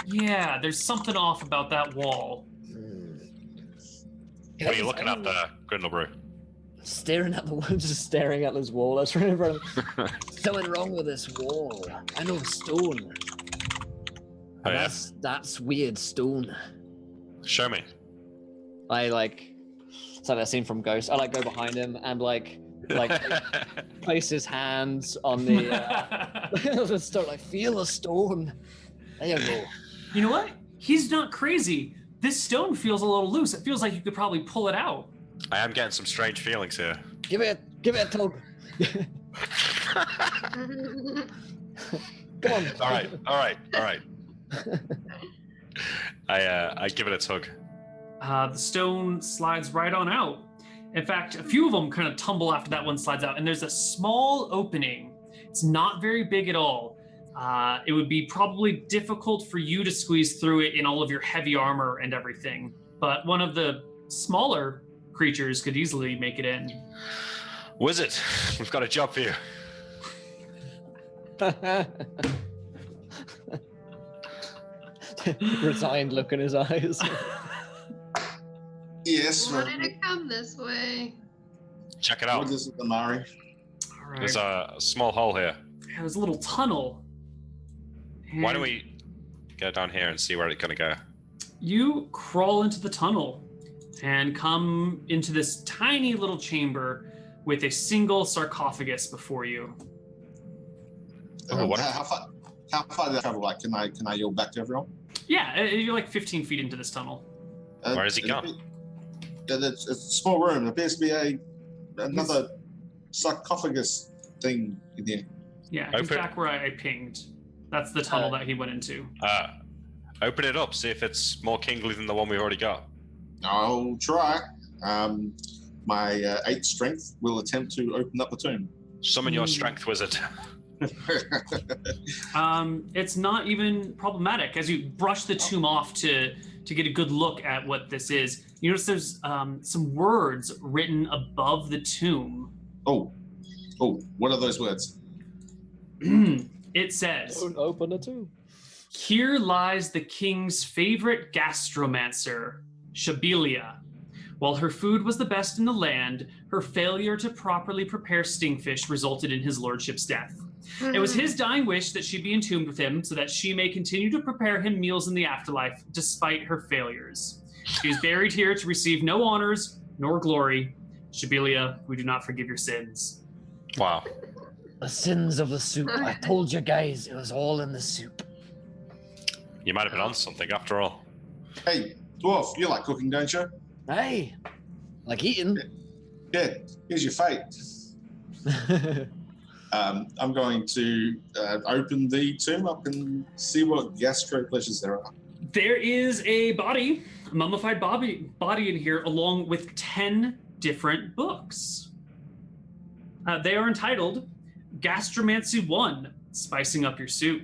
Yeah, there's something off about that wall. What are you looking at there, Grindlebrew? Staring at the wall, just staring at this wall. That's right in front of me. Something wrong with this wall. I know stone. Oh, yeah? That's weird stone. Show me. I it's like that scene from Ghost. I go behind him and place his hands on the stone, feel the stone. There you go. You know what? He's not crazy. This stone feels a little loose. It feels like you could probably pull it out. I am getting some strange feelings here. Give it a tug. Come on. All right. I give it a tug. The stone slides right on out. In fact, a few of them kind of tumble after that one slides out, and there's a small opening. It's not very big at all. It would be probably difficult for you to squeeze through it in all of your heavy armor and everything, but one of the smaller creatures could easily make it in. Wizard, we've got a job for you. Resigned look in his eyes. Yes. Why did it come this way? Check it What out. is it, Amari? All right. There's a small hole here. Yeah, there's a little tunnel. Why don't And we go down here and see where it's gonna go? You crawl into the tunnel and come into this tiny little chamber with a single sarcophagus before you. Oh, what? How far did I travel? Like, can I yell back to everyone? Yeah, you're like 15 feet into this tunnel. Where has he gone? It's a small room. There appears to be another sarcophagus thing in here. Yeah, he's Open. back where I pinged. That's the tunnel that he went into. Open it up, see if it's more kingly than the one we've already got. I'll try. My 8 strength will attempt to open up the tomb. Summon your strength wizard. It's not even problematic. As you brush the tomb off to get a good look at what this is, you notice there's some words written above the tomb. Oh, what are those words? It says, Don't open it too. "Here lies the king's favorite gastromancer, Shabilia. While her food was the best in the land, her failure to properly prepare stingfish resulted in his lordship's death. It was his dying wish that she be entombed with him so that she may continue to prepare him meals in the afterlife despite her failures. She is buried here to receive no honors nor glory. Shabilia, we do not forgive your sins." Wow. The sins of the soup. I told you guys, it was all in the soup. You might have been on something after all. Hey, dwarf, you like cooking, don't you? Hey, like eating. Yeah, here's your fate. I'm going to open the tomb up and see what gastro pleasures there are. There is a body, a mummified body in here, along with 10 different books. They are entitled Gastromancy 1, Spicing Up Your Soup.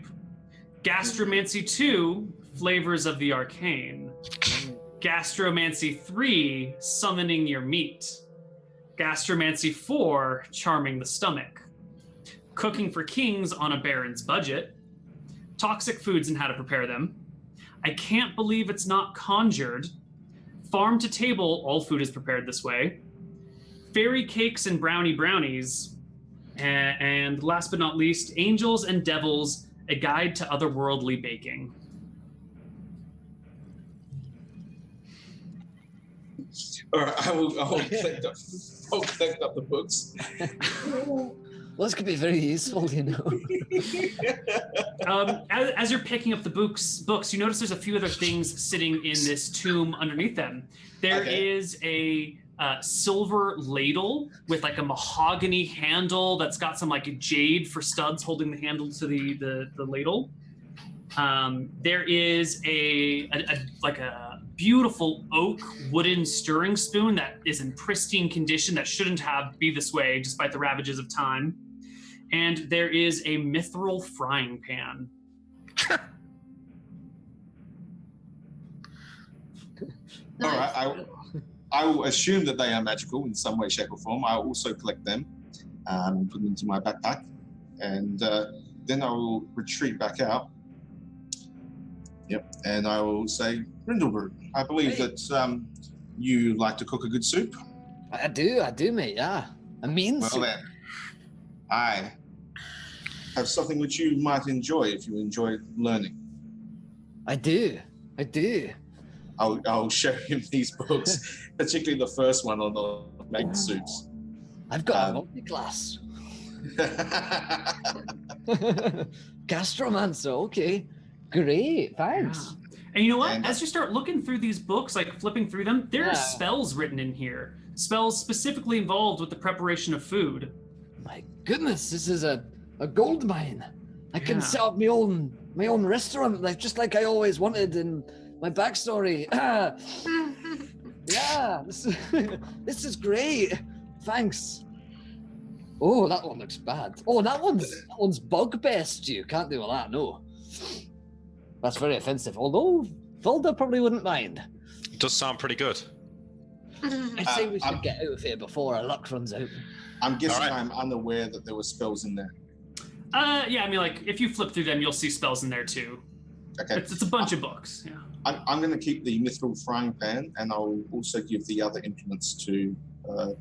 Gastromancy 2, Flavors of the Arcane. Gastromancy 3, Summoning Your Meat. Gastromancy 4, Charming the Stomach. Cooking for Kings on a Baron's Budget. Toxic Foods and How to Prepare Them. I Can't Believe It's Not Conjured. Farm to Table, All Food is Prepared This Way. Fairy Cakes and Brownies. And last but not least, Angels and Devils, A Guide to Otherworldly Baking. All right, I will collect up the books. Well, this could be very useful, you know. As you're picking up the books, you notice there's a few other things sitting in this tomb underneath them. There is a silver ladle with like a mahogany handle that's got some like jade for studs holding the handle to the ladle. There is a beautiful oak wooden stirring spoon that is in pristine condition that shouldn't be this way despite the ravages of time. And there is a Mithril Frying Pan. All right, I will assume that they are magical in some way, shape, or form. I will also collect them and put them into my backpack, and then I will retreat back out. Yep, and I will say, Grindelberg, I believe that you like to cook a good soup. I do, mate. Yeah, a mean Well soup. then, I have something which you might enjoy if you enjoy learning. I do. I'll show him these books, particularly the first one on the making soups. I've got a multi-class. Gastromancer. Okay, great. Thanks. And you know what? And- As you start looking through these books, like flipping through them, there are Yeah. spells written in here. Spells specifically involved with the preparation of food. My goodness, this is a gold mine. I can Yeah. set up my own restaurant, just like I always wanted in my backstory. Yeah, this is great. Thanks. Oh, that one looks bad. Oh, that one's bugbear stew. Can't do all that. No, that's very offensive. Although Volda probably wouldn't mind. It does sound pretty good. I say we should get out of here before our luck runs out. I'm guessing All right. I'm unaware that there were spells in there. Yeah, I mean, like, if you flip through them, you'll see spells in there too. Okay. It's a bunch of books, yeah. I'm going to keep the Mithril Frying Pan, and I'll also give the other implements to our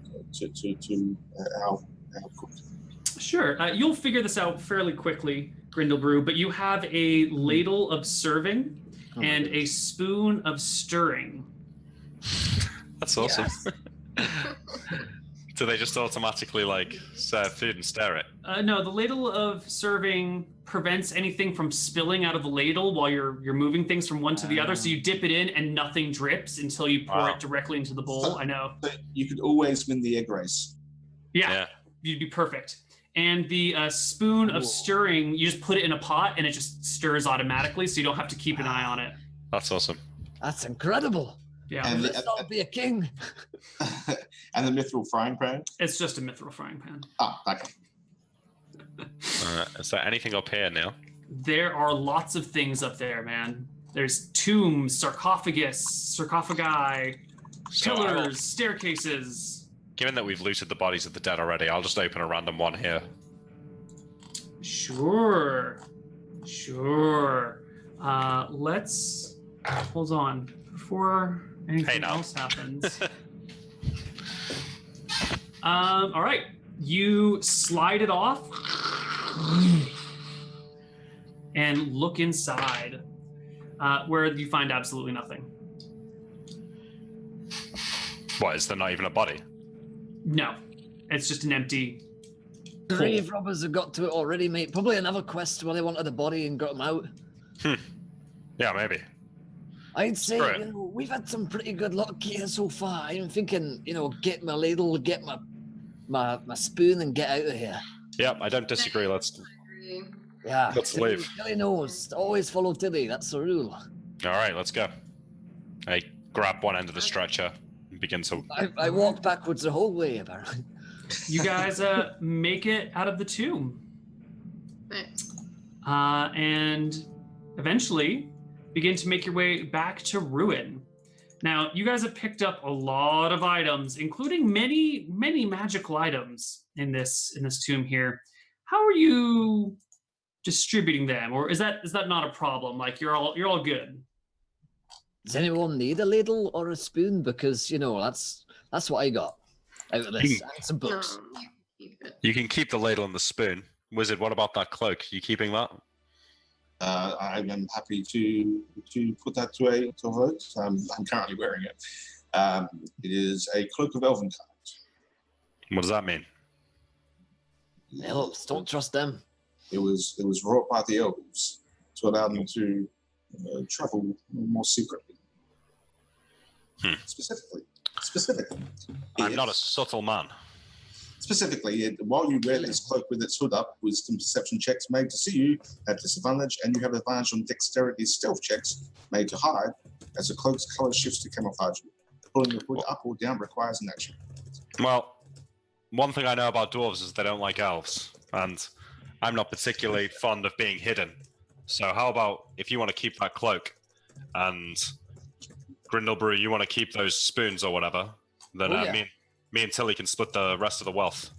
cook. Sure. You'll figure this out fairly quickly, Grindlebrew, but you have a ladle of serving and a spoon of stirring. That's awesome. Do they just automatically like serve food and stir it? No, the ladle of serving prevents anything from spilling out of the ladle while you're moving things from one to the other. So you dip it in and nothing drips until you pour it directly into the bowl. I know. But you could always win the egg race. Yeah. You'd be perfect. And the spoon of stirring, you just put it in a pot and it just stirs automatically, so you don't have to keep an eye on it. That's awesome. That's incredible. Yeah. And Let's not be a king. And the Mithril Frying Pan? It's just a Mithril Frying Pan. Oh, okay. Is there anything up here, Neil? There are lots of things up there, man. There's tombs, sarcophagi, pillars, staircases. Given that we've looted the bodies of the dead already, I'll just open a random one here. Sure. Let's hold on before anything else happens. All right, you slide it off and look inside, where you find absolutely nothing. What, is there not even a body? No, it's just an empty. Grave robbers have got to it already, mate. Probably another quest where they wanted a body and got him out. Yeah, maybe. I'd say, Right. you know, we've had some pretty good luck here so far. I'm thinking, you know, get my ladle, get my spoon, and get out of here. Yep, I don't disagree. Let's Yeah. Let's leave. Tilly knows. Always follow Tilly. That's the rule. All right, let's go. I grab one end of the stretcher and begin to. I walked backwards the whole way, apparently. You guys make it out of the tomb. Nice. And eventually begin to make your way back to Ruin. Now, you guys have picked up a lot of items, including many magical items in this tomb here. How are you distributing them, or is that not a problem? Like you're all good? Does anyone need a ladle or a spoon? Because you know that's what I got out of this. And some books. No, you keep it. You can keep the ladle and the spoon. Wizard, what about that cloak? You keeping that? I am happy to put that to a vote. I'm currently wearing it. It is a cloak of elven kind. What does that mean? Elves, don't trust them. It was wrought by the elves to allow them to travel more secretly. Specifically, I'm not a subtle man. Specifically, while you wear this cloak with its hood up, wisdom perception checks made to see you at disadvantage, and you have advantage on dexterity stealth checks made to hide, as the cloak's color shifts to camouflage you. Pulling the hood up or down requires an action. Well, one thing I know about dwarves is they don't like elves, and I'm not particularly fond of being hidden. So how about if you want to keep that cloak, and Grindlebrew, you want to keep those spoons or whatever, then me and Tilly can split the rest of the wealth.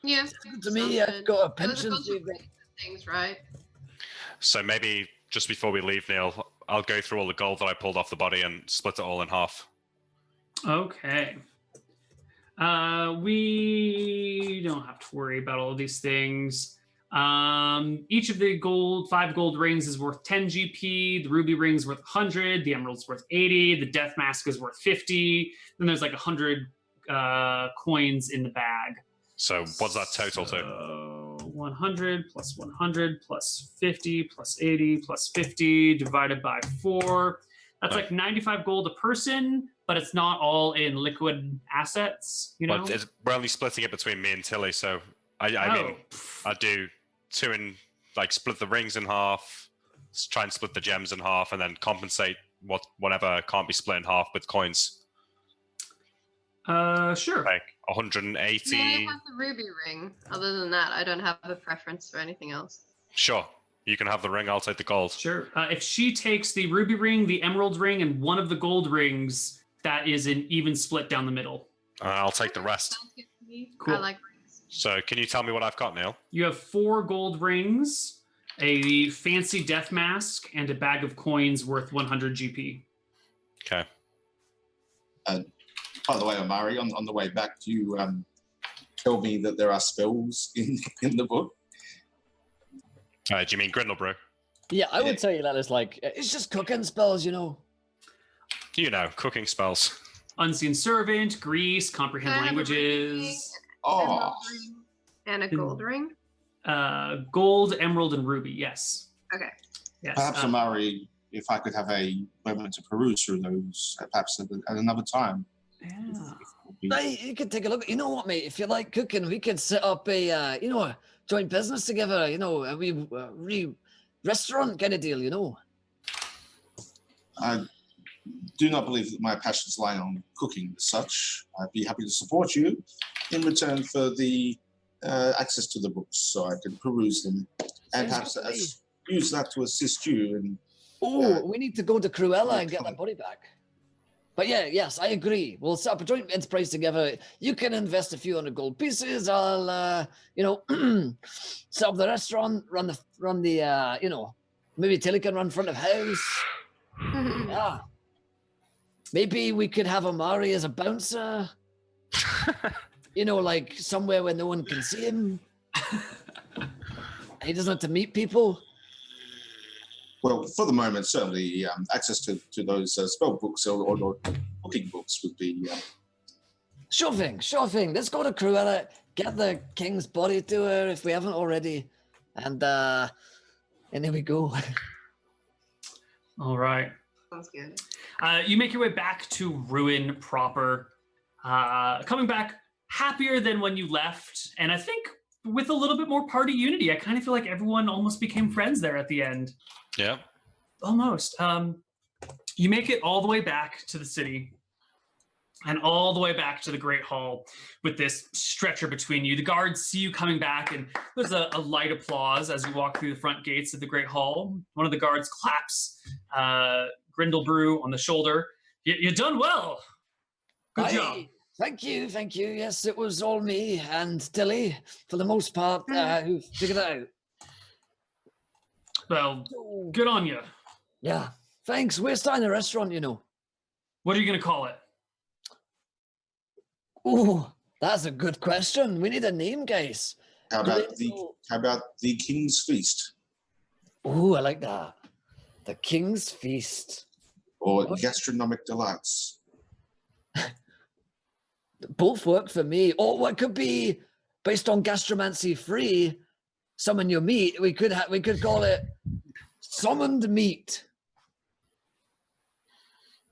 Yeah. To me, sounds I've good. got a There was pension bunch of saving. things, right? So maybe just before we leave, Neil, I'll go through all the gold that I pulled off the body and split it all in half. Okay. We don't have to worry about all of these things. Each of the 5 gold rings is worth 10 GP. The ruby ring's worth 100. The emerald's worth 80. The death mask is worth 50. Then there's like 100 coins in the bag. So what's that total to? 100 plus 100 plus 50 plus 80 plus 50 divided by 4. That's like 95 gold a person, but it's not all in liquid assets, you know? Well, we're only splitting it between me and Tilly, so I mean, I'd do 2 and like split the rings in half, try and split the gems in half, and then compensate whatever can't be split in half with coins. Sure. Like 180. I have the ruby ring. Other than that, I don't have a preference for anything else. Sure. You can have the ring, I'll take the gold. Sure. If she takes the ruby ring, the emerald ring, and one of the gold rings, that is an even split down the middle. I'll take the rest. Sounds good to me. Cool. I like rings. So can you tell me what I've got, Neil? You have 4 gold rings, a fancy death mask, and a bag of coins worth 100 GP. Okay. By the way, Omari, on the way back, do you tell me that there are spells in the book? Do you mean Grindlebrew? Yeah, I would tell you that it's like, it's just cooking spells, you know. You know, cooking spells. Unseen Servant, Grease, Comprehend Languages. Oh, And a gold ring. Gold, emerald, and ruby. Yes. Okay. Yes. perhaps, Omari, if I could have a moment to peruse through those, perhaps at another time. Yeah. Right, you could take a look. You know what, mate? If you like cooking, we could set up a, a joint business together. A wee restaurant kind of deal. You know. I do not believe that my passions lie on cooking as such. I'd be happy to support you in return for the access to the books so I can peruse them and perhaps use that to assist you. And we need to go to Cruella and get that body back. But yes, I agree. We'll set up a joint enterprise together. You can invest a few hundred gold pieces. I'll, set up the restaurant, run the, maybe Tilly can run front of house. Yeah. Maybe we could have Omari as a bouncer. Like somewhere where no one can see him. He doesn't have to meet people. well, for the moment, certainly access to those spell books or cooking books would be. Sure thing. Let's go to Cruella, get the king's body to her if we haven't already, and there we go. All right. Sounds good. You make your way back to Ruin proper, coming back happier than when you left, and I think with a little bit more party unity. I kind of feel like everyone almost became friends there at the end. Yeah. Almost. You make it all the way back to the city and all the way back to the Great Hall with this stretcher between you. The guards see you coming back, and there's a light applause as you walk through the front gates of the Great Hall. One of the guards claps Grindlebrew on the shoulder. You done well. Good job. Thank you. Yes, it was all me and Tilly, for the most part, who figured it out. Well, good on you. Yeah, thanks. We're starting a restaurant, What are you going to call it? Oh, that's a good question. We need a name, guys. How about the King's Feast Oh, I like that. The King's Feast. or Gastronomic Delights? Both work for me. Or what could be based on gastromancy free? Summon your meat. We could call it Summoned Meat.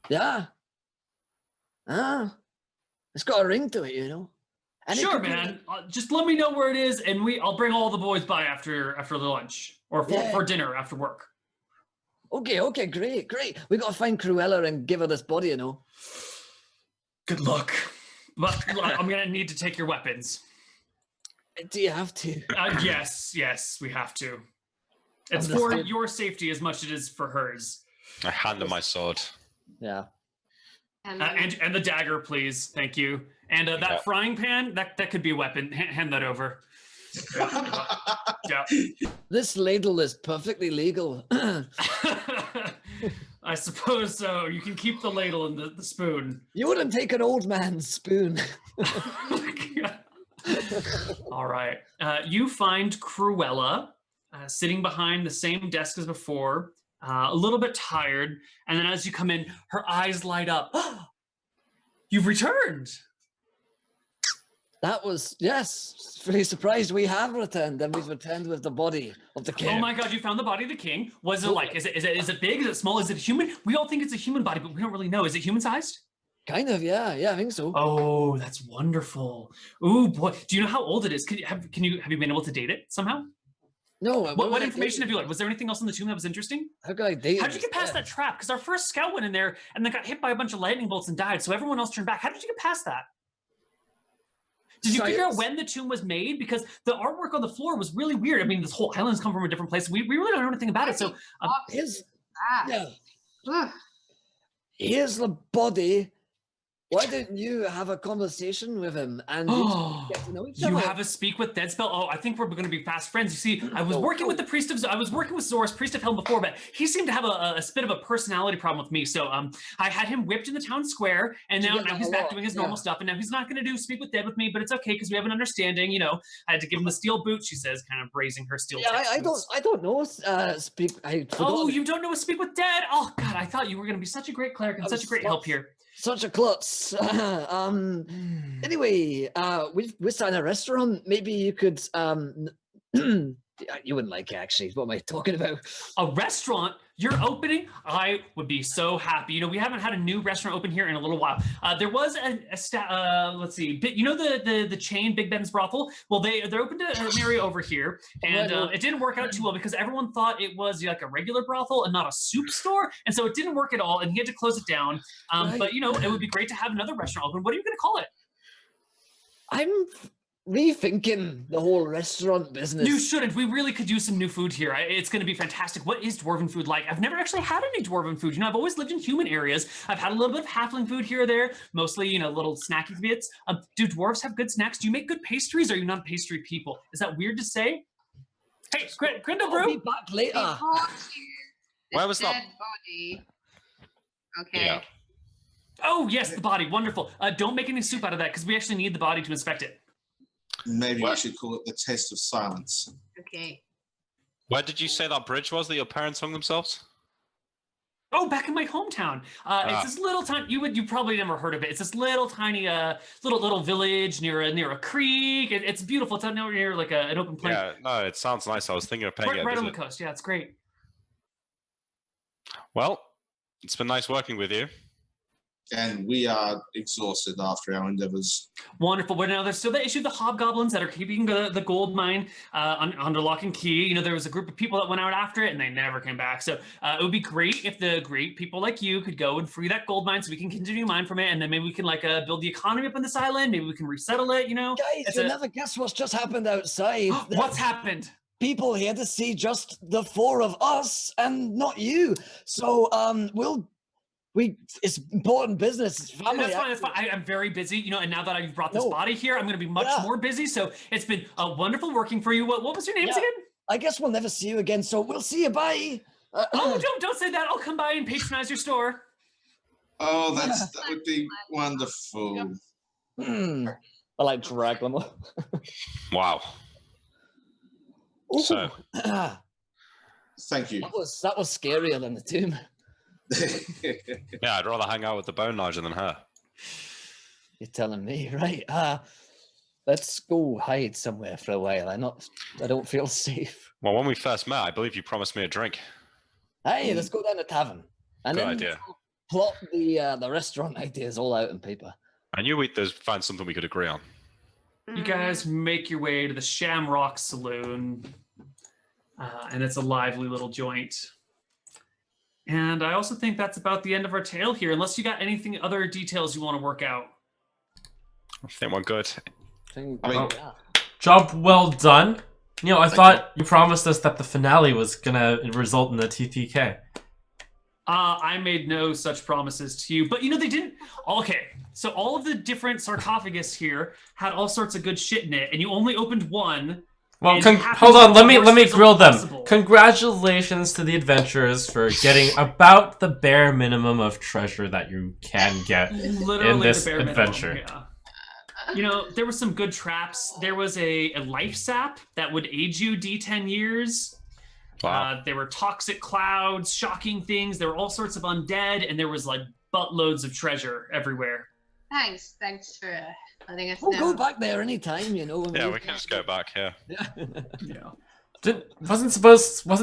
Yeah. It's got a ring to it, And Sure, man. Just let me know where it is, and I'll bring all the boys by after the lunch or for dinner after work. Okay, great. We got to find Cruella and give her this body, Good luck. But I'm gonna need to take your weapons. Do you have to? Yes, we have to. It's for your safety as much as it is for hers. I hand her my sword. Yeah. And the dagger, please. Thank you. And that frying pan, that could be a weapon. Hand that over. Yeah. This ladle is perfectly legal. I suppose so. You can keep the ladle and the spoon. You wouldn't take an old man's spoon. All right. You find Cruella sitting behind the same desk as before, a little bit tired. And then as you come in, her eyes light up. You've returned. That was, yes, really surprised we have returned, and we've returned with the body of the king. Oh my God, you found the body of the king. Was it like, is it big? Is it small? Is it human? We all think it's a human body, but we don't really know. Is it human-sized? Kind of, yeah, I think so. Oh, that's wonderful. Ooh, boy. Do you know how old it is? Have you been able to date it somehow? No. What information have you learned? Was there anything else in the tomb that was interesting? How could I date? How did you get past that trap? Because our first scout went in there and then got hit by a bunch of lightning bolts and died, so everyone else turned back. How did you get past that? Did you figure out when the tomb was made? Because the artwork on the floor was really weird. I mean, this whole island's come from a different place. We really don't know anything about it. So here's the body why don't you have a conversation with him and you two get to know each You other? have a speak with dead spell. Oh, I think we're going to be fast friends. You see, I was working with the priest of. I was working with Zor's priest of Helm before, but he seemed to have a bit of a personality problem with me. So I had him whipped in the town square, and now he's back doing his normal stuff. And now he's not going to do speak with dead with me, but it's okay because we have an understanding. You know, I had to give him the steel boot. She says, kind of raising her steel. Yeah, I don't know. Speak. Oh, you don't know a speak with dead? Oh God, I thought you were going to be such a great cleric and such a great help here. Such a klutz. Anyway, we're starting a restaurant. Maybe you could. You wouldn't like it, actually. What am I talking about? A restaurant? You're opening? I would be so happy. You know, we haven't had a new restaurant open here in a little while. There was let's see, you know the chain Big Ben's Brothel? Well, they opened an area over here, and it didn't work out too well because everyone thought it was like a regular brothel and not a soup store, and so it didn't work at all, and he had to close it down. But you know, it would be great to have another restaurant open. What are you going to call it? I'm rethinking the whole restaurant business. You shouldn't. We really could use some new food here. It's going to be fantastic. What is dwarven food like? I've never actually had any dwarven food. You know, I've always lived in human areas. I've had a little bit of halfling food here or there, mostly, you know, little snacky bits. Do dwarves have good snacks? Do you make good pastries? Or are you not pastry people? Is that weird to say? Hey, Grindel Brew. I'll be back later. Where was that body? Okay. Yeah. Oh, yes, the body. Wonderful. Don't make any soup out of that because we actually need the body to inspect it. Maybe we should call it the test of silence. Okay. Where did you say that bridge was that your parents hung themselves? Oh, back in my hometown. It's this little tiny. You probably never heard of it. It's this little tiny little village near a creek. It's beautiful. It's out near like an open plain. Yeah, no, it sounds nice. I was thinking of paying it a right on visit. the coast. Yeah, it's great. Well, it's been nice working with you. And we are exhausted after our endeavors. Wonderful. But now there's still the issue of the hobgoblins that are keeping the gold mine under lock and key. You know, there was a group of people that went out after it and they never came back. So it would be great if the great people like you could go and free that gold mine so we can continue to mine from it. And then maybe we can build the economy up on this island. Maybe we can resettle it, you know? Guys, you'll never guess what's just happened outside. What's happened? People here to see just the four of us and not you. So it's important business. It's family. That's fine. I'm very busy, you know, and now that I've brought this body here, I'm going to be much more busy. So it's been wonderful working for you. What was your names again? I guess we'll never see you again, so we'll see you. Bye. Don't say that. I'll come by and patronize your store. Oh, that would be wonderful. I like drag them up. Wow. So, thank you. That was scarier than the tomb. yeah, I'd rather hang out with the Bone Larger than her. You're telling me, right? Let's go hide somewhere for a while. I don't feel safe. Well, when we first met, I believe you promised me a drink. Hey, let's go down the tavern. And Good then idea. Plot the restaurant ideas all out on paper. I knew we'd find something we could agree on. You guys make your way to the Shamrock Saloon, and it's a lively little joint. And I also think that's about the end of our tale here, unless you got anything other details you want to work out. I think we're good. Job well done. Neil, I thought you promised us that the finale was gonna result in a TTK. I made no such promises to you, but you know they didn't. Okay, so all of the different sarcophagus here had all sorts of good shit in it, and you only opened one. Well, hold on. Let me grill them. Congratulations to the adventurers for getting about the bare minimum of treasure that you can get in this adventure. Minimum, yeah. You know, there were some good traps. There was a life sap that would age you D10 years. Wow. There were toxic clouds, shocking things. There were all sorts of undead, and there was like buttloads of treasure everywhere. Thanks for letting us know. We'll go back there anytime, you know. Yeah, we can just go back here. Yeah. Wasn't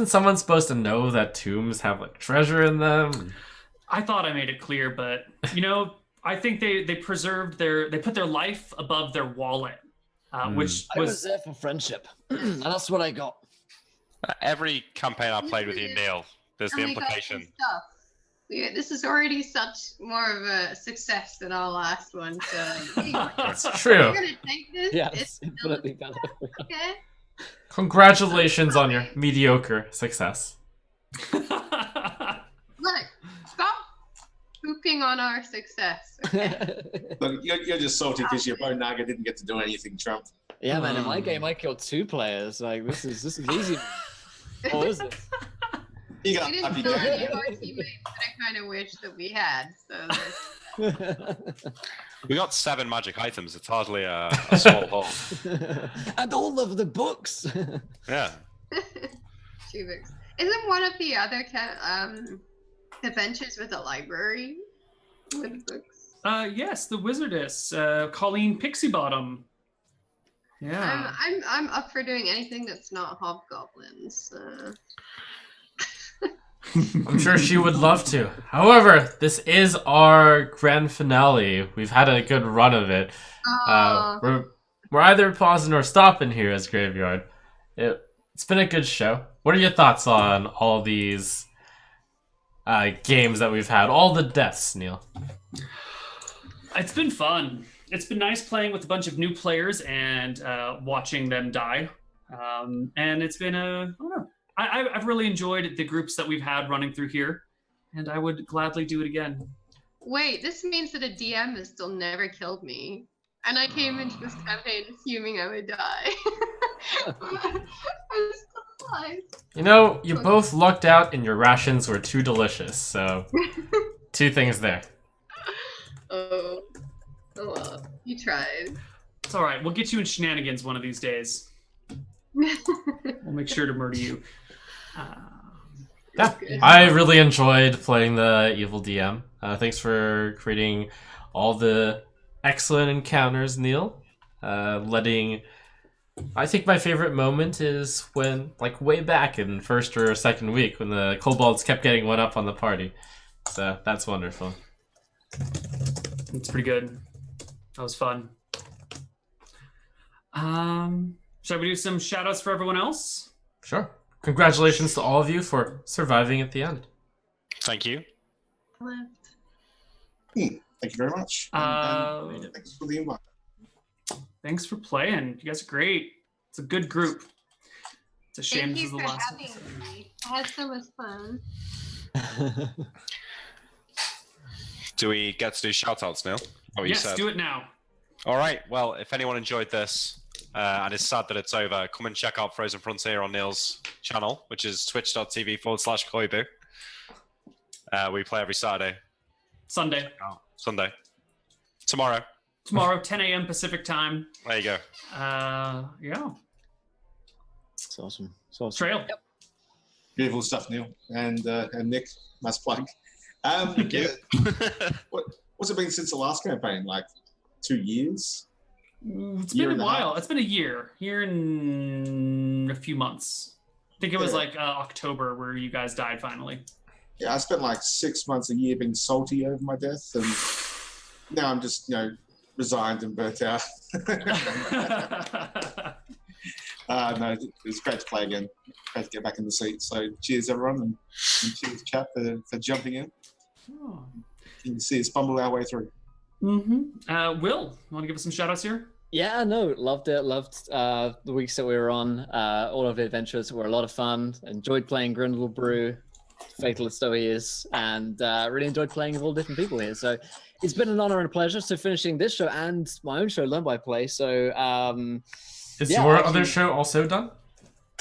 someone supposed to know that tombs have like treasure in them? I thought I made it clear, but you know, I think they put their life above their wallet, which I was there for friendship, and that's what I got. Every campaign I played with you, Neil, there's the implication. This is already such more of a success than our last one. So That's true. We're gonna take this. Yes, It's infinitely better. okay. Congratulations on your mediocre success. Look, stop pooping on our success. Okay? Look, you're just salty because your bone naga didn't get to do anything, Trump. Yeah, man. In my game, I killed 2 players. Like this is easy. What is this? You got We happy didn't kill any game. of our teammates that I kind of wish that we had. So We got 7 magic items. It's hardly a small haul. And all of the books. Yeah. 2 books. Isn't one of the other adventures with the library with books? Yes, the wizardess, Colleen Pixiebottom. Yeah. I'm up for doing anything that's not hobgoblins. I'm sure she would love to. However, this is our grand finale. We've had a good run of it. We're either pausing or stopping here as Graveyard. It's been a good show. What are your thoughts on all these games that we've had? All the deaths, Neil. It's been fun. It's been nice playing with a bunch of new players and watching them die. And it's been I don't know. I've really enjoyed the groups that we've had running through here, and I would gladly do it again. Wait, this means that a DM has still never killed me, and I came into this campaign assuming I would die. I'm still alive. You know, you both lucked out and your rations were too delicious, so 2 things there. Oh well, you tried. It's all right. We'll get you in shenanigans one of these days. We'll make sure to murder you. Yeah, I really enjoyed playing the Evil DM. Thanks for creating all the excellent encounters, Neil. I think my favorite moment is when, like, way back in first or second week, when the kobolds kept getting one up on the party. So that's wonderful. It's pretty good. That was fun. Shall we do some shout outs for everyone else? Sure. Congratulations to all of you for surviving at the end. Thank you. Thank you very much. And thanks for the invite. Thanks for playing. You guys are great. It's a good group. It's a shame Thank this you is the for last having episode. me. I had so much fun. Do we get to do shout-outs now? What you Yes, said? do it now. All right. Well, if anyone enjoyed this and is sad that it's over, come and check out Frozen Frontier on Neil's channel, which is twitch.tv/Koibu. We play every Saturday. Sunday. Oh, Sunday. Tomorrow. Tomorrow, 10 a.m. Pacific time. There you go. Yeah. It's awesome. It's awesome. Trail. Yep. Beautiful stuff, Neil. And Nick, nice plug. Thank you. What's it been since the last campaign? Like 2 years? It's Year been and a a while. half. It's been a year. Here in a few months. I think it was Yeah. like October where you guys died finally. Yeah, I spent like 6 months a year being salty over my death, and now I'm just, resigned and burnt out. No, it's great to play again. Great to get back in the seat. So cheers, everyone, and cheers, chat, for jumping in. Oh. You can see us bumble our way through. Mm-hmm. Will, you want to give us some shout outs here? Yeah, no, loved it. Loved the weeks that we were on. All of the adventures were a lot of fun. Enjoyed playing Grindle Brew, fatalist though he is, and really enjoyed playing with all different people here. So it's been an honor and a pleasure. So finishing this show and my own show, Learn by Play. So Is yeah, your actually- other show also done?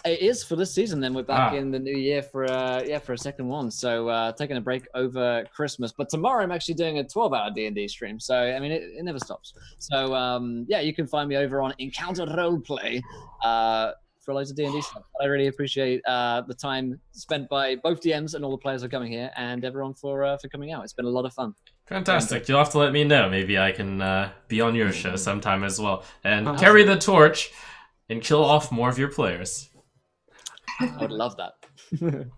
it is for this season. Then we're back in the new year for a second one. So taking a break over Christmas. But tomorrow I'm actually doing a 12-hour D&D stream. So I mean it never stops. So yeah, you can find me over on Encounter Roleplay for loads of D&D stuff. I really appreciate the time spent by both DMs and all the players who are coming here, and everyone for coming out. It's been a lot of fun. Fantastic. You'll have to let me know. Maybe I can be on your show sometime as well. And carry the torch and kill off more of your players. I would love that.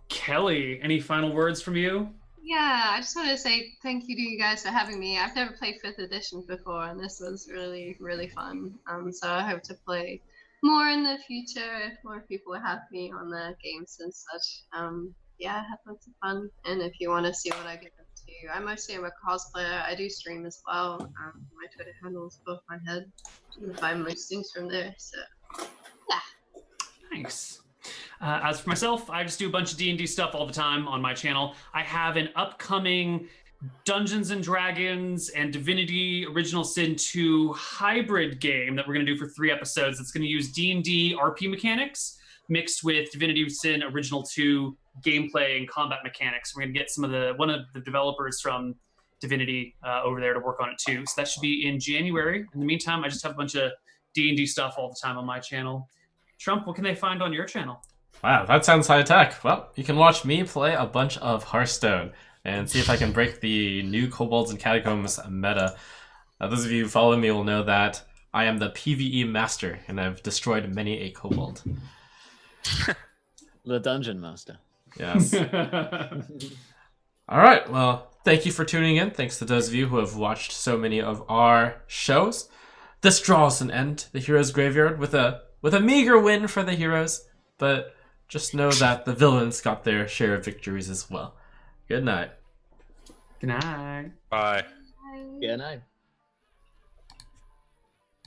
Kelly, any final words from you? Yeah, I just want to say thank you to you guys for having me. I've never played 5th edition before, and this was really, really fun. So I hope to play more in the future if more people have me on their games and such. Yeah, I had lots of fun. And if you want to see what I get up to, I mostly am a cosplayer. I do stream as well. My Twitter handle is above my head. You can find most things from there. So, yeah. Nice. As for myself, I just do a bunch of D&D stuff all the time on my channel. I have an upcoming Dungeons and Dragons and Divinity Original Sin 2 hybrid game that we're going to do for 3 episodes. It's going to use D&D RP mechanics mixed with Divinity Sin Original 2 gameplay and combat mechanics. We're going to get one of the developers from Divinity over there to work on it too. So that should be in January. In the meantime, I just have a bunch of D&D stuff all the time on my channel. Trump, what can they find on your channel? Wow, that sounds high tech. Well, you can watch me play a bunch of Hearthstone and see if I can break the new Kobolds and Catacombs meta. Those of you who follow me will know that I am the PvE master, and I've destroyed many a Kobold. The Dungeon Master. Yes. All right, well, thank you for tuning in. Thanks to those of you who have watched so many of our shows. This draws an end to the Heroes Graveyard with a meager win for the heroes, but just know that the villains got their share of victories as well. Good night. Good night. Bye. Good night.